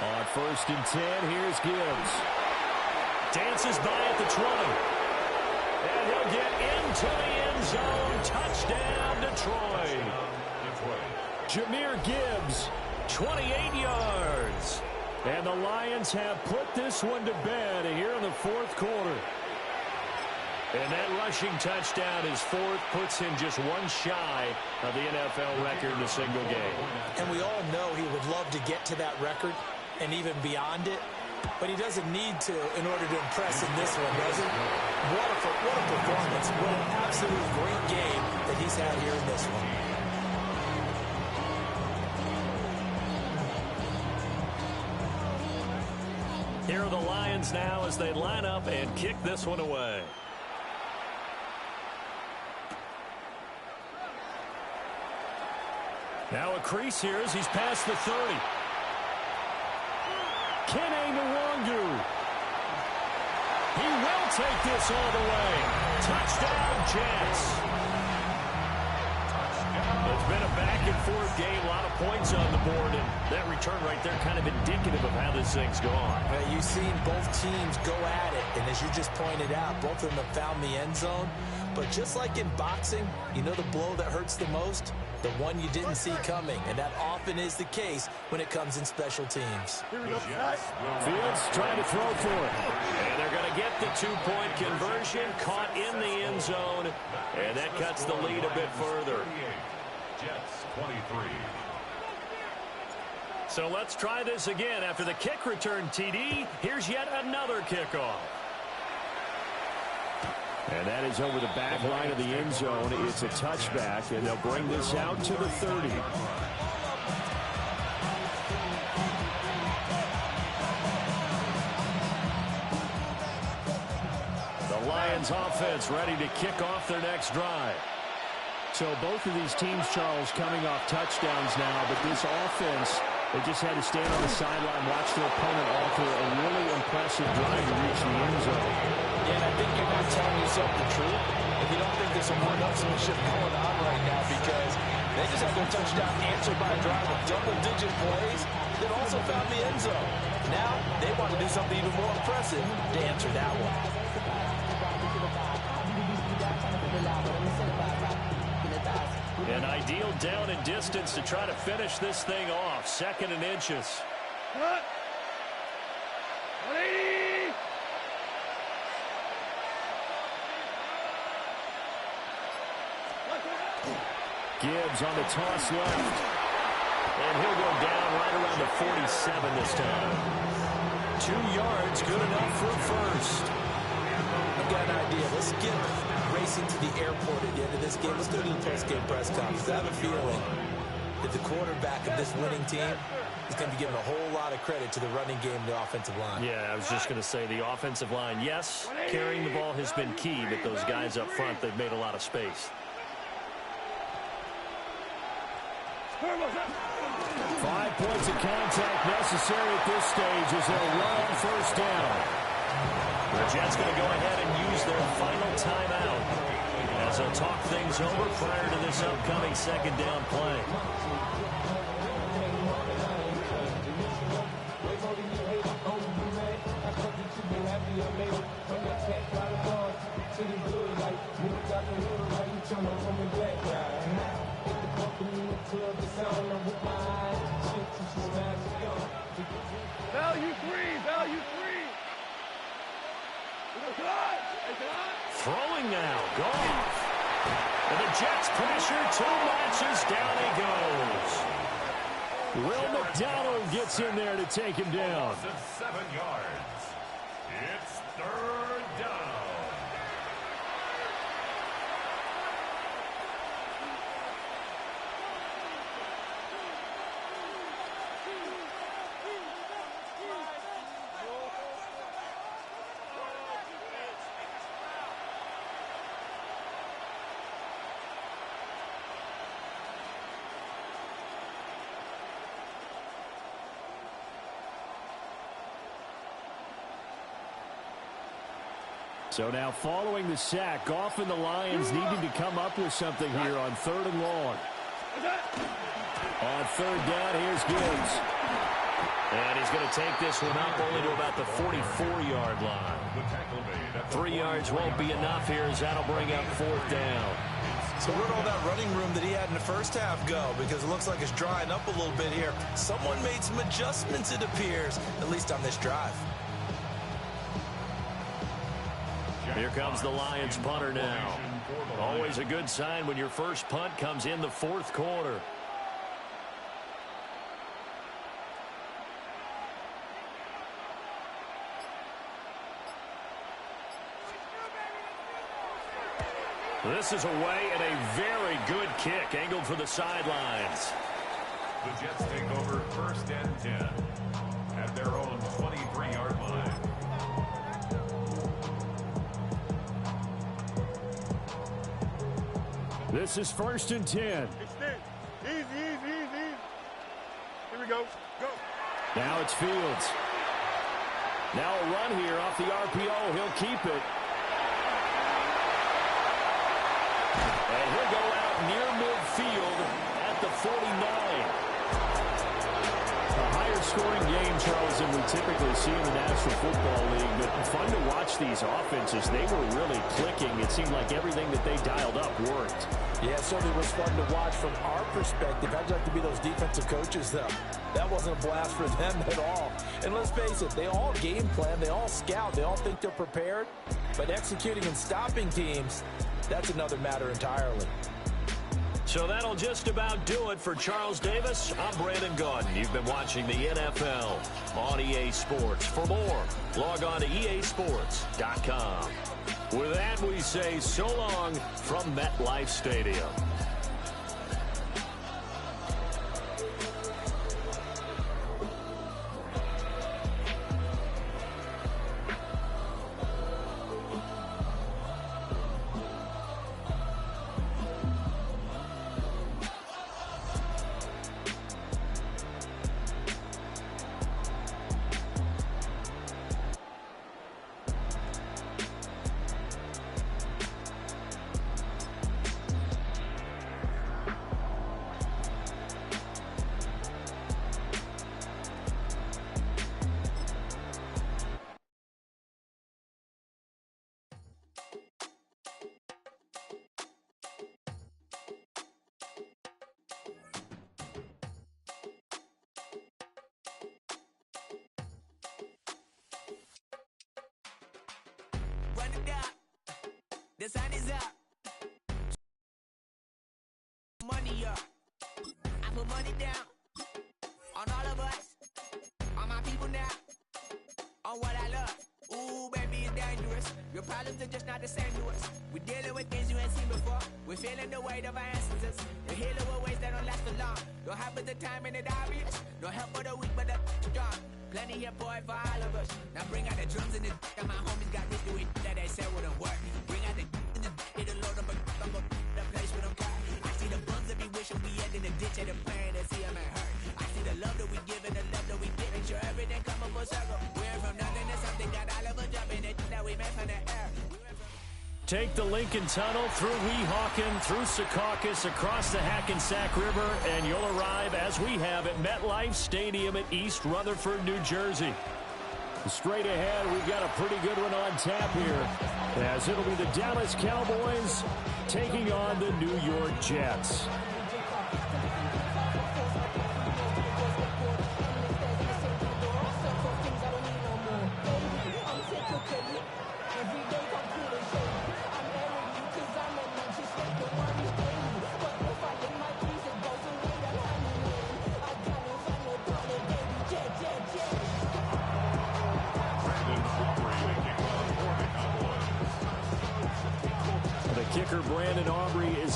On 1st and 10, here's Gibbs. Dances by at the 20. And he'll get into the end zone. Touchdown, Detroit. Jahmyr Gibbs, 28 yards. And the Lions have put this one to bed here in the fourth quarter. And that rushing touchdown, his fourth, puts him just one shy of the NFL record in a single game. And we all know he would love to get to that record and even beyond it. But he doesn't need to in order to impress in this one, does he? What a performance. What an absolute great game that he's had here in this one. Here are the Lions now as they line up and kick this one away. Now a crease here as he's past the 30. Kene Nwangu. He will take this all the way. Touchdown, Jets. It's been a back-and-forth game, a lot of points on the board, and that return right there kind of indicative of how this thing's gone. You've seen both teams go at it, and as you just pointed out, both of them have found the end zone. But just like in boxing, you know the blow that hurts the most? The one you didn't see coming, and that often is the case when it comes in special teams. Fields trying to throw for it. And they're going to get the two-point conversion, caught in the end zone, and that cuts the lead a bit further. Jets 23. So let's try this again. After the kick return TD, here's yet another kickoff. And that is over the back line of the end zone. It's a touchback, and they'll bring this out to the 30. The Lions offense ready to kick off their next drive. So both of these teams, Charles, coming off touchdowns now, but this offense, they just had to stand on the sideline, watch their opponent alter a really impressive drive to reach the end zone. Yeah, and I think you're not telling yourself the truth if you don't think there's some one-upsmanship going on right now, because they just had their touchdown answered by a drive of double-digit plays that also found the end zone. Now they want to do something even more impressive to answer that one. An ideal down and distance to try to finish this thing off. 2nd and inches. Gibbs on the toss left. And he'll go down right around the 47 this time. 2 yards, good enough for first. I've got an idea. Let's get racing to the airport at the end of this game. Let's go to the post-game press conference. I have a feeling that the quarterback of this winning team is going to be given a whole lot of credit to the running game and the offensive line. Yeah, I was just going to say the offensive line, yes, carrying the ball has been key, but those guys up front, they've made a lot of space. 5 points of contact necessary at this stage as they'll run on first down. The Jets going to go ahead and use their final timeout as they'll talk things over prior to this upcoming 2nd down play. Value three. Throwing now, Goff. And the Jets pressure, 2 matches, down he goes. Will McDonald gets in there to take him down. 7 yards. It's 3rd down. So now following the sack, Goff and the Lions needing to come up with something here on 3rd and long. On 3rd down, here's Gibbs. And he's going to take this one up only to about the 44-yard line. 3 yards won't be enough here as that'll bring up 4th down. So where'd all that running room that he had in the first half go? Because it looks like it's drying up a little bit here. Someone made some adjustments, it appears, at least on this drive. Here comes the Lions punter now. Always a good sign when your first punt comes in the 4th quarter. This is away and a very good kick angled for the sidelines. The Jets take over 1st and 10 at their own 23-yard line. This is 1st and 10. Extend. Easy. Here we go. Go. Now it's Fields. Now a run here off the RPO. He'll keep it. And he'll go out near midfield at the 49. A higher scoring game, Charles, than we typically see in the National Football League. But fun to watch these offenses. They were really clicking. It seemed like everything that they dialed up worked. Yeah, it certainly was fun to watch from our perspective. I'd like to be those defensive coaches, though. That wasn't a blast for them at all. And let's face it, they all game plan, they all scout, they all think they're prepared. But executing and stopping teams, that's another matter entirely. So that'll just about do it for Charles Davis. I'm Brandon Gaudin. You've been watching the NFL on EA Sports. For more, log on to easports.com. With that, we say so long from MetLife Stadium. Run it down. The sun is up. Money up. I put money down on all of us, on my people now, on what I love. Ooh, baby, it's dangerous. Your problems are just not the same to us. We're dealing with things you ain't seen before. We're feeling the weight of our ancestors. We're healing with ways that don't last for long. Don't have the time and it obvious. No help for the weak, but the strong. Plenty here, boy, for all of us. Now bring out the drums and the and my homies got rich doing that they said wouldn't work. Bring out the and the it'll load up I'm gonna the place with them car. I see the bums that be wishing we end in the ditch and the pain that see them ain't hurt. I see the love that we give and the love that we give. Make sure everything come up full circle. We're from nothing to something, got all of us jumping it that we made from the air. Take the Lincoln Tunnel through Weehawken, through Secaucus, across the Hackensack River, and you'll arrive, as we have, at MetLife Stadium at East Rutherford, New Jersey. Straight ahead, we've got a pretty good one on tap here, as it'll be the Dallas Cowboys taking on the New York Jets.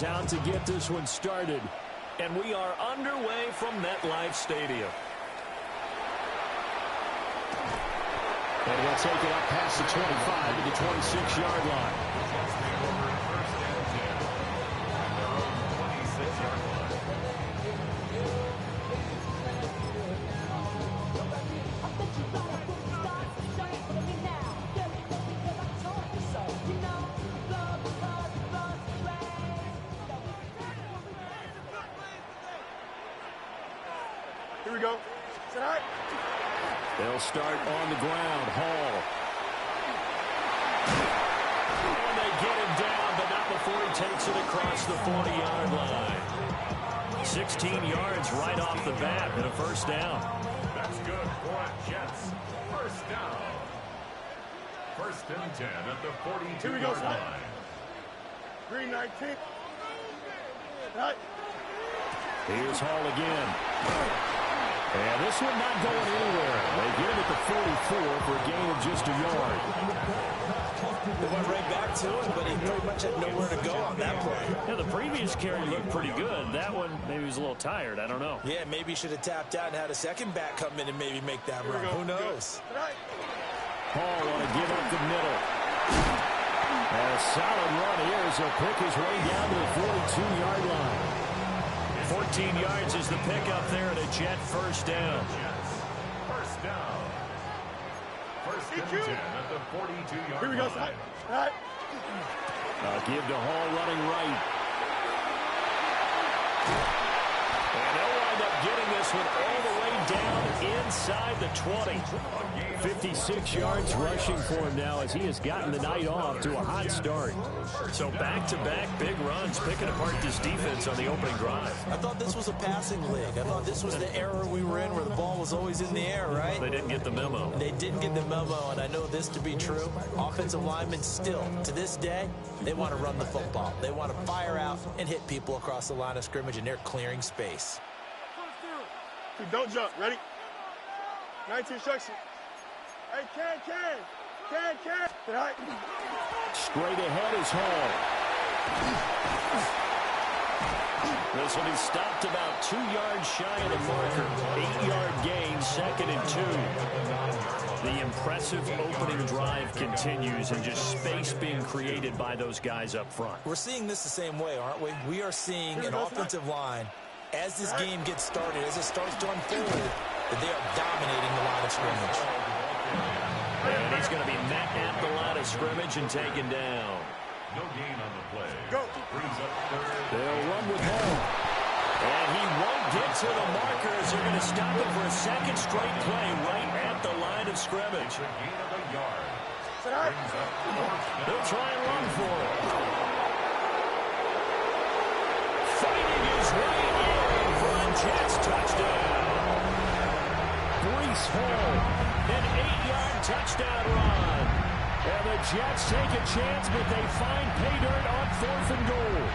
Out to get this one started. And we are underway from MetLife Stadium. And he'll take it up past the 25 to the 26-yard line. Here we go. Tonight. They'll start on the ground. Hall. And they get him down, but not before he takes it across the 40-yard line. 16 yards right off the bat and a first down. That's good for Jets. First down. First and 10 at the 42-yard line. Green 19. Right. Here's Hall again. And this one not going anywhere. They get him at the 44 for a gain of just a yard. They went right back to him, but he pretty much had nowhere to go on that play. Yeah, the previous carry looked pretty good. That one, maybe he was a little tired. I don't know. Yeah, maybe he should have tapped out and had a second back come in and maybe make that run. Who knows? Hall want to give up the middle. And a solid run here as he'll pick his way down to the 42-yard line. 14 yards is the pickup there at a Jet first down. First down. First and 10 at the 42-yard Here we go, line. Right. Give to Hall running right. And they'll wind up getting this one all the way down inside the 20. 56 yards rushing for him now as he has gotten the night off to a hot start. So back-to-back big runs, picking apart this defense on the opening drive. I thought this was a passing league. I thought this was the era we were in where the ball was always in the air, right? They didn't get the memo. They didn't get the memo, and I know this to be true. Offensive linemen still, to this day, they want to run the football. They want to fire out and hit people across the line of scrimmage, and they're clearing space. Don't jump. Ready? 19 instruction. Hey, can. Right. Straight ahead is Hall. This will be stopped about 2 yards shy of the marker. 8-yard gain, second and 2. The impressive opening drive continues and just space being created by those guys up front. We're seeing this the same way, aren't we? We are seeing an offensive line, as this game gets started, as it starts to unfold, that they are dominating the line of scrimmage. And he's going to be met at the line of scrimmage and taken down. No gain on the play. Go. Brings up third. They'll run with Hall. And he won't get to the markers. They're going to stop it for a second straight play right at the line of scrimmage. A gain of a yard. Brings up fourth. They'll try and run for it. Fighting his way in for a Jets touchdown. Breece Hall. An 8-yard touchdown run. And the Jets take a chance, but they find pay dirt on 4th and goal.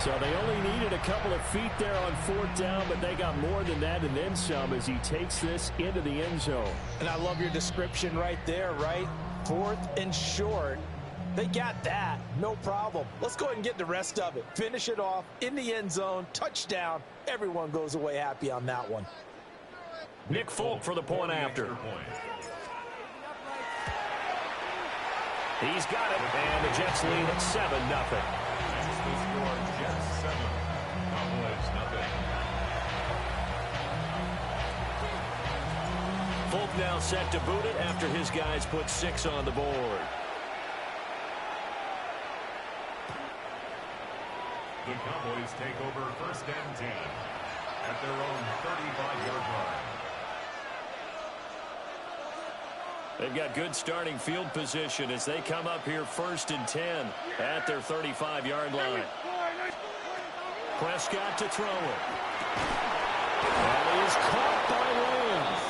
So they only needed a couple of feet there on 4th down, but they got more than that and then some as he takes this into the end zone. And I love your description right there, right? 4th and short. They got that. No problem. Let's go ahead and get the rest of it. Finish it off in the end zone. Touchdown. Everyone goes away happy on that one. Nick Folk for the point after. He's got it, and the Jets lead at 7-0. That's the score. Jets 7. Cowboys nothing. Folk now set to boot it after his guys put 6 on the board. The Cowboys take over first and 10 at their own 35-yard line. They've got good starting field position as they come up here 1st and 10 at their 35-yard line. Prescott to throw it. That is caught by Williams.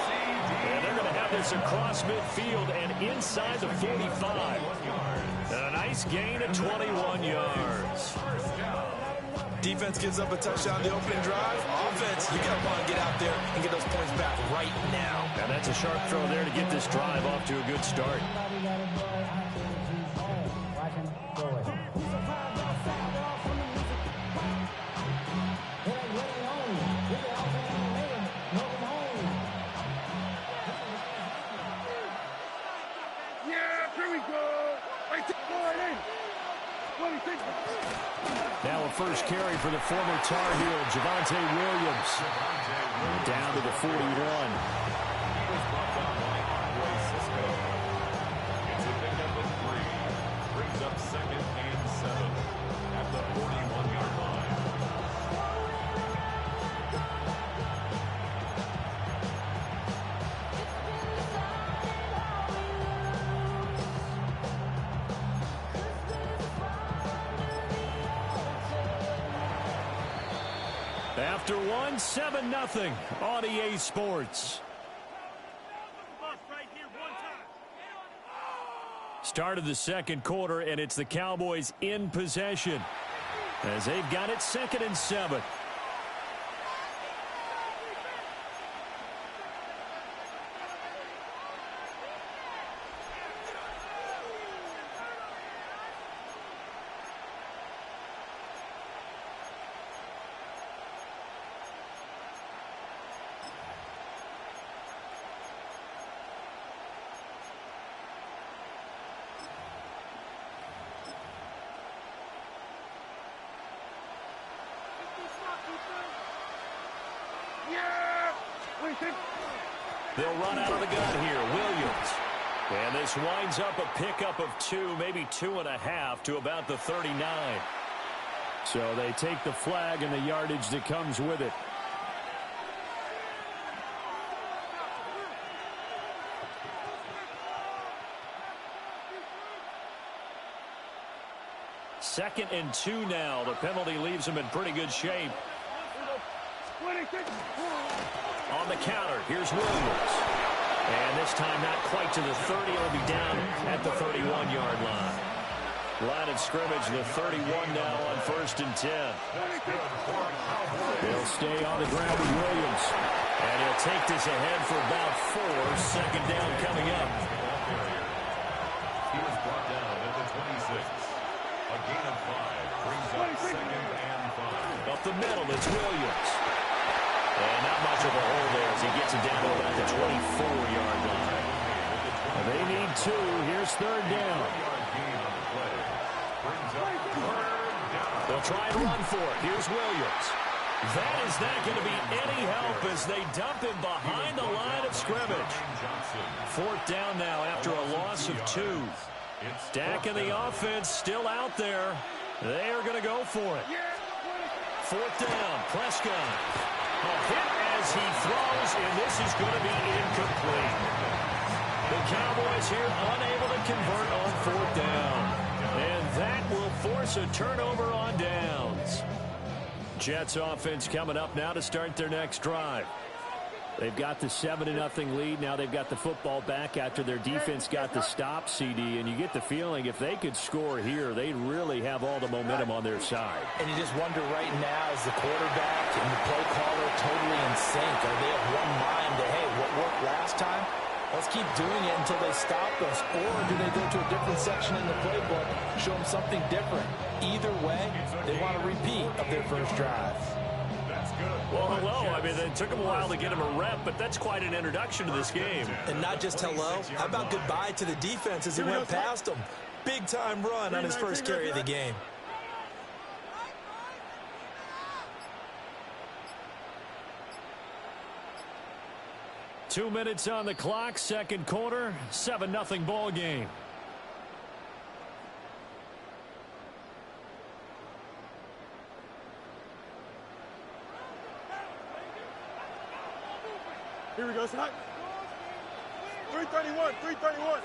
And they're going to have this across midfield and inside the 45. And a nice gain of 21 yards. Defense gives up a touchdown the opening drive. Offense, you got to want to get out there and get those points back right now. And that's a sharp throw there to get this drive off to a good start. Now a first carry for the former Tar Heel, Javonte Williams. Down to the 41. It's a pickup of 3. Brings up 2nd and 7 at the 41-yard line. After 7-0 on EA Sports. Start of the second quarter, and it's the Cowboys in possession as they've got it 2nd and 7. They'll run out of the gun here. Williams. And this winds up a pickup of 2, maybe 2.5 to about the 39. So they take the flag and the yardage that comes with it. Second and 2 now. The penalty leaves them in pretty good shape. On the counter, here's Williams. And this time not quite to the 30. It'll be down at the 31-yard line. Line of scrimmage, the 31 now on 1st and 10. They'll stay on the ground with Williams. And he'll take this ahead for about 4. 2nd down coming up. He was brought down at the 26. A gain of 5 brings up 2nd and 5. Up the middle, it's Williams. And not much of a hole there as he gets it down to about the 24-yard line. They need 2. Here's 3rd down. They'll try and run for it. Here's Williams. That is not going to be any help as they dump him behind the line of scrimmage. 4th down now after a loss of 2. Dak and the offense still out there. They are going to go for it. 4th down, Prescott. A hit as he throws, and this is going to be incomplete. The Cowboys here unable to convert on 4th down. And that will force a turnover on downs. Jets offense coming up now to start their next drive. They've got the 7-0 lead. Now they've got the football back after their defense got the stop, CD. And you get the feeling if they could score here, they'd really have all the momentum on their side. And you just wonder right now, is the quarterback and the play caller totally in sync? Are they of one mind that, hey, what worked last time? Let's keep doing it until they stop us. Or do they go to a different section in the playbook, show them something different? Either way, they want a repeat of their first drive. Well, hello. I mean, it took him a while to get him a rep, but that's quite an introduction to this game. And not just hello. How about goodbye to the defense as he went past him? Big-time run on his first carry of the game. Two minutes on the clock, second quarter, 7-0 ball game. Here we go, Scott. 331, 331.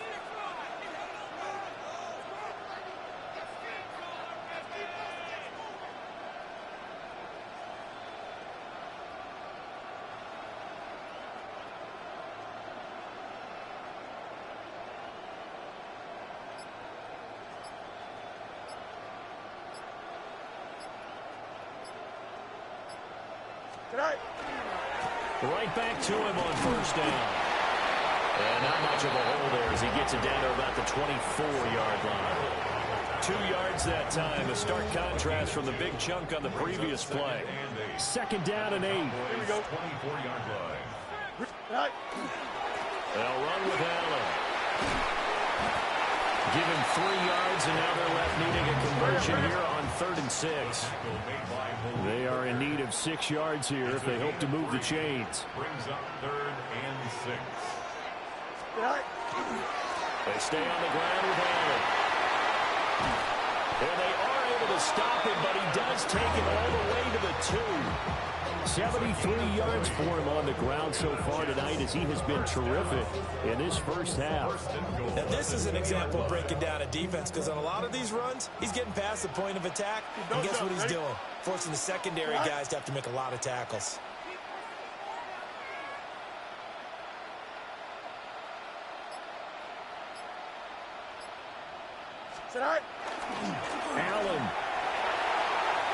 Right back to him on first down. And not much of a hole there as he gets it down to about the 24-yard line. 2 yards that time, a stark contrast from the big chunk on the previous play. Second down and 8. Here we go. 24-yard line. They'll run with Allen. Give him 3 yards, and now they're left needing a conversion here on 3rd and 6. They are in need of 6 yards here if they hope to move the chains. Brings up 3rd and 6. They stay on the ground with Allen. And they are able to stop him, but he does take it all the way to the 2. 73 yards for him on the ground so far tonight as he has been terrific in this first half. Now this is an example of breaking down a defense, because on a lot of these runs, he's getting past the point of attack, and guess what he's doing? Forcing the secondary guys to have to make a lot of tackles. Allen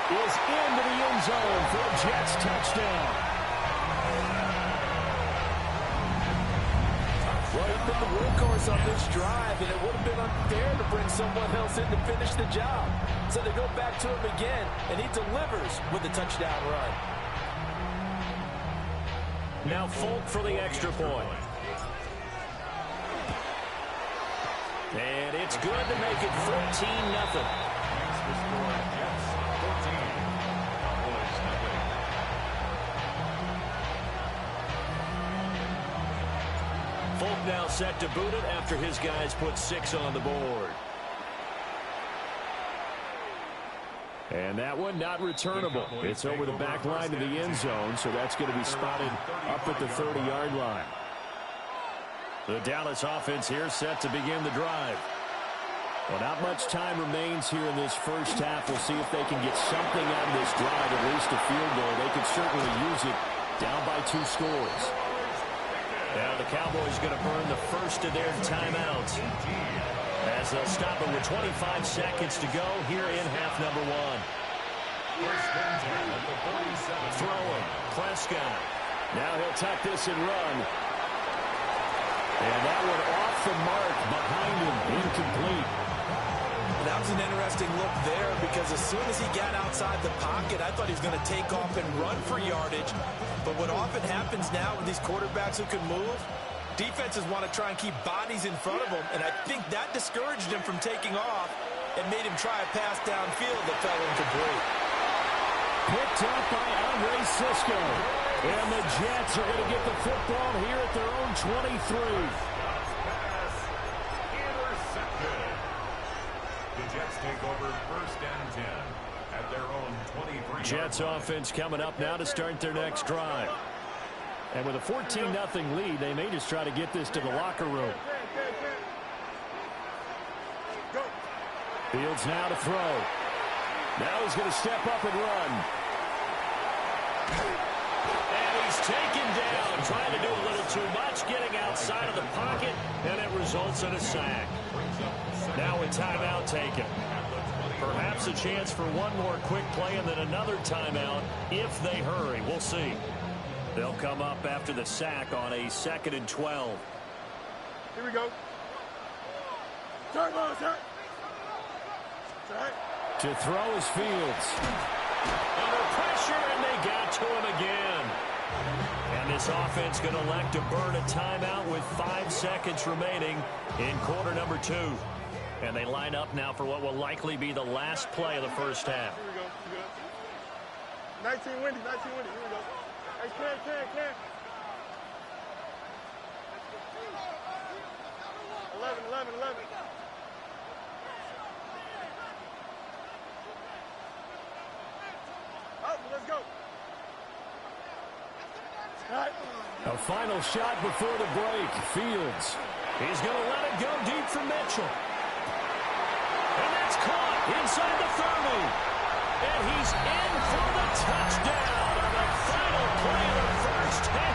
is into the end zone for a Jets touchdown. Well, he's been the workhorse on this drive, and it would have been unfair to bring someone else in to finish the job. So they go back to him again, and he delivers with a touchdown run. Now Folk for the extra point. And it's good to make it 14-0. Folk now set to boot it after his guys put 6 on the board. And that one not returnable. It's over the back line to the end zone, so that's going to be spotted up at the 30-yard line. The Dallas offense here set to begin the drive. Well, not much time remains here in this first half. We'll see if they can get something out of this drive, at least a field goal. They could certainly use it down by 2 scores. Now the Cowboys going to burn the first of their timeouts as they'll stop it with 25 seconds to go here in half number 1. Throwing, Prescott. Now he'll tuck this and run. And that one off the mark behind him, incomplete. That was an interesting look there, because as soon as he got outside the pocket, I thought he was going to take off and run for yardage. But what often happens now with these quarterbacks who can move, defenses want to try and keep bodies in front of them, and I think that discouraged him from taking off and made him try a pass downfield that fell incomplete. Picked up by Andre Cisco. And the Jets are going to get the football here at their own 23. Intercepted. The Jets take over 1st and 10 at their own 23. Jets offense coming up now to start their next drive. And with a 14-0 lead, they may just try to get this to the locker room. Fields now to throw. Now he's going to step up and run. He's taken down, trying to do a little too much, getting outside of the pocket, and it results in a sack. Now a timeout taken. Perhaps a chance for one more quick play and then another timeout if they hurry. We'll see. They'll come up after the sack on a 2nd and 12. Here we go. Turn, sir. To throw is Fields. Under pressure, and they got to him again. And this offense going to elect to burn a timeout with 5 seconds remaining in quarter number 2. And they line up now for what will likely be the last play of the first half. Here we go. 19 windy. Here we go. Hey, Cam. 11. Up, let's go. A final shot before the break. Fields. He's going to let it go deep for Mitchell. And that's caught inside the 30. And he's in for the touchdown on the final play of the first half.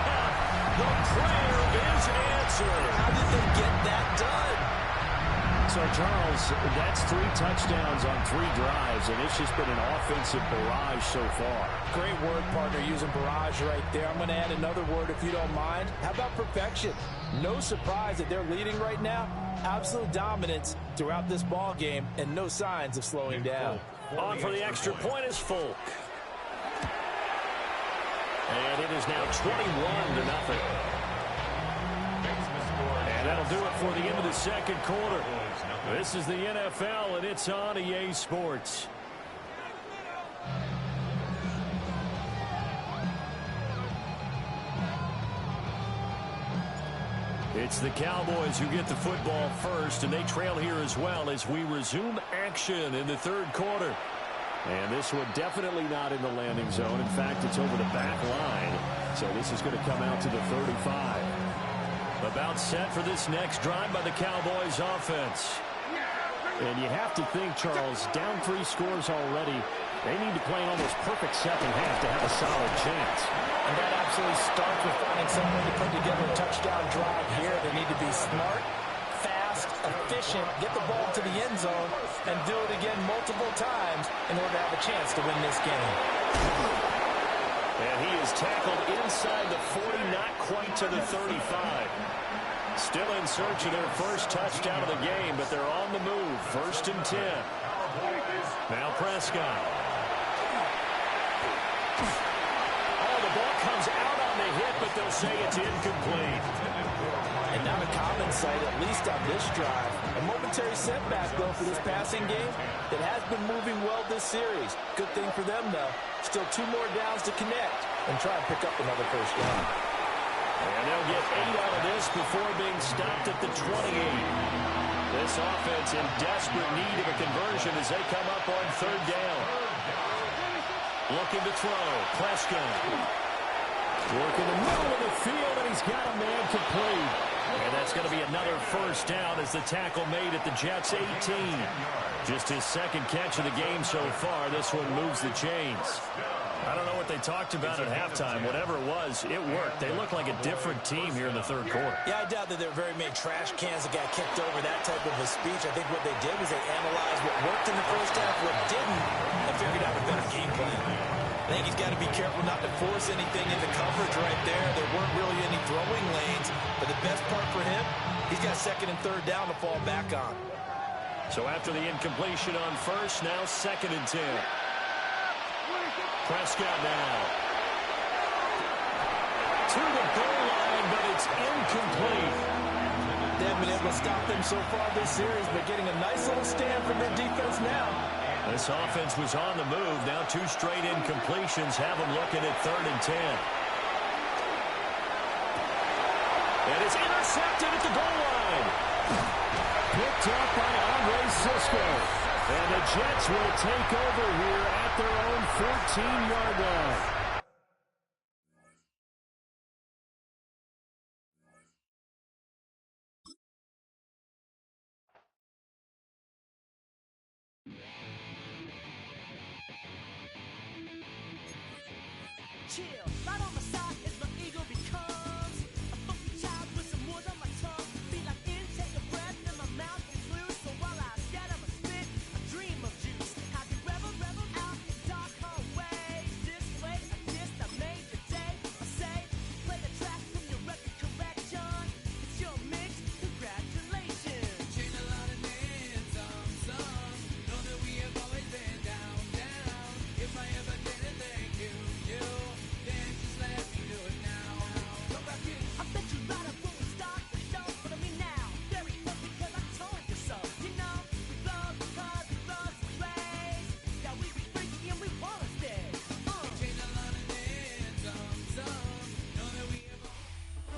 The prayer is answered. How did they get that done? So, Charles, that's 3 touchdowns on 3 drives, and it's just been an offensive barrage so far. Great word, partner, using barrage right there. I'm going to add another word if you don't mind. How about perfection? No surprise that they're leading right now. Absolute dominance throughout this ball game, and no signs of slowing down. On for the extra point is Folk. And it is now 21-0. And that'll do it for the end of the second quarter. This is the NFL, and it's on EA Sports. It's the Cowboys who get the football first, and they trail here as well as we resume action in the third quarter. And this one definitely not in the landing zone. In fact, it's over the back line. So this is going to come out to the 35. About set for this next drive by the Cowboys offense. And you have to think, Charles, down 3 scores already. They need to play an almost perfect second half to have a solid chance. And that absolutely starts with finding some way to put together a touchdown drive here. They need to be smart, fast, efficient, get the ball to the end zone, and do it again multiple times in order to have a chance to win this game. And he is tackled inside the 40, not quite to the 35. Still in search of their first touchdown of the game, but they're on the move. 1st and 10. Now Prescott. Oh, the ball comes out on the hit, but they'll say it's incomplete. And not a common sight, at least on this drive. A momentary setback, though, for this passing game that has been moving well this series. Good thing for them, though. Still 2 more downs to connect and try and pick up another first down. And they'll get 8 out of this before being stopped at the 28. This offense in desperate need of a conversion as they come up on 3rd down. Looking to throw. Prescott. Working the middle of the field, and he's got a man complete. And that's going to be another first down as the tackle made at the Jets' 18. Just his 2nd catch of the game so far. This one moves the chains. I don't know what they talked about at halftime. Whatever it was, it worked. They look like a different team here in the 3rd quarter. Yeah, I doubt that there were very many trash cans that got kicked over, that type of a speech. I think what they did was they analyzed what worked in the first half, what didn't, and figured out a better game plan. I think he's got to be careful not to force anything into coverage right there. There weren't really any throwing lanes, but the best part for him, he's got 2nd and 3rd down to fall back on. So after the incompletion on 1st, now 2nd and 10. Prescott now. To the goal line, but it's incomplete. They haven't been able to stop them so far this series, but getting a nice little stand from their defense now. This offense was on the move. Now 2 straight incompletions have them looking at 3rd and 10. And it's intercepted at the goal line. Picked up by Andre Cisco. And the Jets will take over here at their own 14-yard line. Chill, right on my side as my ego becomes a funky child with some wood on my tongue. Feel like intake a breath and my mouth is loose. So while I scatter my spit, I dream of juice. How to rebel out in dark hallways. This way, I guess I made the day. I say, play the track from your record collection. It's your mix, congratulations. Change a lot of names, some. Know that we have always been down. If I ever did a thank you.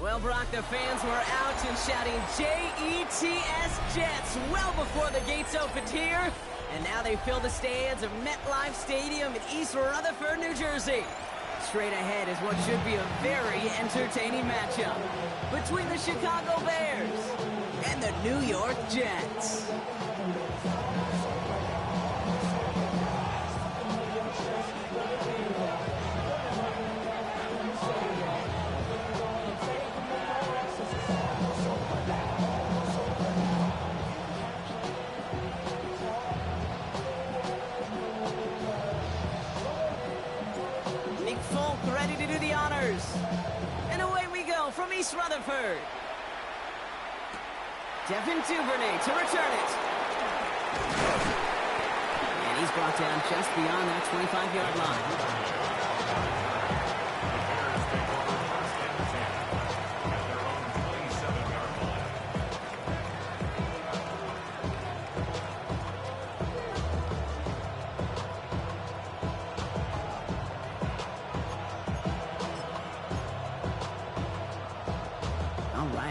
Well, Brock, the fans were out and shouting J-E-T-S Jets well before the gates opened here. And now they fill the stands of MetLife Stadium in East Rutherford, New Jersey. It's straight ahead is what should be a very entertaining matchup between the Chicago Bears and the New York Jets. Ready to do the honors. And away we go from East Rutherford. Devin Duvernay to return it. And he's brought down just beyond that 25-yard line.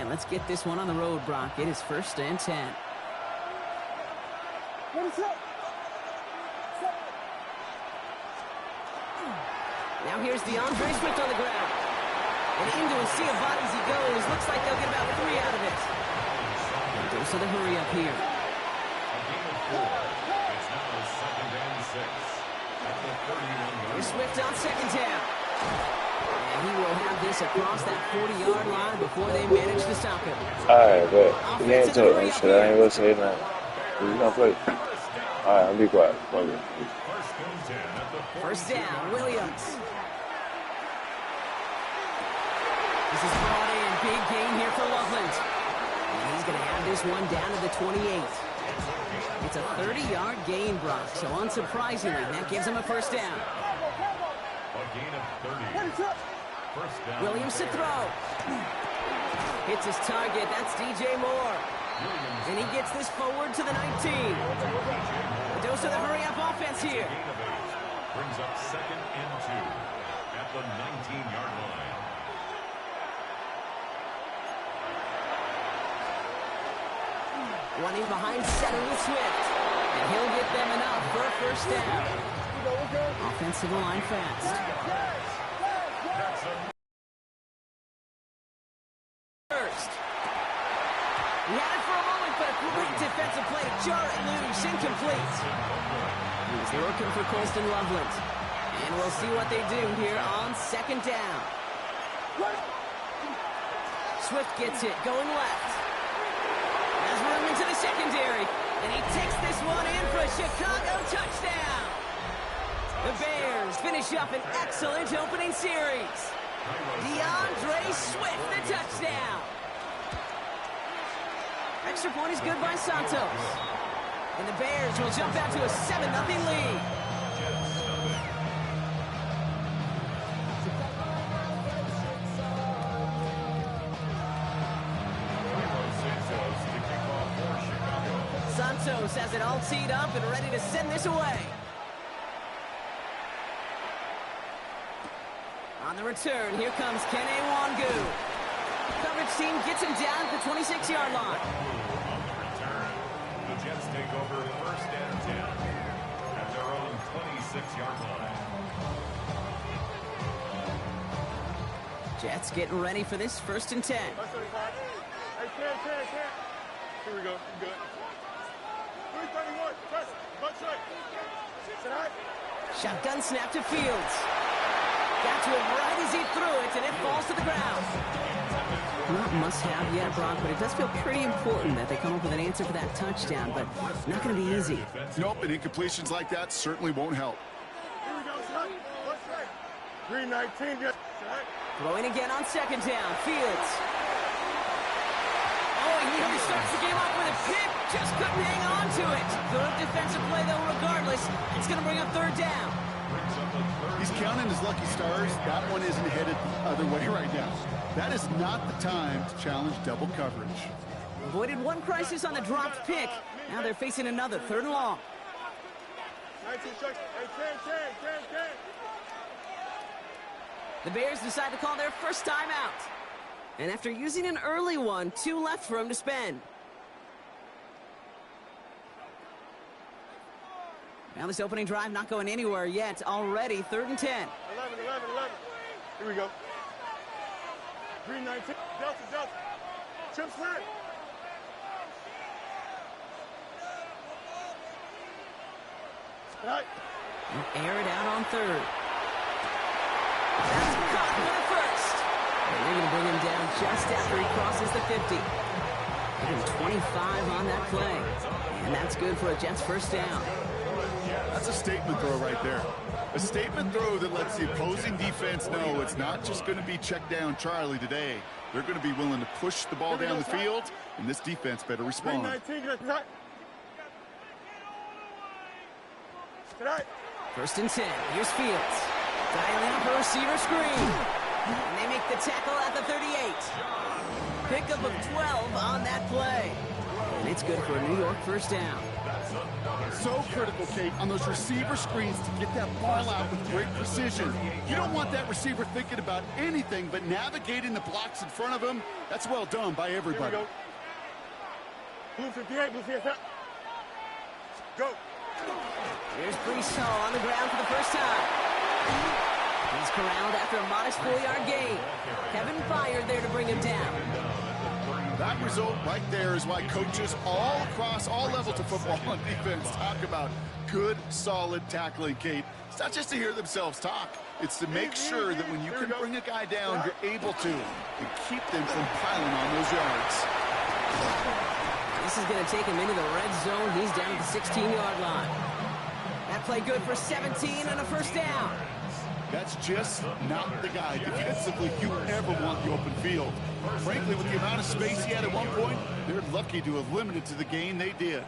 Let's get this one on the road, Brock. It is 1st and 10. Now here's DeAndre Swift on the ground. And into a sea of bodies he goes. Looks like they'll get about 3 out of it. Goes to the hurry up here. Here's Swift on 2nd down. He will have this across that 40-yard line before they manage to stop him. All right, but you ain't talking shit. I ain't gonna say nothing. You gonna play? All right, I'll be quiet. Okay. 1st down, Williams. This is brought in. Big gain here for Loveland. And he's going to have this one down to the 28. It's a 30-yard gain, Brock. So unsurprisingly, that gives him a 1st down. A gain of 30. Williams to throw. Hits his target. That's DJ Moore. And he gets this forward to the 19. A dose of the hurry-up offense here. Brings up 2nd and 2 at the 19-yard line. Running behind center with Swift. And he'll get them enough for a 1st down. Offensive line fast. He had it for a moment, but a great defensive play to jar it loose. Incomplete. He's looking for Colston Loveland. And we'll see what they do here on 2nd down. Swift gets it, going left. Has room into the secondary. And he takes this one in for a Chicago touchdown. The Bears finish up an excellent opening series. DeAndre Swift, the touchdown. Extra point is good by Santos. And the Bears will jump out to a 7-0 lead. Santos has it all teed up and ready to send this away. On the return, here comes Kene Wangu. Coverage team gets him down at the 26-yard line. On the return, the Jets take over 1st and 10 at their own 26-yard line. Jets getting ready for this 1st and 10. Hey, 10. Here we go. Good. 331. Press. Butt straight. Sit high. Shotgun snap to Fields. Got to it right as he threw it, and it falls to the ground. Not must-have yet, Brock, but it does feel pretty important that they come up with an answer for that touchdown, but not going to be easy. Nope, and incompletions like that certainly won't help. Here we go, son. What's right? 319. Throwing again on 2nd down. Fields. Oh, he nearly starts the game off with a pick. Just couldn't hang on to it. Good defensive play, though, regardless. It's going to bring up 3rd down. He's counting his lucky stars. That one isn't headed the other way right now. That is not the time to challenge double coverage. Avoided one crisis on the dropped pick. Now they're facing another 3rd and long. 19 seconds. Hey, 10. The Bears decide to call their first timeout. And after using an early one, 2 left for him to spend. Now this opening drive not going anywhere yet. Already 3rd and 10. 11. Here we go. Green 19. Delta. Chip slant. Right. Air it out on third. That's caught for the first. And they're going to bring him down just after he crosses the 50. And 25 on that play. And that's good for a Jets first down. That's a statement throw right there. A statement throw that lets the opposing defense know it's not just going to be check down Charlie today. They're going to be willing to push the ball down the field, and this defense better respond. First and 10. Here's Fields. Dialing up a receiver screen. And they make the tackle at the 38. Pickup of 12 on that play. And it's good for a New York first down. So critical, Kate, on those receiver screens to get that ball out with great precision. You don't want that receiver thinking about anything but navigating the blocks in front of him. That's well done by everybody. Blue 58, Blue 58. Go. Here's Brees Hall on the ground for the first time. He's corralled after a modest 4-yard gain. Kevin fired there to bring him down. That result right there is why coaches all across all levels of football and defense talk about good, solid tackling, Kate. It's not just to hear themselves talk. It's to make sure that when you can bring a guy down, you're able to and keep them from piling on those yards. This is going to take him into the red zone. He's down at the 16-yard line. That play good for 17 and a first down. That's just not the guy defensively you ever want the open field. Frankly, with the amount of space he had at one point, they're lucky to have limited to the gain they did.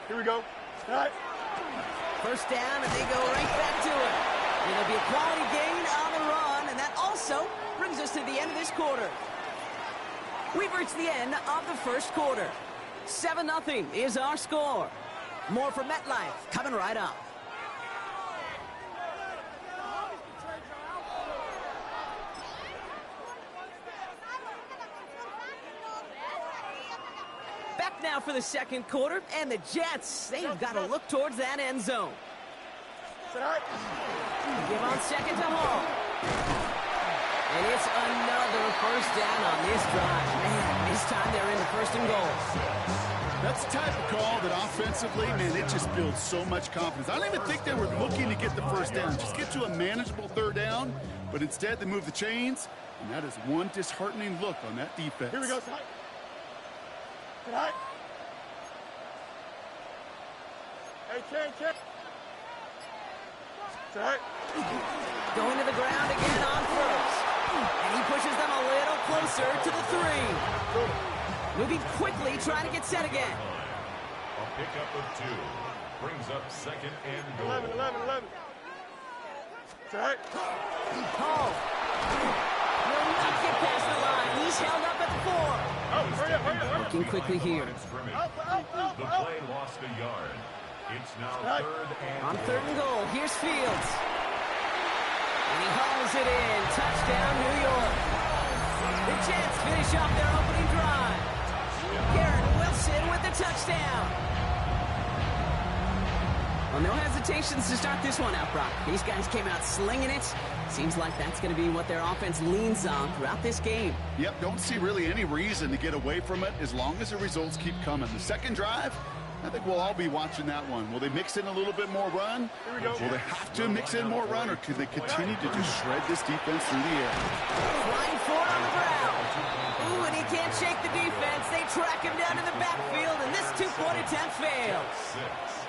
Here we go. Right. First down, and they go right back to it. It'll be a quality gain on the run, and that also brings us to the end of this quarter. We've reached the end of the first quarter. 7-0 is our score. More from MetLife coming right up. Back now for the second quarter, and the Jets, they've got to look towards that end zone. Give on second to Hall. And it's another first down on this drive. Man, this time they're in the first and goal. That's the type of call that offensively, man, it just builds so much confidence. I don't even think they were looking to get the first down. Just get to a manageable third down, but instead they move the chains, and that is one disheartening look on that defense. Here we go, side. Tonight. Hey, Ken. Tonight. Going to the ground again on first. And he pushes them a little closer to the 3. Moving quickly, trying to get set again. A pickup of 2 brings up second and goal. 11. Tonight. Hall. Will not get past the line. He's held up at the 4. Working quickly here. The play lost a yard. It's now third and on third and goal. Here's Fields. And he hauls it in. Touchdown, New York. The Jets finish off their opening drive. Garrett Wilson with the touchdown. Well, no hesitations to start this one out, Brock. These guys came out slinging it. Seems like that's going to be what their offense leans on throughout this game. Yep, don't see really any reason to get away from it as long as the results keep coming. The second drive, I think we'll all be watching that one. Will they mix in a little bit more run? Here we go. Will they have to mix in more run, or could they continue to just shred this defense through the air? Flying forward on the ground. Ooh, and he can't shake the defense. They track him down in the backfield, and this two-point attempt fails. 6.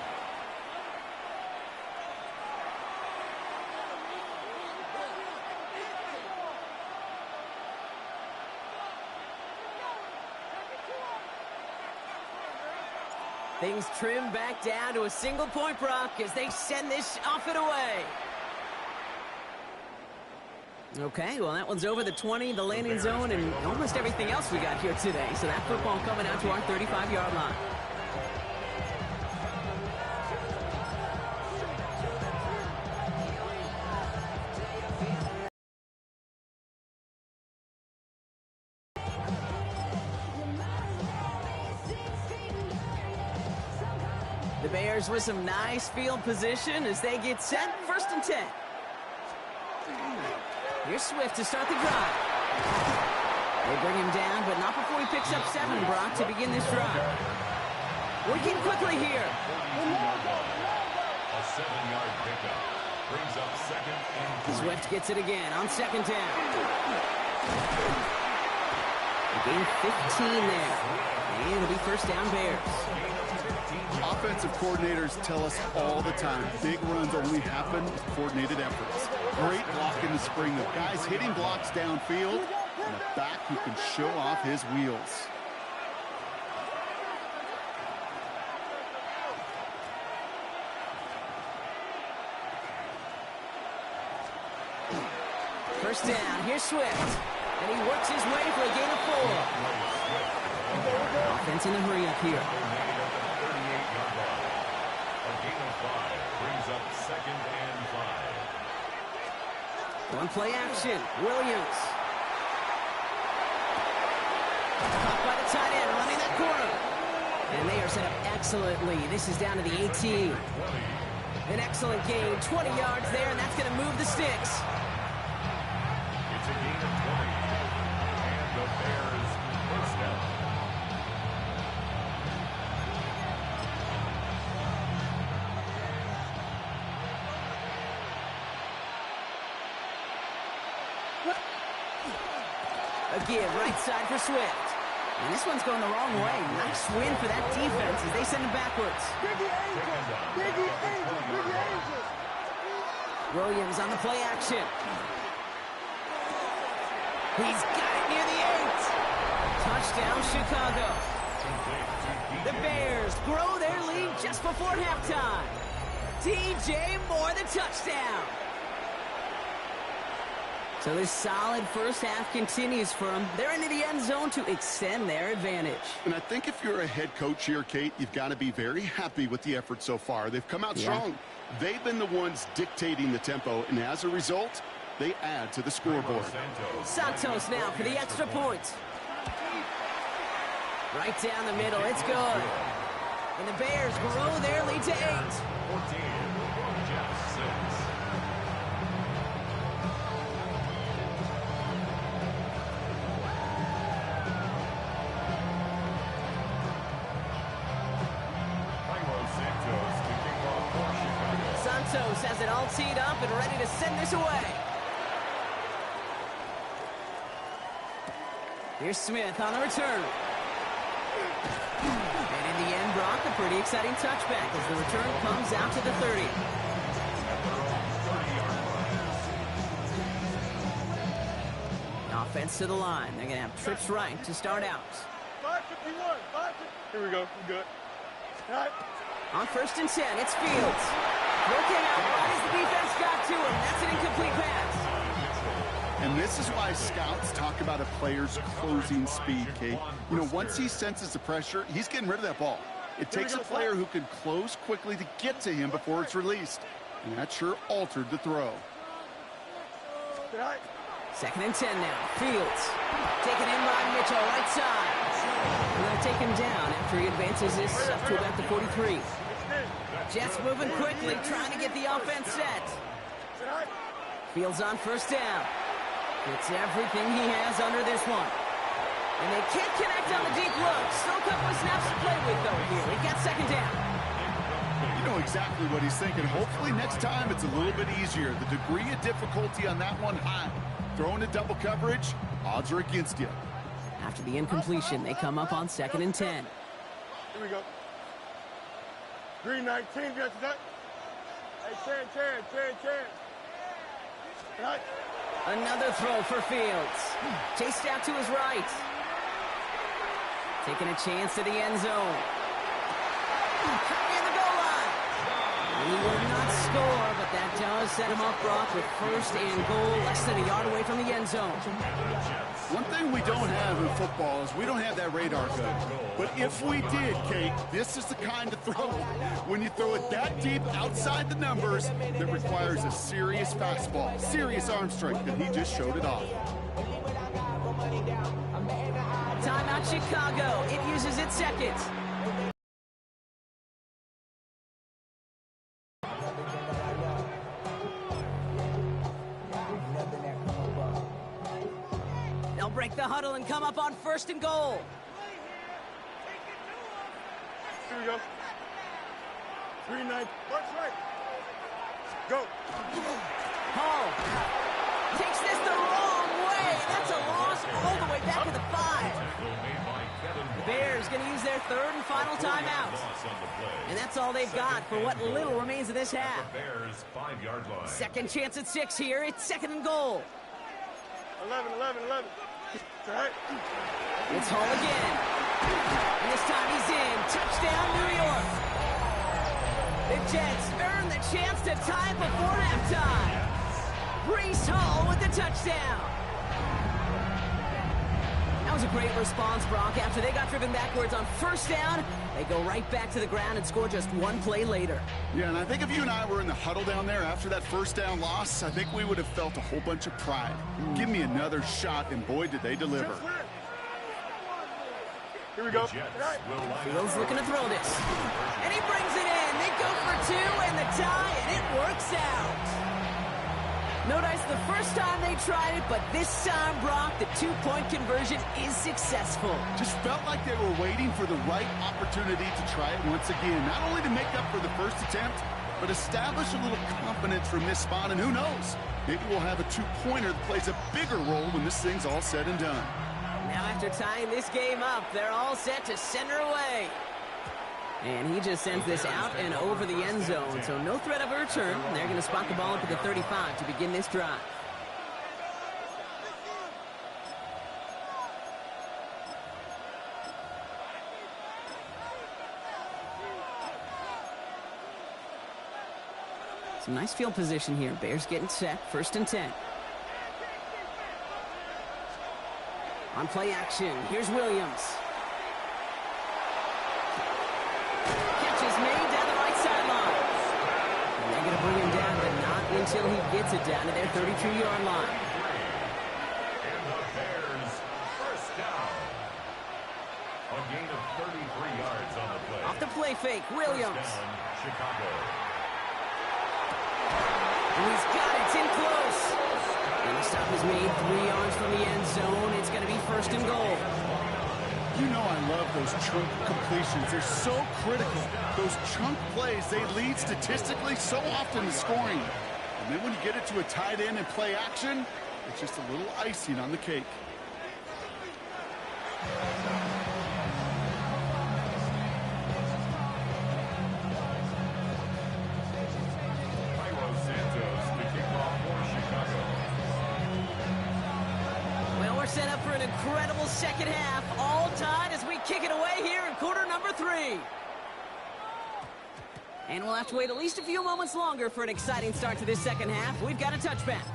Things trim back down to a single point, Brock, as they send this off and away. Okay, well, that one's over the 20, the landing zone, and almost everything else we got here today. So that football coming out to our 35-yard line. The Bears with some nice field position as they get set. First and 10. Here's Swift to start the drive. They bring him down, but not before he picks up 7, Brock, to begin this drive. Working quickly here. A 7-yard pickup brings up 2nd and 3. Swift gets it again on 2nd down. Gain 15 there. And it'll be 1st down Bears. Offensive coordinators tell us all the time, big runs only happen with coordinated efforts. Great block in the spring of guys hitting blocks downfield and a back who can show off his wheels. First down, here's Swift. And he works his way for a gain of 4. Offense in the hurry up here. One play action, Williams. Caught by the tight end, running that corner. And they are set up excellently. This is down to the 18. An excellent gain, 20 yards there, and that's going to move the sticks. It's a gain of 20. And the Bears first down. Again, right side for Swift. And this one's going the wrong way. Nice win for that defense as they send him backwards. Williams on the play action. He's got it near the 8. Touchdown, Chicago. The Bears grow their lead just before halftime. DJ Moore, the touchdown. So this solid first half continues for them. They're into the end zone to extend their advantage. And I think if you're a head coach here, Kate, you've got to be very happy with the effort so far. They've come out strong. They've been the ones dictating the tempo, and as a result, they add to the scoreboard. Santos now for the extra point. Right down the middle, it's good. And the Bears grow their lead to 8. 14, Jets 6. Santos has it all teed up and ready to send this away. Here's Smith on the return. And in the end, Brock, a pretty exciting touchback as the return comes out to the 30. Offense to the line. They're going to have trips right to start out. 551. Here we go. We're good. All right. On 1st and 10, it's Fields. Working out right as the defense got to him. That's an incomplete pass. And this is why scouts talk about a player's closing speed, Kate. You know, once he senses the pressure, he's getting rid of that ball. It takes a player who can close quickly to get to him before it's released. And that sure altered the throw. 2nd and 10 now. Fields. Taken in by Mitchell, right side. They're going to take him down after he advances this up to about the 43. Jets moving quickly, trying to get the offense set. Fields on 1st down. Gets everything he has under this one. And they can't connect on the deep look. Still a couple of snaps to play with, though, here. We've got 2nd down. You know exactly what he's thinking. Hopefully next time it's a little bit easier. The degree of difficulty on that one high. Throwing a double coverage, odds are against you. After the incompletion, they come up on 2nd and 10. Here we go. Green 19, get that. Hey, 10. Right. Another throw for Fields. Chased out to his right. Taking a chance to the end zone. In the goal line. He will not score, but that does set him up, Brock, with 1st and goal, less than a yard away from the end zone. One thing we don't have in football is we don't have that radar gun. But if we did, Kate, this is the kind of throw. When you throw it that deep outside the numbers, that requires a serious fastball, serious arm strength, and he just showed it off. Timeout Chicago. It uses its 2nd. break the huddle and come up on 1st and goal. Here we go. 3-9. March right. Go. Hall takes this the wrong way. That's a loss all the way back to the 5. The Bears going to use their 3rd and final timeout. And that's all they've got for what little remains of this half. Bears 5-yard line. Second chance at 6 here. It's 2nd and goal. 11. Right. It's Hall again. And this time he's in. Touchdown, New York. The Jets earn the chance to tie before halftime. Breece Hall with the touchdown. That was a great response, Brock. After they got driven backwards on 1st down, they go right back to the ground and score just 1 play later. Yeah, and I think if you and I were in the huddle down there after that 1st down loss, I think we would have felt a whole bunch of pride. Give me another shot, and boy, did they deliver. Here we go. Fields looking to throw this. And he brings it in. They go for 2 and the tie, and it works out. Notice the first time they tried it, but this time, Brock, the 2-point conversion is successful. Just felt like they were waiting for the right opportunity to try it once again. Not only to make up for the first attempt, but establish a little confidence from this spot. And who knows, maybe we'll have a 2-pointer that plays a bigger role when this thing's all said and done. Now after tying this game up, they're all set to send her away. And he just sends this out and over the end zone, so no threat of a return. They're going to spot the ball up at the 35 to begin this drive. Some nice field position here. Bears getting set, 1st and 10. On play action, here's Williams. Catch is made down the right sideline. And they're going to bring him down, but not until he gets it down to their 32-yard line. And the Bears 1st down. A gain of 33 yards on the play. Off the play fake, Williams. 1st down, Chicago. And he's got it, it's in close. And the stop is made 3 yards from the end zone. It's going to be 1st and goal. You know I love those chunk completions. They're so critical. Those chunk plays, they lead statistically so often to scoring. And then when you get it to a tight end and play action, it's just a little icing on the cake. Set up for an incredible second half, all tied as we kick it away here in quarter number 3. And we'll have to wait at least a few moments longer for an exciting start to this second half. We've got a touchback.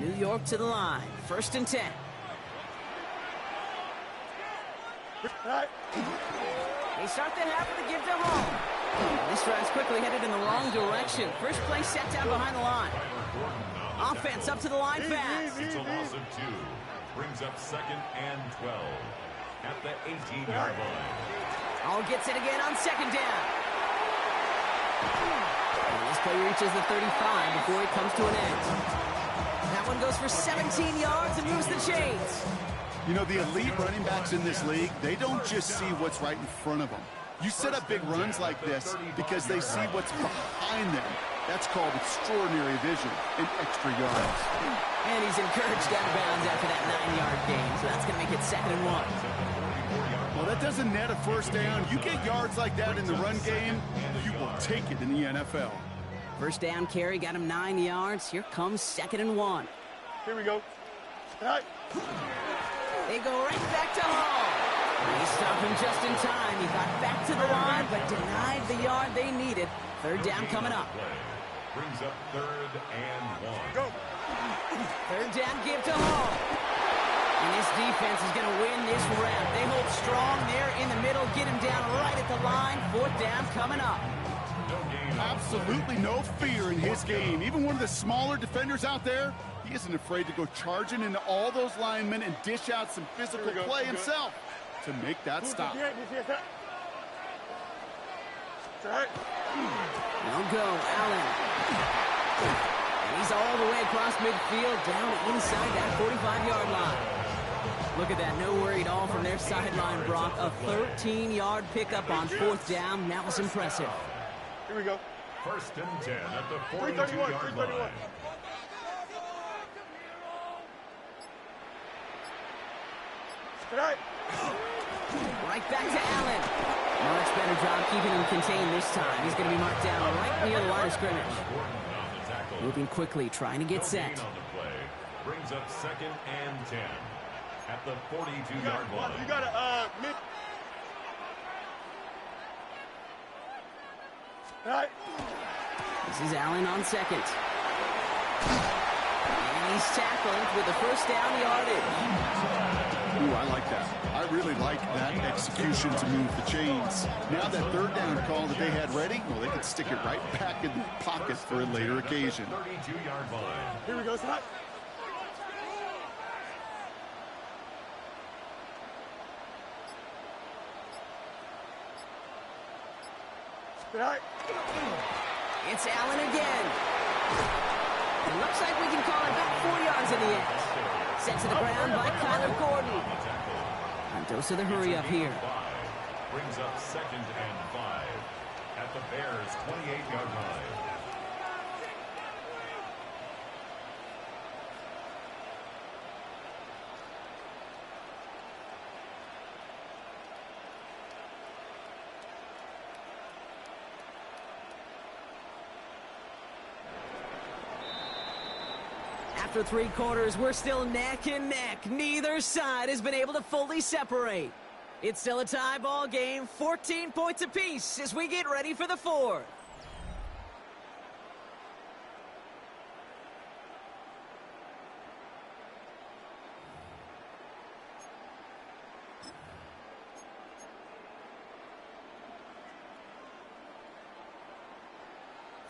New York to the line, 1st and 10. They start the half with a give to Hall. This drive's quickly headed in the wrong direction. First play set down behind the line. Offense up to the line fast. It's a loss of 2. Brings up 2nd and 12 at the 18-yard line. Hall gets it again on 2nd down. And this play reaches the 35 before it comes to an end. That one goes for 17 yards and moves the chains. You know, the elite running backs in this league, they don't just see what's right in front of them. You set up big runs like this because they see what's behind them. That's called extraordinary vision and extra yards. And he's encouraged out of bounds after that 9-yard gain, so that's going to make it 2nd and 1. Well, that doesn't net a 1st down. You get yards like that in the run game, you will take it in the NFL. 1st down carry got him 9 yards. Here comes 2nd and 1. Here we go. Right. They go right back to Hall. He stopped him just in time. He got back to the line, but denied the yard they needed. 3rd down coming up. Brings up 3rd and 1. Go. 3rd down give to Hall. And this defense is going to win this round. They hold strong there in the middle, get him down right at the line. 4th down coming up. Absolutely no fear in his game. Even one of the smaller defenders out there, he isn't afraid to go charging into all those linemen and dish out some physical play himself to make that stop. They'll go, Allen. And he He's all the way across midfield, down inside that 45-yard line. Look at that, no worry at all from their sideline, Brock. A 13-yard pickup on 4th down. That was impressive. Here we go. 1st and 10 at the 42-yard line. Right back to Allen. Much better job keeping him contained this time. He's going to be marked down right near the line of scrimmage. Moving quickly, trying to get set. Brings up 2nd and 10 at the 42-yard line. You got to right. This is Allen on 2nd. And he's tackled with the 1st down yardage. Ooh, I like that. I really like that execution to move the chains. Now that 3rd down call that they had ready, well, they could stick it right back in the pocket for a later occasion. 32-yard line. Here we go, Scott. It's Allen again. It looks like we can call it back 4 yards in the end. Sent to the ground by Kyler Gordon. And dose of the hurry up here. Brings up 2nd and 5 at the Bears' 28-yard line. After 3 quarters, we're still neck and neck. Neither side has been able to fully separate. It's still a tie ball game, 14 points apiece as we get ready for the 4th.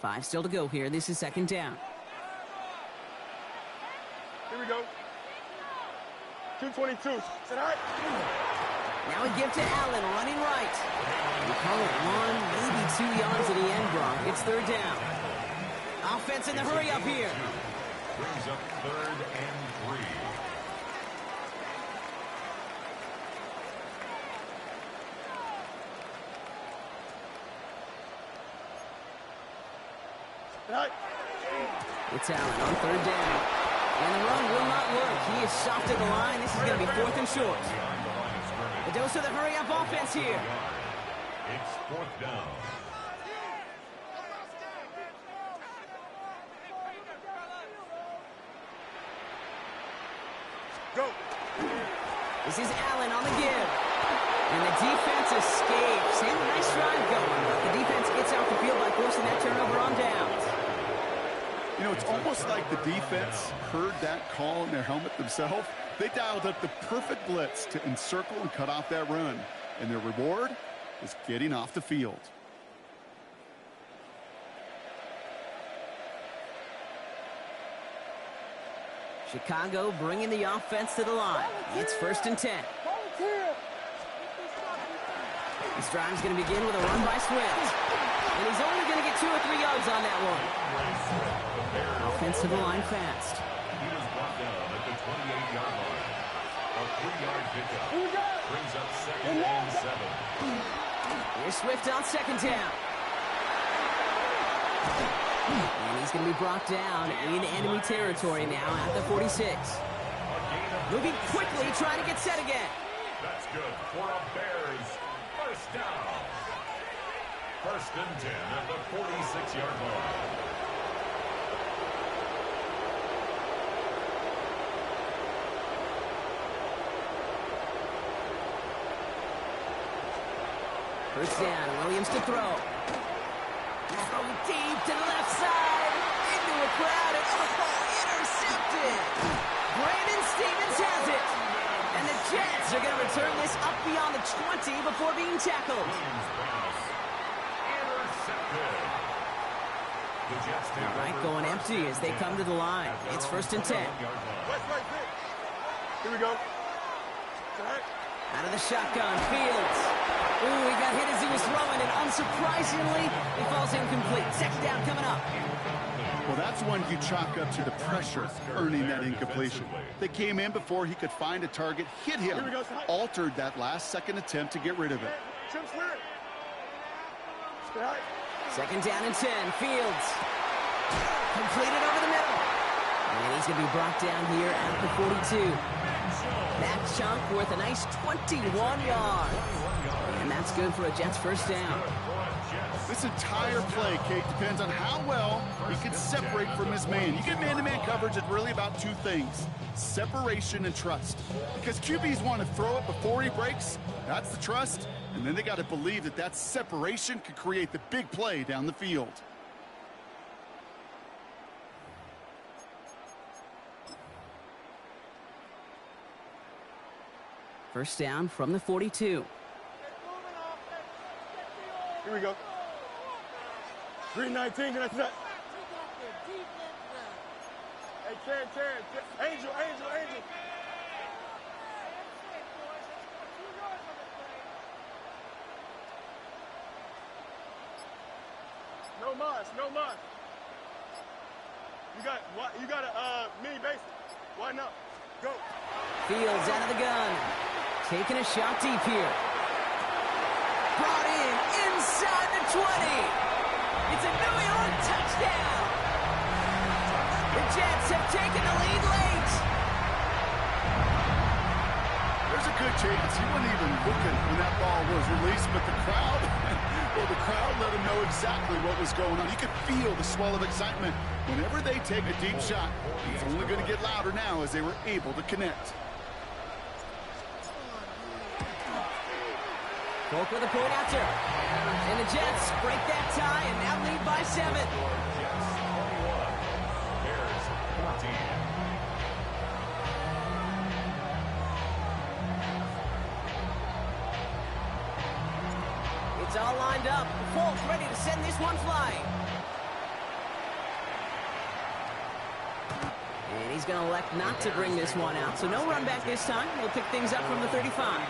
Five still to go here. This is 2nd down. Here we go. 222. Now we give to Allen, running right. We call it 1, maybe 2 yards at the end, Brock. It's 3rd down. Offense in the hurry up here. Brings up 3rd and 3. It's Allen on 3rd down. And the run will not work. He is soft at the line. This is going to be 4th and short. The dose of the hurry-up offense here. It's 4th down. Go. This is Allen on the give. And the defense escapes. And a nice drive going. The defense gets out the field by forcing that turnover on downs. You know, it's almost like the defense heard that call in their helmet themselves. They dialed up the perfect blitz to encircle and cut off that run. And their reward is getting off the field. Chicago bringing the offense to the line. It's 1st and 10. This drive's going to begin with a run by Swift. And he's only going to get 2 or 3 yards on that one. Offense to the line fast. He was brought down at the 28-yard line. A 3-yard pickup. Brings up 2nd and 7. Here's Swift on 2nd down. And he's going to be brought down in enemy territory now at the 46. Moving quickly, trying to get set again. That's good for a Bears 1st down. 1st and 10 at the 46-yard line. First down, Williams to throw. Throw deep to the left side, into a crowd, and intercepted. Brandon Stevens has it. And the Jets are going to return this up beyond the 20 before being tackled. All right, going empty as they come to the line. It's 1st and 10. Here we go. Out of the shotgun, Fields. Ooh, he got hit as he was throwing, and unsurprisingly, he falls incomplete. 2nd down coming up. Well, that's one you chalk up to the pressure earning that incompletion. They came in before he could find a target, hit him, altered that last-second attempt to get rid of it. Second down and 10. Fields. Completed over the middle. And he's going to be brought down here at the 42. That chunk worth a nice 21 yards. And that's good for a Jets first down. This entire play, Kate, depends on how well he can separate from his man. You get man-to-man coverage, it's really about two things: separation and trust. Because QBs want to throw it before he breaks. That's the trust. And then they got to believe that that separation could create the big play down the field. First down from the 42. Here we go. 319, can I see that? Hey, Karen. Angel. No muss. You got a mini base. Why not? Go. Fields out of the gun. Taking a shot deep here. Brought in inside the 20. It's a New York touchdown. The Jets have taken the lead late. There's a good chance he wasn't even looking when that ball was released, but the crowd, well, the crowd let him know exactly what was going on. You could feel the swell of excitement. Whenever they take a deep shot, it's only going to get louder now as they were able to connect. Folk with a point after. And the Jets break that tie and now lead by 7. Jets 21, Bears 14. It's all lined up. Folk ready to send this one flying. And he's going to elect not to bring this one out. So no run back this time. We'll pick things up from the 35.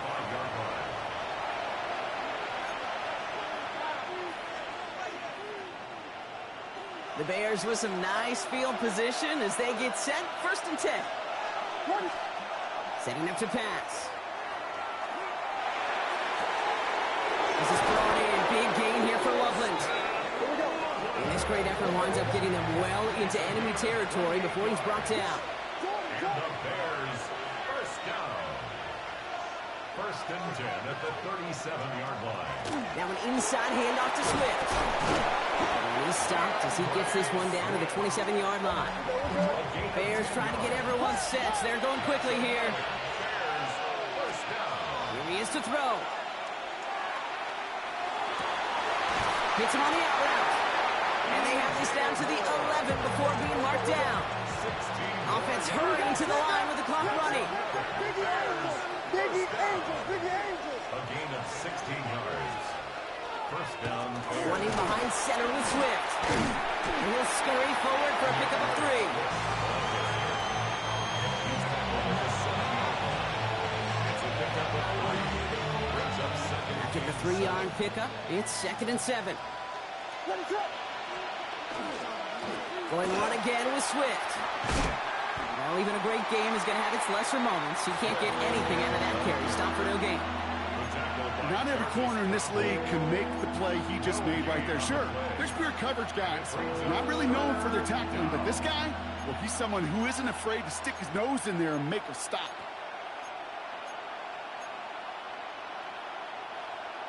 The Bears with some nice field position as they get set. First and 10. Setting up to pass. This is brought in. Big gain here for Loveland. And this great effort winds up getting them well into enemy territory before he's brought down. And the Bears first down. First and 10 at the 37-yard line. Now an inside handoff to Swift. And he's stopped as he gets this one down to the 27-yard line. Bears trying to get everyone set. So they're going quickly here. Here he is to throw. Hits him on the out route. And they have this down to the 11 before being marked down. Offense hurrying to the line with the clock running. Biggie Angel. A gain of 16 yards. First down. Running behind center with Swift. And he'll scurry forward for a pickup of 3. After the 3-yard pickup, it's second and 7. Going on again with Swift. Well, even a great game is going to have its lesser moments. He can't get anything out of that carry. Stop for no gain. Not every corner in this league can make the play he just made right there. Sure, there's pure coverage guys. Not really known for their tackling, but this guy, well, he's someone who isn't afraid to stick his nose in there and make a stop.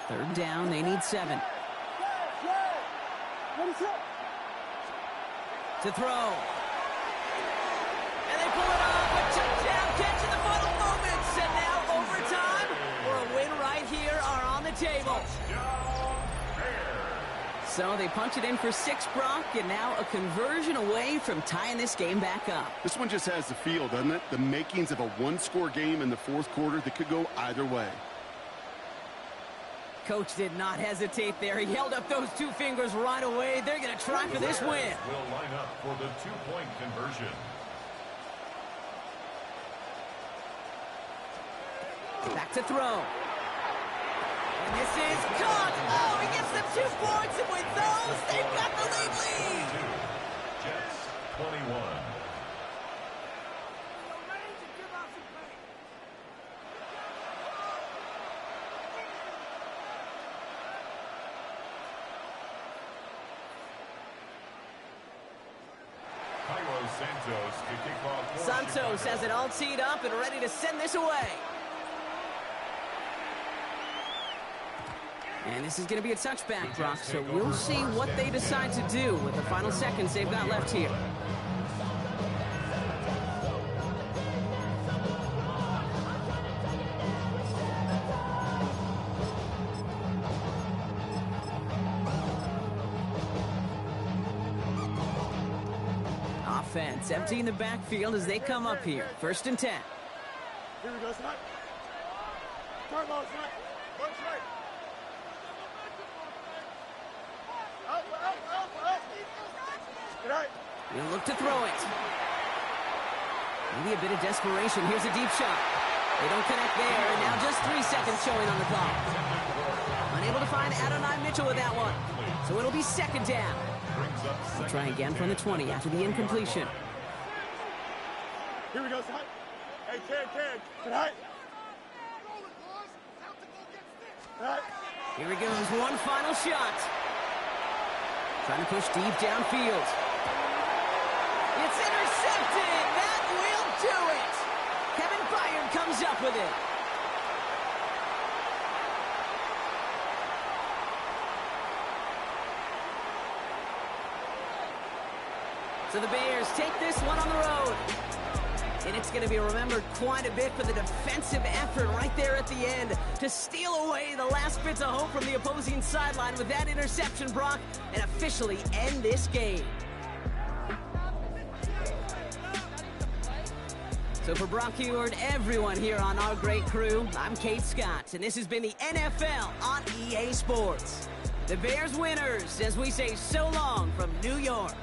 Third down, they need 7. To throw. And they pull it off. A touchdown catch in the final moments. And now overtime or a win right here are on the table. So they punch it in for 6, Brock, and now a conversion away from tying this game back up. This one just has the feel, doesn't it? The makings of a one-score game in the fourth quarter that could go either way. Coach did not hesitate there. He held up those 2 fingers right away. They're going to try for this win. Will line up for the 2-point conversion. Back to throw. And this is caught. Oh, he gets them 2 points, and with those, they've got the lead. Jets Santos has it all teed up and ready to send this away. And this is going to be a touchback, Brock, so we'll see what they decide to do with the final seconds they've got left here. Offense emptying the backfield as they come up here. 1st and 10. Here we go, Snap. Turn ball, Snap. Bunch right. He'll look to throw it. Maybe a bit of desperation. Here's a deep shot. They don't connect there, and now just 3 seconds showing on the clock. Unable to find Adonai Mitchell with that one. So it'll be 2nd down. We'll try again from the 20 after the incompletion. Here we go, son. Hey, Ken. Tonight. Here he goes. One final shot. Trying to push deep downfield. It's intercepted. That will do it. Kevin Byard comes up with it. So the Bears take this one on the road. And it's going to be remembered quite a bit for the defensive effort right there at the end to steal away the last bits of hope from the opposing sideline with that interception, Brock, and officially end this game. So for Brock Huard, everyone here on our great crew, I'm Kate Scott, and this has been the NFL on EA Sports. The Bears winners, as we say so long from New York.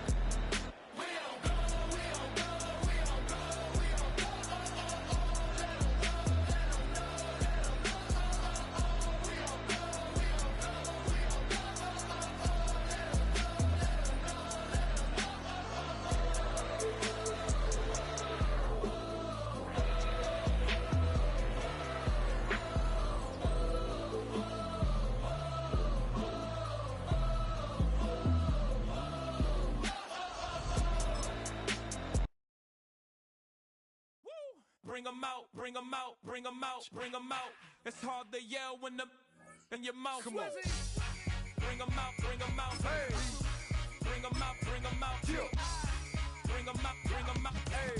Bring 'em out, bring 'em out, bring 'em out, bring 'em out. It's hard to yell when the in your mouth. Come on. Bring 'em out, bring 'em out. Hey. Bring 'em out, bring 'em out. Yeah. Bring 'em out, bring 'em out. Hey.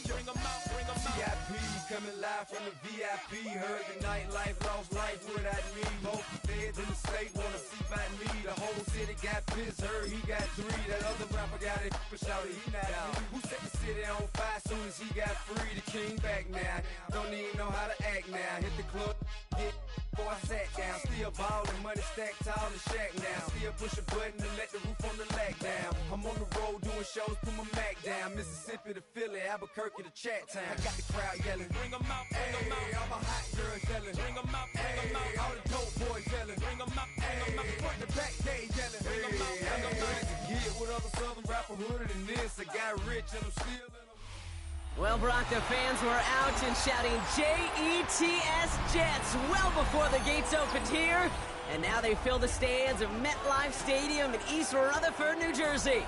Bring 'em out, bring 'em out. VIP coming live from the VIP. Heard the nightlife, lost life without me. Both feds in the state wanna see by me. The whole city got pissed, heard he got 3. That other rapper got it, but shouted he not out. Who set the city on fire soon as he got free? The king back now, don't even know how to act now. Hit the club, get before I sat down. Still ballin', money stacked tall and shack now. Still push a button and let the roof on the lag down. I'm on the road doing shows, put my Mac down. Mississippi to Philly, Albuquerque to Chat Town. I got the crowd yelling, bring 'em out, bring 'em out. All my hot girls yelling, bring 'em out, bring 'em out. All the dope boys yelling, bring 'em out, bring 'em out. Front to back, they yelling, bring 'em out, bring 'em out. Get with other southern rapper hooded than this. I got rich and I'm still in a... Well, Brock, the fans were out and shouting J-E-T-S Jets well before the gates opened here. And now they fill the stands of MetLife Stadium in East Rutherford, New Jersey.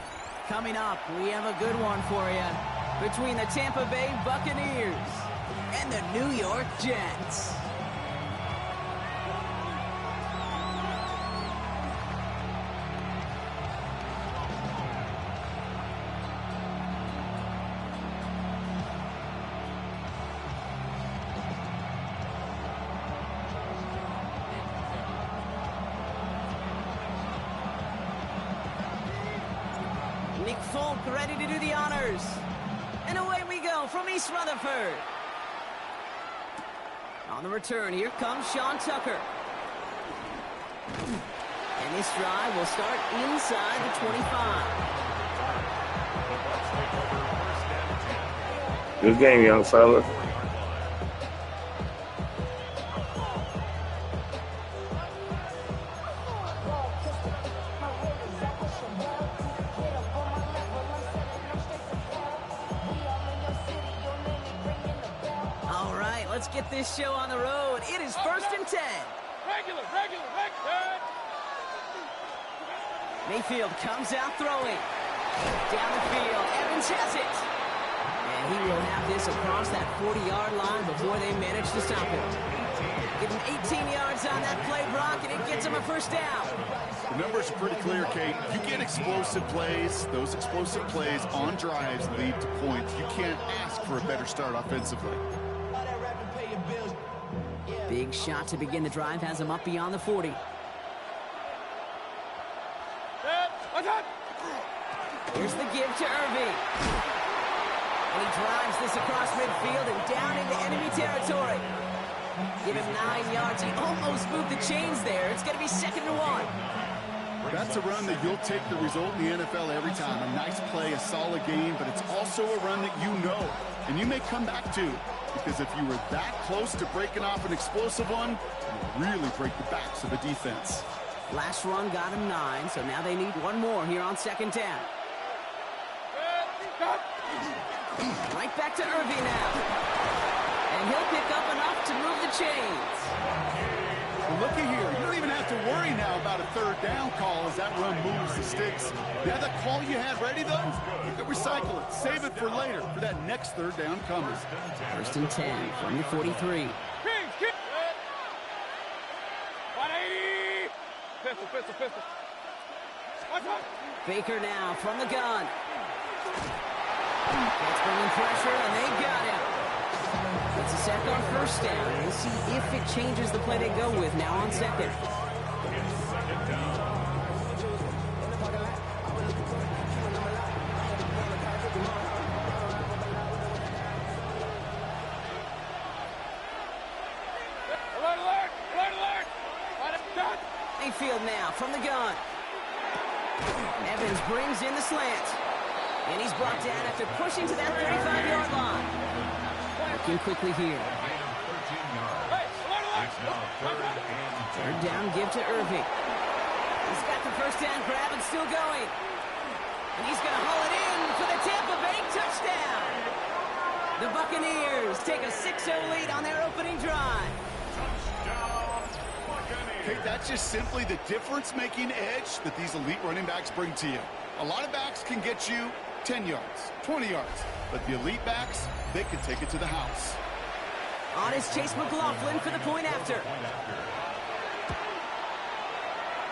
Coming up, we have a good one for you between the Tampa Bay Buccaneers and the New York Jets. Nick Folk ready to do the honors. And away we go from East Rutherford. On the return, here comes Sean Tucker. And this drive will start inside the 25. Good game, young fella. Let's get this show on the road. It is 1st and 10. Regular. Mayfield comes out throwing. Down the field. Evans has it. And he will have this across that 40-yard line before they manage to stop him. Give him 18 yards on that play, Brock, and it gets him a first down. The numbers are pretty clear, Kate. You get explosive plays. Those explosive plays on drives lead to points. You can't ask for a better start offensively. Big shot to begin the drive has him up beyond the 40. Here's the give to Irving. And he drives this across midfield and down into enemy territory. Give him 9 yards. He almost moved the chains there. It's going to be 2nd and 1. That's a run that you'll take the result in the NFL every time. A nice play, a solid game, but it's also a run that you know. And you may come back to, because if you were that close to breaking off an explosive one, you really break the backs of the defense. Last run got him 9, so now they need one more here on 2nd down. Right back to Irving now. And he'll pick up enough to move the chains. Well, looky here. You don't even have to worry now about a 3rd down call as that run moves the sticks. Now that call you had ready, though, you can recycle it. Save it for later for that next 3rd down coming. 1st and 10 from the 43. Pistol. Baker now from the gun. That's bringing pressure, and they got him. It's a sack on 1st down. We'll see if it changes the play they go with now on 2nd. Mayfield now from the gun. Evans brings in the slant. And he's brought down after pushing to that 35-yard line. Working quickly here. 3rd down, give to Irving. He's got the 1st down grab and still going. And he's going to haul it in for the Tampa Bay touchdown. The Buccaneers take a 6-0 lead on their opening drive. Okay, that's just simply the difference-making edge that these elite running backs bring to you. A lot of backs can get you 10 yards, 20 yards, but the elite backs, they can take it to the house. On is Chase McLaughlin for the point after.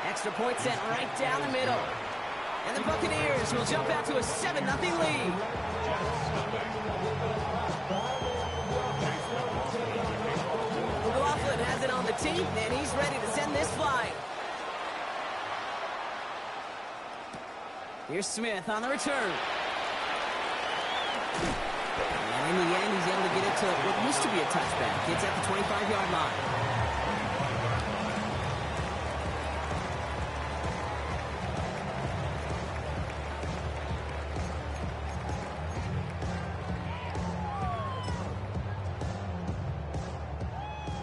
Extra point sent right down the middle. And the Buccaneers will jump out to a 7-0 lead. McLaughlin has it on the team, and he's ready to send this flying. Here's Smith on the return. And in the end, he's able to get it to what used to be a touchback. It's at the 25-yard line.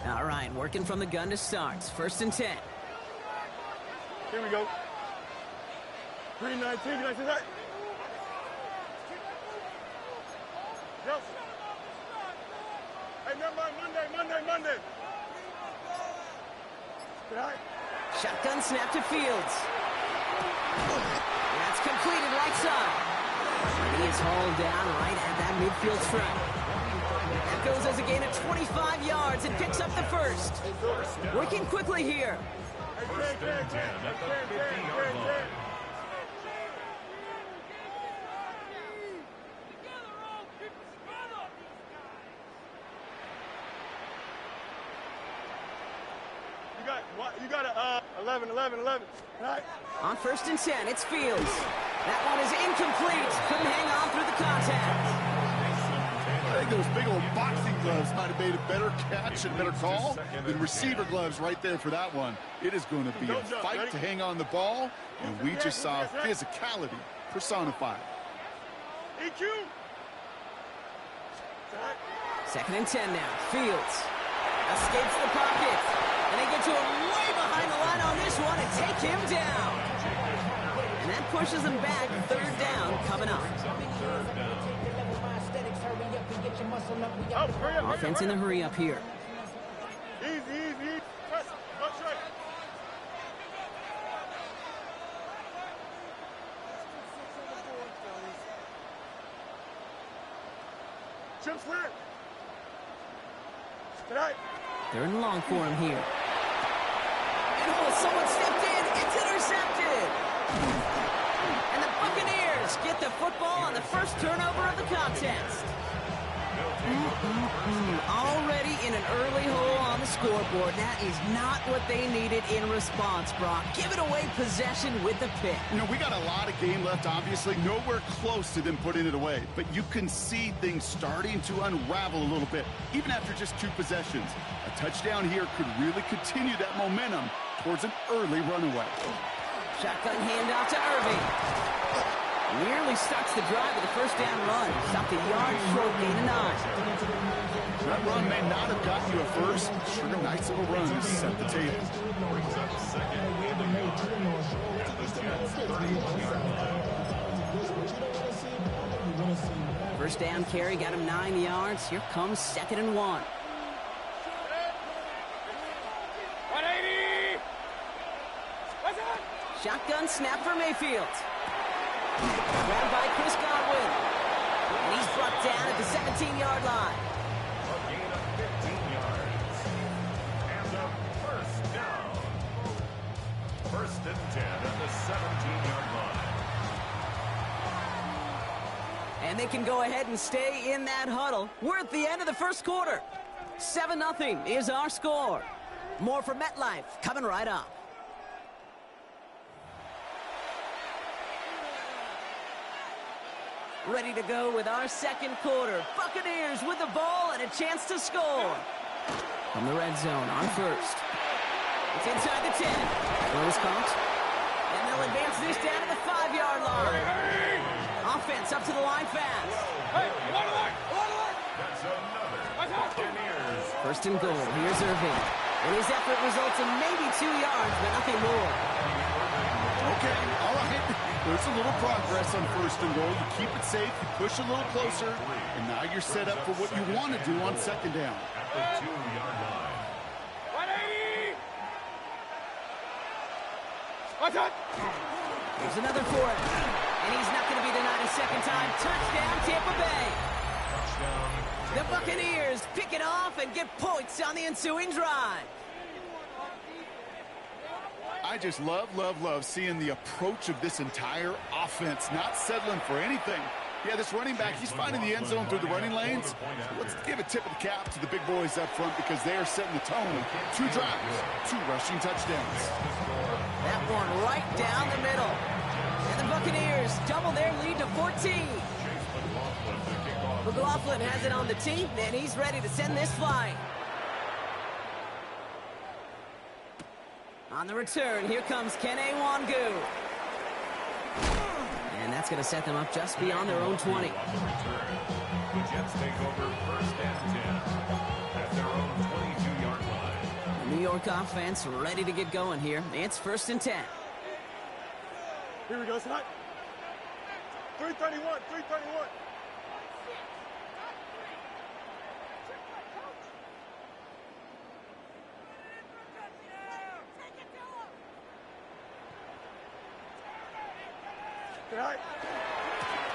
All right, working from the gun to start. 1st and 10. Here we go. 3-19, you like that? Yes. Hey, never mind, Monday. Good night. Shotgun snap to Fields. That's completed right side. He is hauled down right at that midfield stripe. That goes as a gain of 25 yards and picks up the 1st. Working quickly here. You got a 11. Right? On 1st and 10, it's Fields. That one is incomplete. Couldn't hang on through the contact. I think those big old boxing gloves might have made a better catch and better call than receiver gloves right there for that one. It is going to be a fight to hang on the ball, and we just saw physicality personified. EQ. 2nd and 10 now. Fields escapes the pocket. And they get to him way behind the line on this one and take him down. And that pushes him back. 3rd down coming up. Offense in the hurry up here. Easy. Press. Watch right. They're in long for him here. And oh, someone stepped in. It's intercepted. And the Buccaneers get the football on the first turnover of the contest. Already in an early hole on the scoreboard. That is not what they needed in response, Brock. Give it away possession with the pick. You know, we got a lot of game left, obviously. Nowhere close to them putting it away. But you can see things starting to unravel a little bit, even after just 2 possessions. A touchdown here could really continue that momentum towards an early runaway. Shotgun handoff to Irving. Nearly starts the drive with a first down run. Stopped a yard short, gain of 9. That run may not have gotten you a first. Sure, nice little run to set the table. Brings up second and a yard. And the Jets 30. First down carry got him 9 yards. Here comes 2nd and 1. 180! Shotgun snap for Mayfield. Grabbed by Chris Godwin. And he's brought down at the 17-yard line. A gain of 15 yards. And a first down. First and 10 at the 17-yard line. And they can go ahead and stay in that huddle. We're at the end of the first quarter. 7-0 is our score. More from MetLife coming right up. Ready to go with our second quarter. Buccaneers with the ball and a chance to score. From the red zone on first. It's inside the 10. Throw is caught. And they'll advance this down to the 5-yard line. Offense up to the line fast. That's another Buccaneers. First and goal. Here's Irving. And his effort results in maybe 2 yards, but nothing more. Okay, all right. There's a little progress on first and goal. You keep it safe, you push a little closer, and now you're set up for what you want to do on second down. At the 2-yard line. 180! There's another for it. And he's not going to be denied a second time. Touchdown, Tampa Bay. The Buccaneers pick it off and get points on the ensuing drive. I just love seeing the approach of this entire offense, not settling for anything. Yeah, this running back, he's finding the end zone through the running lanes. Let's give a tip of the cap to the big boys up front because they are setting the tone. 2 drives, 2 rushing touchdowns. That one right down the middle. And the Buccaneers double their lead to 14. McLaughlin has it on the tee, and he's ready to send this flying. On the return, here comes Kene Wangu. And that's going to set them up just beyond their own 20. The Jets take over first and 10 at their own 22-yard line. The New York offense ready to get going here. It's first and 10. Here we go, tonight. 331, 331.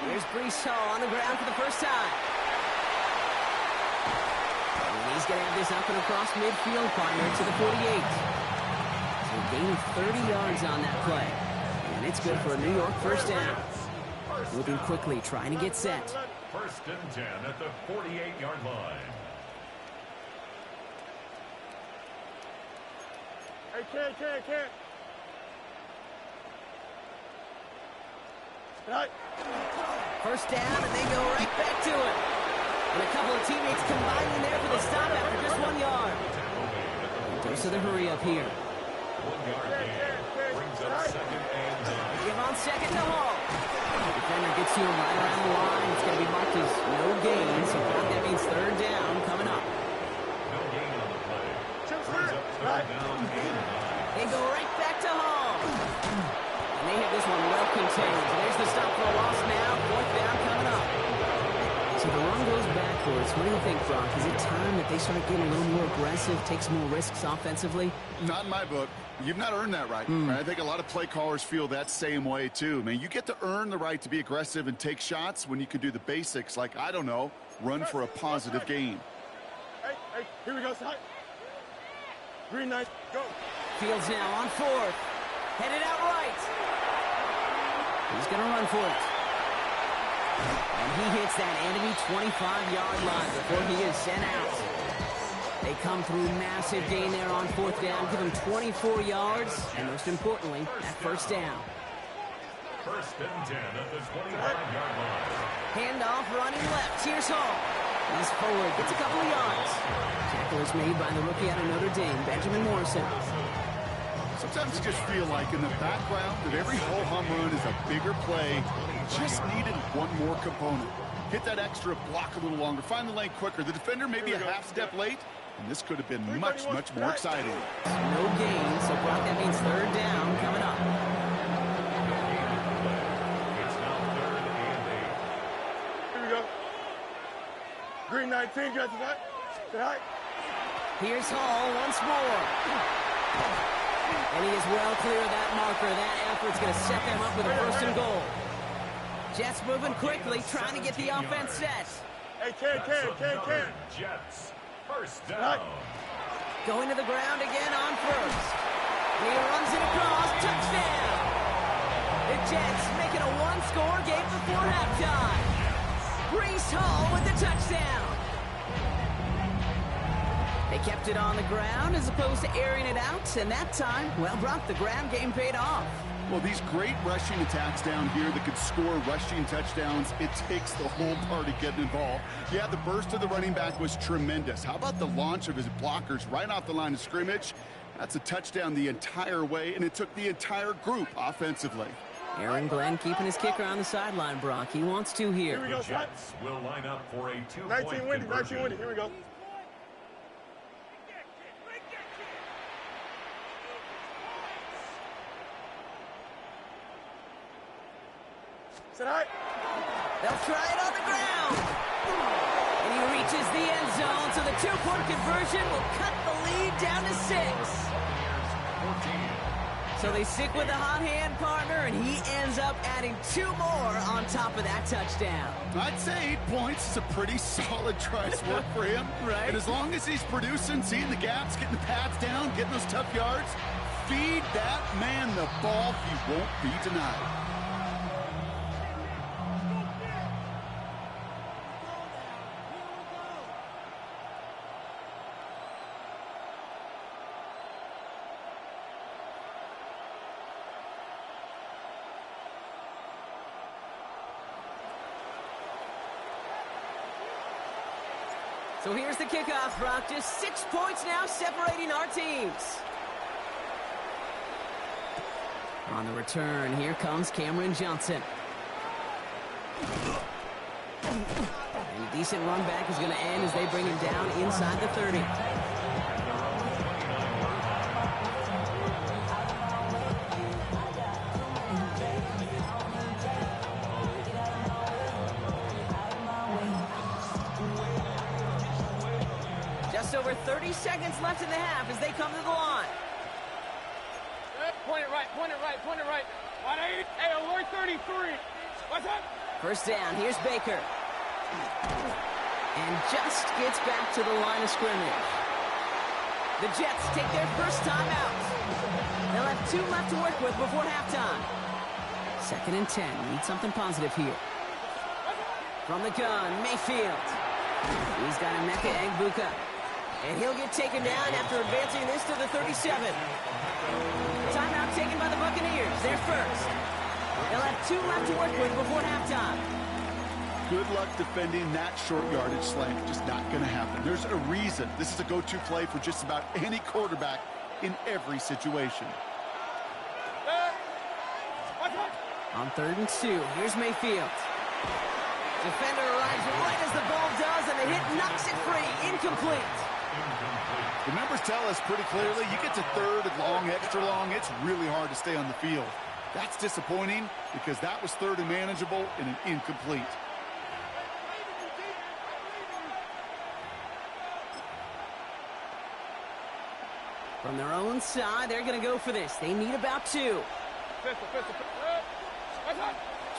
Here's Brees Hall on the ground for the first time. And he's going to have this up and across midfield, partner, to the 48. So gaining 30 yards on that play. And it's good for a New York first down. Moving quickly, trying to get set. First and 10 at the 48-yard line. Hey, can't. First down, and they go right back to it. And a couple of teammates combining there for the stop after just 1 yard. Dose of the hurry up here. 1 yard gain. Brings up second and 10. Give on second to Hall. The defender gets to him right around the line. It's going to be marked as no gain, so that means third down coming up. No gain on the play. Brings up third down and 9. They go right back to Hall. And they have this one well contained. There's the stop for a loss now. Fourth down coming up. So the run goes backwards. What do you think, Brock? Is it time that they start getting a little more aggressive, take some more risks offensively? Not in my book. You've not earned that right. I think a lot of play callers feel that same way, too. Man, you get to earn the right to be aggressive and take shots when you can do the basics, like, I don't know, run for a positive gain. Hey, here we go, side. Green 9, go. Fields now on fourth. Headed out right. He's going to run for it. And he hits that enemy 25-yard line before he is sent out. They come through massive gain there on fourth down, give him 24 yards, and most importantly, that first down. First and 10 at the 25-yard line. Handoff running left. Here's Hall. He's forward, gets a couple of yards. Tackle is made by the rookie out of Notre Dame, Benjamin Morrison. Sometimes you just feel like in the background that every ho-hum run is a bigger play. Just needed one more component. Hit that extra block a little longer. Find the lane quicker. The defender may be a half step late, and this could have been much, much more exciting. No gain, so Brock, that means third down coming up. It's now 3rd and 8. Here we go. Green 19, got tonight. Tonight. Here's Hall once more. And he is well clear of that marker. That effort's going to set them up with a first and goal. Jets moving quickly, trying to get the offense set. Hey, Ken. Jets, first down. Going to the ground again on first. And he runs it across, touchdown. The Jets making a one-score game before halftime. Breece Hall with the touchdown. They kept it on the ground as opposed to airing it out, and that time, well, Brock, the ground game paid off. Well, these great rushing attacks down here that could score rushing touchdowns, it takes the whole party getting involved. Yeah, the burst of the running back was tremendous. How about the launch of his blockers right off the line of scrimmage? That's a touchdown the entire way, and it took the entire group offensively. Aaron Glenn keeping his kicker on the sideline, Brock. He wants to here. Here we go, The Jets will line up for a 2-point 19 windy, conversion. 19 windy. Here we go. Tonight. They'll try it on the ground. And he reaches the end zone, so the two-point conversion will cut the lead down to 6. So they stick with the hot hand partner, and he ends up adding 2 more on top of that touchdown. I'd say 8 points is a pretty solid try's work for him. Right. And as long as he's producing, seeing the gaps, getting the pads down, getting those tough yards, feed that man the ball. He won't be denied. So here's the kickoff, Brock. Just 6 points now separating our teams. On the return, here comes Cameron Johnson. And a decent run back is going to end as they bring him down inside the 30. Just over 30 seconds left in the half as they come to the line. Point it right. 1-8. Hey, alert 33. What's up? First down, here's Baker. And just gets back to the line of scrimmage. The Jets take their first time out. They'll have 2 left to work with before halftime. 2nd and 10. Need something positive here. From the gun, Mayfield. He's got Emeka Egbuka. And he'll get taken down after advancing this to the 37. Timeout taken by the Buccaneers. They're first. They'll have 2 left to work with before halftime. Good luck defending that short yardage slant. Just not going to happen. There's a reason this is a go-to play for just about any quarterback in every situation. On 3rd and 2, here's Mayfield. Defender arrives right as the ball does, and the hit knocks it free. Incomplete. The numbers tell us pretty clearly, you get to 3rd and long, extra long, it's really hard to stay on the field. That's disappointing because that was 3rd and manageable and an incomplete. From their own side, they're going to go for this. They need about 2.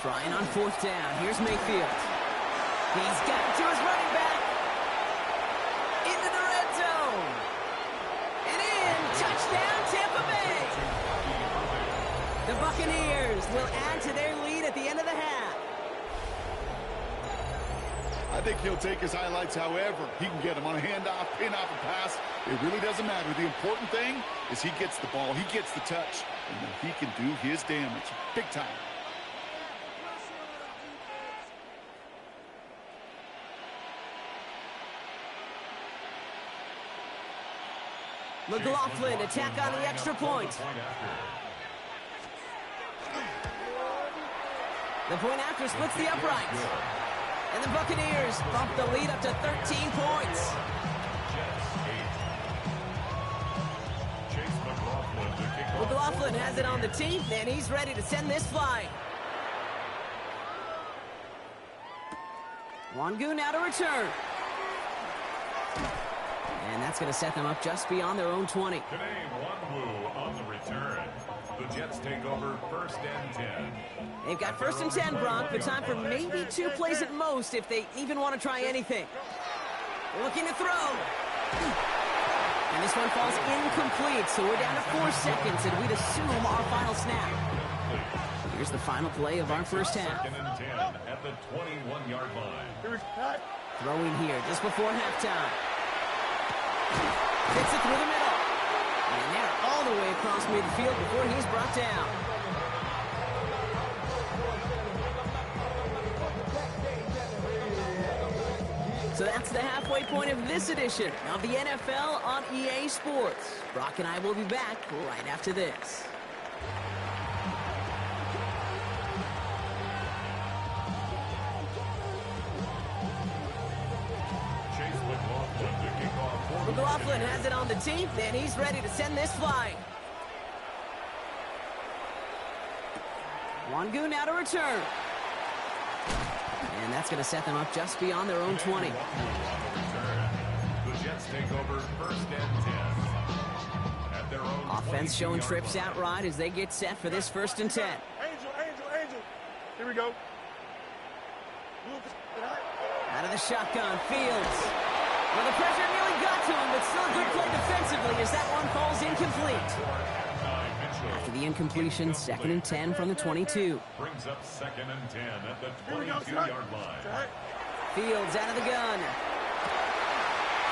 Trying on 4th down. Here's Mayfield. He's got it to his running back. Into the red zone. And in. Touchdown, Tampa Bay. The Buccaneers will add to their lead at the end of the half. I think he'll take his highlights however he can get them on a handoff, pin off a pass. It really doesn't matter. The important thing is he gets the ball, he gets the touch, and then he can do his damage. Big time. McLaughlin attack on the extra point. The point after splits the uprights. And the Buccaneers bump the lead up to 13 points. McLaughlin has it on the team, and he's ready to send this flying. Wangu now to return. And that's going to set them up just beyond their own 20. Today, Wangu on the return. The Jets take over 1st and 10. They've got 1st and 10, Brock, but time for maybe 2 plays at most if they even want to try anything. Looking to throw. And this one falls incomplete, so we're down to 4 seconds, and we'd assume our final snap. Here's the final play of our first half. 2nd and 10 at the 21-yard line. Throwing here just before halftime. Hits it through the middle. And they're all the way across midfield before he's brought down. So that's the halfway point of this edition of the NFL on EA Sports. Brock and I will be back right after this. McLaughlin has it on the team, and he's ready to send this flying. Wangu now to return. And that's going to set them up just beyond their own 20. The Jets take over 1st and 10. At their own Offense showing trips out right as they get set for this 1st and 10. Angel. Here we go. Out of the shotgun, Fields. Well, the pressure nearly got to him, but still a good play defensively as that one falls incomplete. After the incompletion, 2nd and 10 from the 22. Brings up 2nd and 10 at the 22-yard line. Fields out of the gun.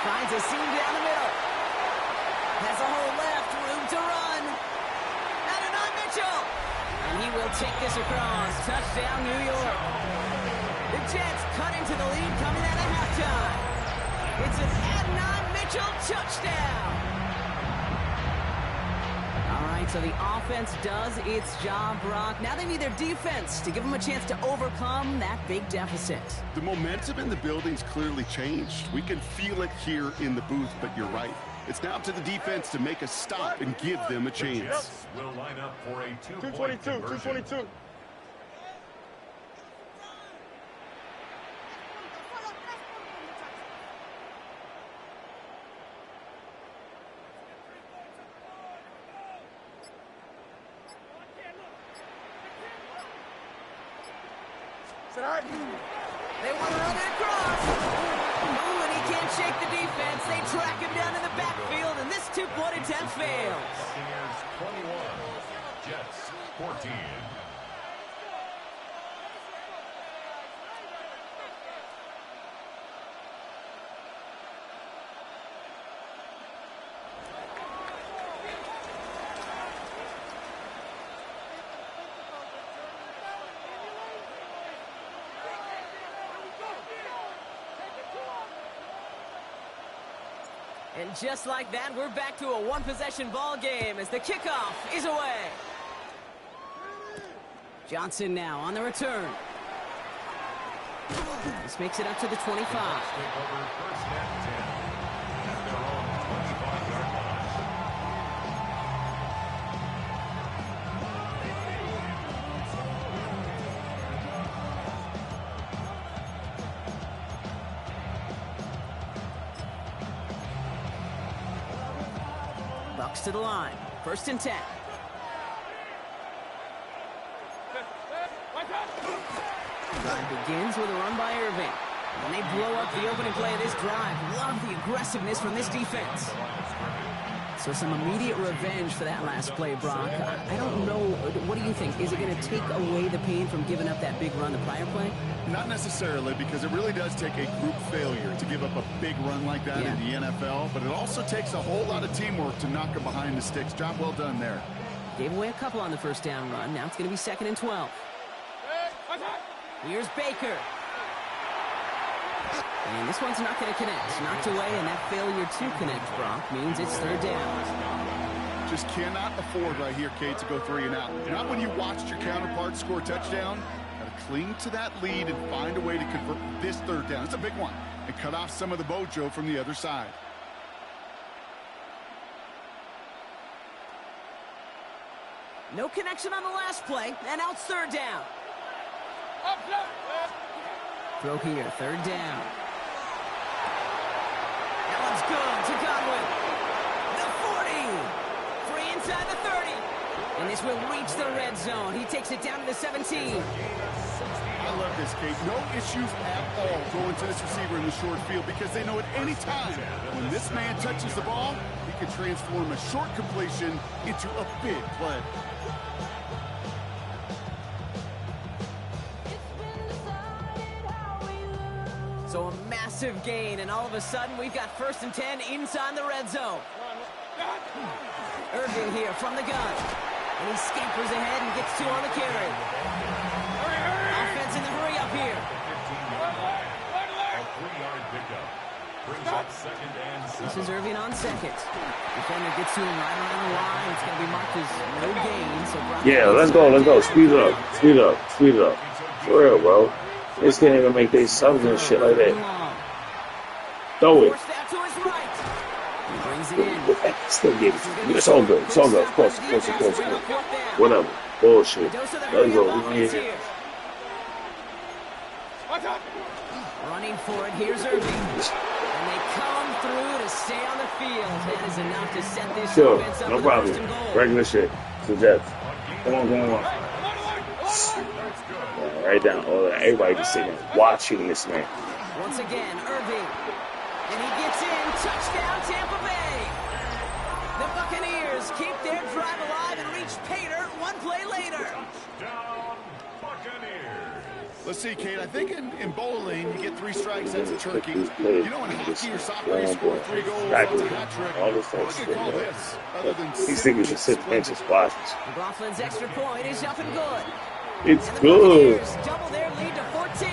Finds a seam down the middle. Has a hole left, room to run. Adonai Mitchell. And he will take this across. Touchdown, New York. The Jets cut into the lead coming out of halftime. It's an Adonai Mitchell touchdown. All right, so the offense does its job, Brock. Now they need their defense to give them a chance to overcome that big deficit. The momentum in the building's clearly changed. We can feel it here in the booth, but you're right. It's now up to the defense to make a stop and give them a chance. Jets will line up for a 2-point 222. They want to run it across. Ooh, and he can't shake the defense. They track him down in the backfield, and this 2-point attempt fails. Buccaneers 21, Jets 14. And just like that, we're back to a one-possession ball game as the kickoff is away. Johnson now on the return. This makes it up to the 25. Take over 1st and 10 at their own 25-yard line. Bucks to the line. 1st and 10. Drive begins with a run by Irving. And they blow up the opening play of this drive. Love the aggressiveness from this defense. So some immediate revenge for that last play, Brock. I don't know. What do you think? Is it going to take away the pain from giving up that big run the prior play? Not necessarily, because it really does take a group failure to give up a big run like that in the NFL. But it also takes a whole lot of teamwork to knock them behind the sticks. Job well done there. Gave away a couple on the 1st down run. Now it's going to be 2nd and 12. Here's Baker. And this one's not going to connect. Knocked away, and that failure to connect, Brock, means it's 3rd down. Just cannot afford right here, Kate, to go 3 and out. Not when you watched your counterpart score a touchdown. Got to cling to that lead and find a way to convert this 3rd down. It's a big one. And cut off some of the mojo from the other side. No connection on the last play, and now it's 3rd down. Throw here, 3rd down. That one's good to Godwin. The 40. Free inside the 30. And this will reach the red zone. He takes it down to the 17. I love this, Kate. No issues at all going to this receiver in the short field because they know at any time when this man touches the ball, he can transform a short completion into a big play. So a massive gain, and all of a sudden we've got 1st and 10 inside the red zone. Irving here from the gun. And he scampers ahead and gets 2 on the carry. Offense in the hurry up here. A 3-yard pickup. Brings up 2nd and 7. This is Irving on 2nd. Defender gets to him right around the line. It's going to be marked as no gain. So yeah, let's go. Speed it up. For real, bro. They just can't even make their subs and shit like that. Throw it. Still get it. It's all good. Of course. Whatever. Bullshit. Let's go. Running for it. Here's Irving. And they come through to stay on the field. That is enough to set this offense up no for problem. the 1st and goal. Regular shit. To Jets. Come on. Right down. Everybody just sitting there watching this man. Once again, Irving. And he gets in. Touchdown, Tampa Bay. The Buccaneers keep their drive alive and reach pay dirt 1 play later. Touchdown, Buccaneers. Let's see, Kate. I think in bowling, you get 3 strikes, that's a turkey. You know, in hockey or soccer, you score 3 goals, that's a hat trick. All this What do you call this? Other than these niggas just sit benches watching. McLaughlin's extra point is up and good. It's good. Double their lead to 14.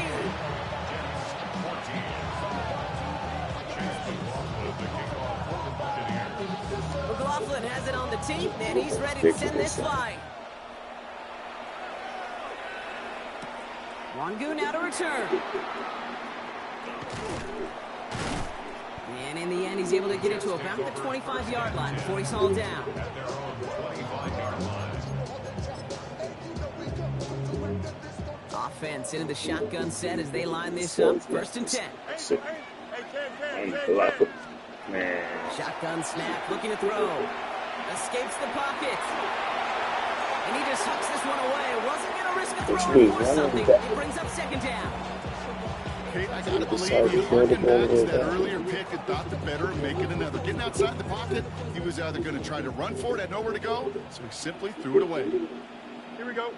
McLaughlin has it on the tee, and he's ready to send this flying. Wangu now to return. And in the end, he's able to get it to about the 25-yard line before he's hauled down. Offense into the shotgun set as they line this up. 1st and 10. Man. Shotgun snap, looking to throw. Escapes the pocket. And he just hucks this one away. Wasn't going to risk a throw or something. It brings up 2nd down. Kate, I got to believe he harkened back to that earlier pick and thought the better of making another. Getting outside the pocket, he was either going to try to run for it, had nowhere to go, so he simply threw it away. Here we go.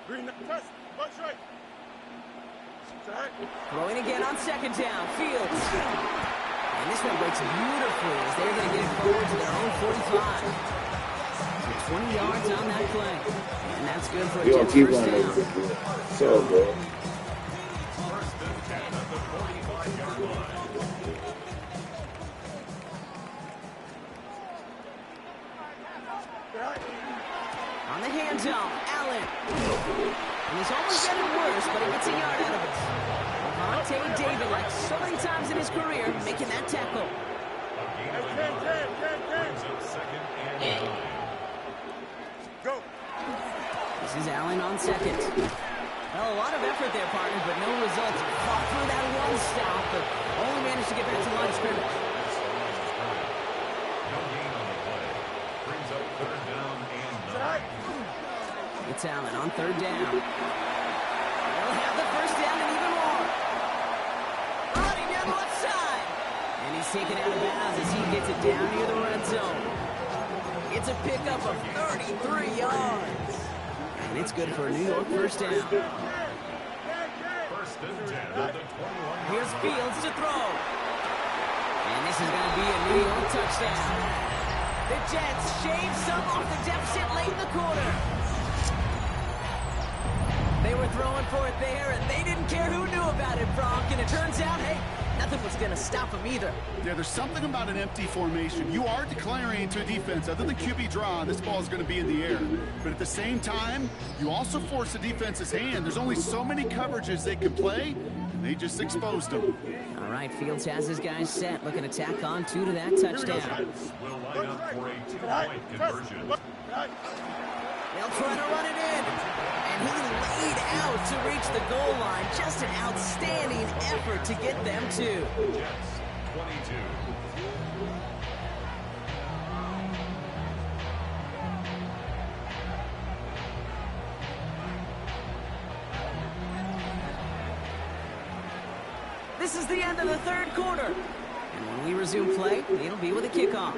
Green, test, watch right. Throwing again on 2nd down. Fields. And this one breaks beautifully as they're going to get it forward to their own 45. So 20 yards on that play. And that's good for a Jets 1st down. So good. On the hands-off, Allen. And he's almost getting worse, but he gets a yard out of it. Vontae David, like so many times in his career, making that tackle. Go. This is Allen on 2nd. Well, a lot of effort there, partner, but no results. Fought through that one stop, but only managed to get back to line of scrimmage. talent on third down. They'll have the first down and even more. Running down the left side. And he's taken out of bounds as he gets it down near the red zone. It's a pickup of 33 yards. And it's good for a New York first down. First and 10 at the 21. Here's Fields to throw. And this is going to be a New York touchdown. The Jets shave some off the deficit late in the quarter. They were throwing for it there, and they didn't care who knew about it, Bronk. And it turns out, hey, nothing was going to stop them either. Yeah, there's something about an empty formation. You are declaring to a defense, other than QB draw, this ball is going to be in the air. But at the same time, you also force the defense's hand. There's only so many coverages they can play, and they just exposed them. All right, Fields has his guys set, looking to tack on 2 to that touchdown. Will line up for a 2-point conversion. They'll try to run it in. And he laid out to reach the goal line. Just an outstanding effort to get them to. Jets, 22. This is the end of the third quarter. And when we resume play, it'll be with a kickoff.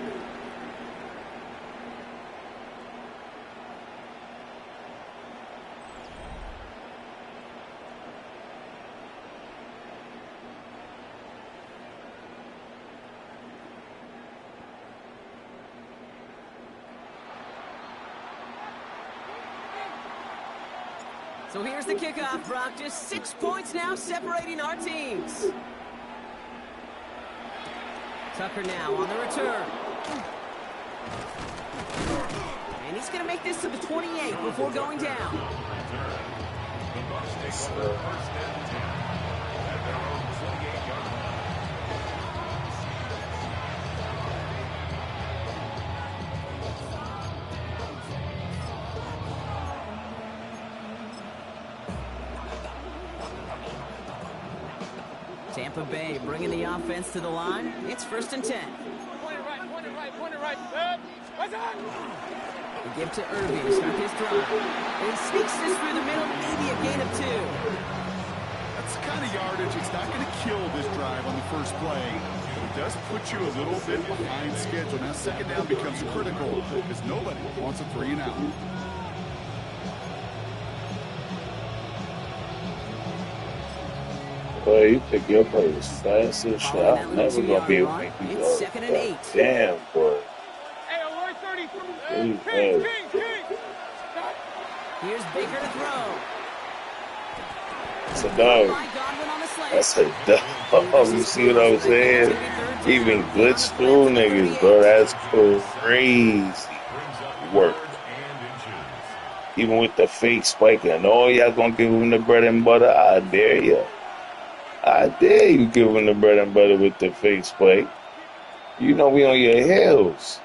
So here's the kickoff, Brock. Just 6 points now separating our teams. Tucker now on the return. And he's going to make this to the 28 before going down. The Bucs take over first and 10 at their own 28-yard line. Tampa Bay bringing the offense to the line. It's first and 10. Point it right. The give to Irving to start his drive. And he sneaks this through the middle, maybe a gain of 2. That's the kind of yardage. It's not going to kill this drive on the first play. It does put you a little bit behind schedule. Now second down becomes critical because nobody wants a 3-and-out. Boy, you pick your plays fast as shit. I'm never going to be able to make you go. Second and 8. Damn, boy. Hey, Roy 30. Hey, Here's Baker to throw. It's a dog. That's a dog. You see what I'm saying? Even glitch through niggas, bro. That's crazy work. Even with the fake spike. I know y'all gonna give him the bread and butter. I dare you. I dare you give him the bread and butter with the fake spike. You know we on your heels.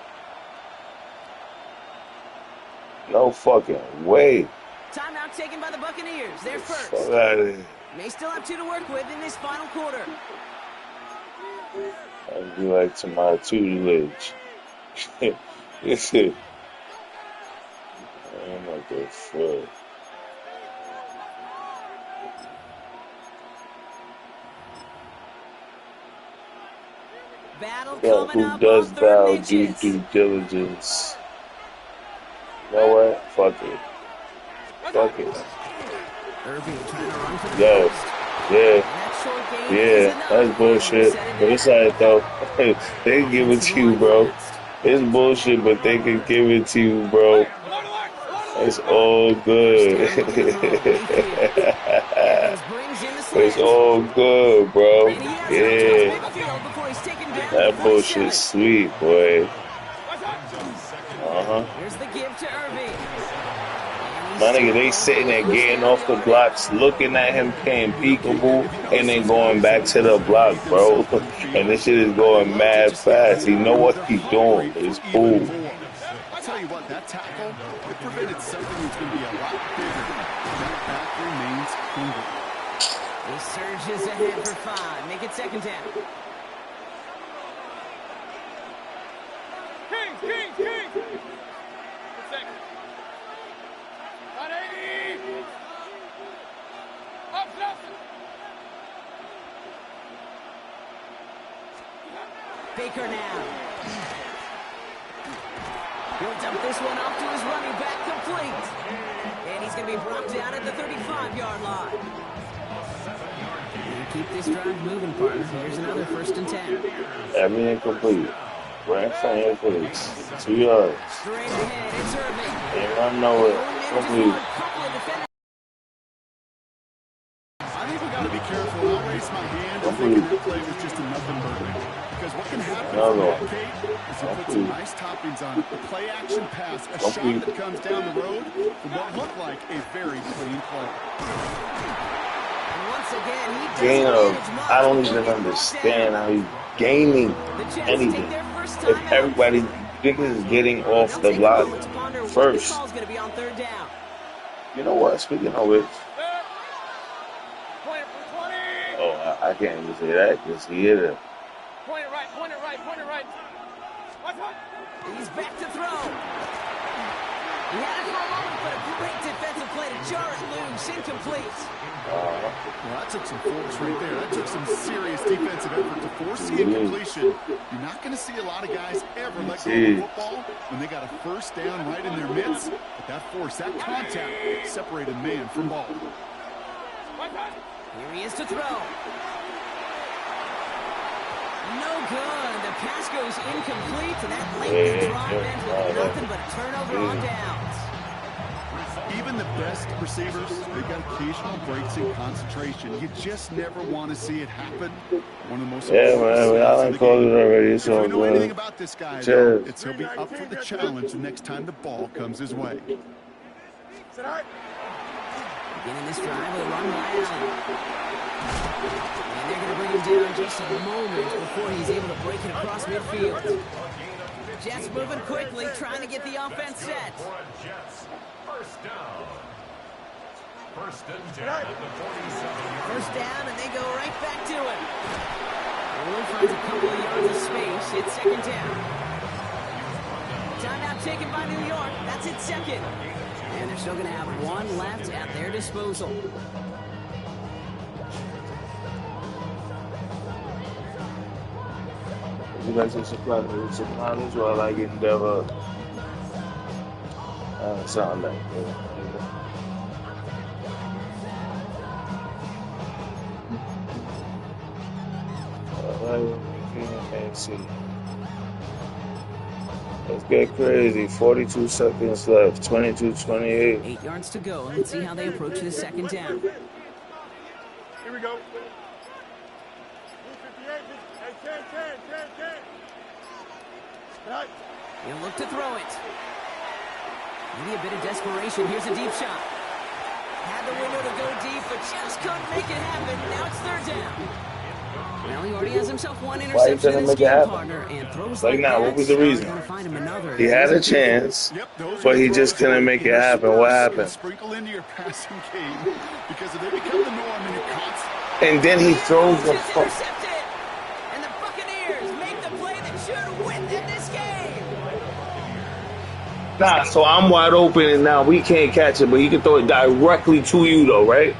No fucking way. Timeout taken by the Buccaneers. They're first. Fuck out of here. They still have 2 to work with in this final quarter. I'd be like to my tutelage. Listen. I'm like a fuck. Battle Yo, coming who up does on thou third do digits. due diligence? You know what? Fuck it. Fuck it. Irving trying to run for the Yo. post. Yeah. Yeah. That's bullshit. But it's alright though. They can give it to you, bro. It's bullshit, but they can give it to you, bro. It's all good. It's all good, bro. Yeah. That bullshit's sweet, boy. Here's the give to Irving. My nigga, they sitting there getting off the blocks, looking at him playing peekaboo, and then going back to the block, bro. And this shit is going mad fast. You know what he's doing. It's cool. I'll tell you what, that tackle, it prevented something that's going to be a lot bigger. That back remains hungry. He surges ahead for 5. Make it second down. King. Baker now. He'll dump this one off to his running back, complete. And he's going to be brought down at the 35-yard line. And keep this drive moving, partner. Here's another 1st and 10. Everything complete. Right in front of your face. 2 yards. Straight ahead, it's Irving. Ain't run nowhere. Complete. I think we got to be careful. I'll raise my hand and think that play was just a nothing burger. Because what can happen is you put some nice toppings on it. A play action pass, a shot that comes down the road from what looked like a very clean play. Once again, I don't even understand how he's gaining anything. If everybody is getting off the block first. You know what? Speaking of which, oh, I can't even say that because he hit it. Point it right, point it right, point it right. He's back to throw. He had it for a moment, but a great defensive play to jar it loose, incomplete. Well, that took some force right there. That took some serious defensive effort to force the incompletion. You're not going to see a lot of guys ever let go of the football when they got a 1st down right in their midst. But that force, that contact, separated man from ball. Here he is to throw. No good. The pass goes incomplete, and that lengthy drive ends with nothing but a turnover on downs. Even the best receivers, they've got occasional breaks in concentration. You just never want to see it happen. One of the most I called it already. So if you know anything about this guy, though, it's he'll be up for the challenge the next time the ball comes his way. Beginning this drive with a run by Allen. And they're going to bring him down just a moment before he's able to break it across midfield. Jets moving quickly, trying to get the offense set. First down. 1st and 10 at the 47. 1st down, and they go right back to it. Only finds a couple of yards of space. It's 2nd down. Timeout taken by New York. That's its 2nd. And they're still going to have 1 left at their disposal. You guys are surprised while I get endeavor. Sound like let's get crazy. 42 seconds left. 22-28. 8 yards to go. Let's see how they approach the 2nd down. Here we go. 10. He'll look to throw it. Maybe a bit of desperation. Here's a deep shot. Had the window to go deep, but just couldn't make it happen. Now it's 3rd down. Well, he already has himself 1 interception in this game, partner, and throws like now, what was the reason? He had a chance, but he just couldn't make it happen. What happened? Sprinkle into your passing game because if they become the norm and you're constant. And then he throws the fuck. And the Buccaneers make the play that should win them this game. Nah, so I'm wide open and now we can't catch it, but he can throw it directly to you though, right?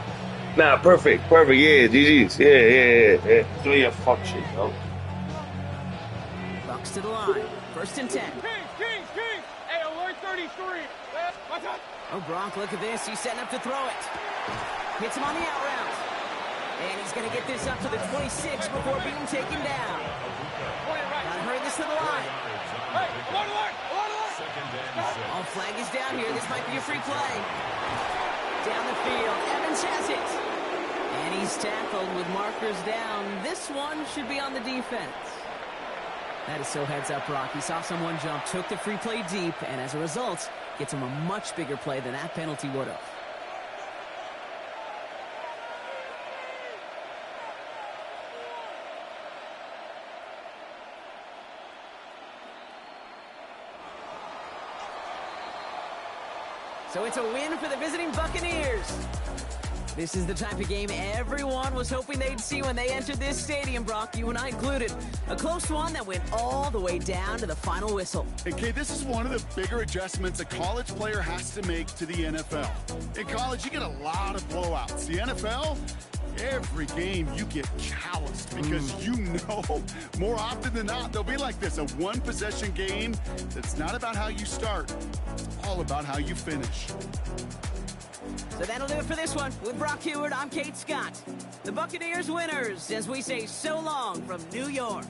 Nah, perfect. Yeah, GG's. Yeah. Do your fuck shit, yo. Bucks to the line. 1st and 10. Kings. Hey, alert 33. Oh, Gronk, look at this. He's setting up to throw it. Hits him on the out route. And he's going to get this up to the 26 before being taken down. Gotta hurry this to the line. Hey, alert! All flag is down here. This might be a free play. Down the field. Evans has it. And he's tackled with markers down. This one should be on the defense. That is so heads up, Rock. He saw someone jump, took the free play deep, and as a result, gets him a much bigger play than that penalty would have. So it's a win for the visiting Buccaneers. This is the type of game everyone was hoping they'd see when they entered this stadium, Brock, you and I included. A close one that went all the way down to the final whistle. Okay, this is one of the bigger adjustments a college player has to make to the NFL. In college, you get a lot of blowouts. The NFL, every game you get calloused because you know more often than not they'll be like this, a one-possession game that's not about how you start. It's all about how you finish. So that'll do it for this one. With Brock Heward, I'm Kate Scott. The Buccaneers winners as we say so long from New York.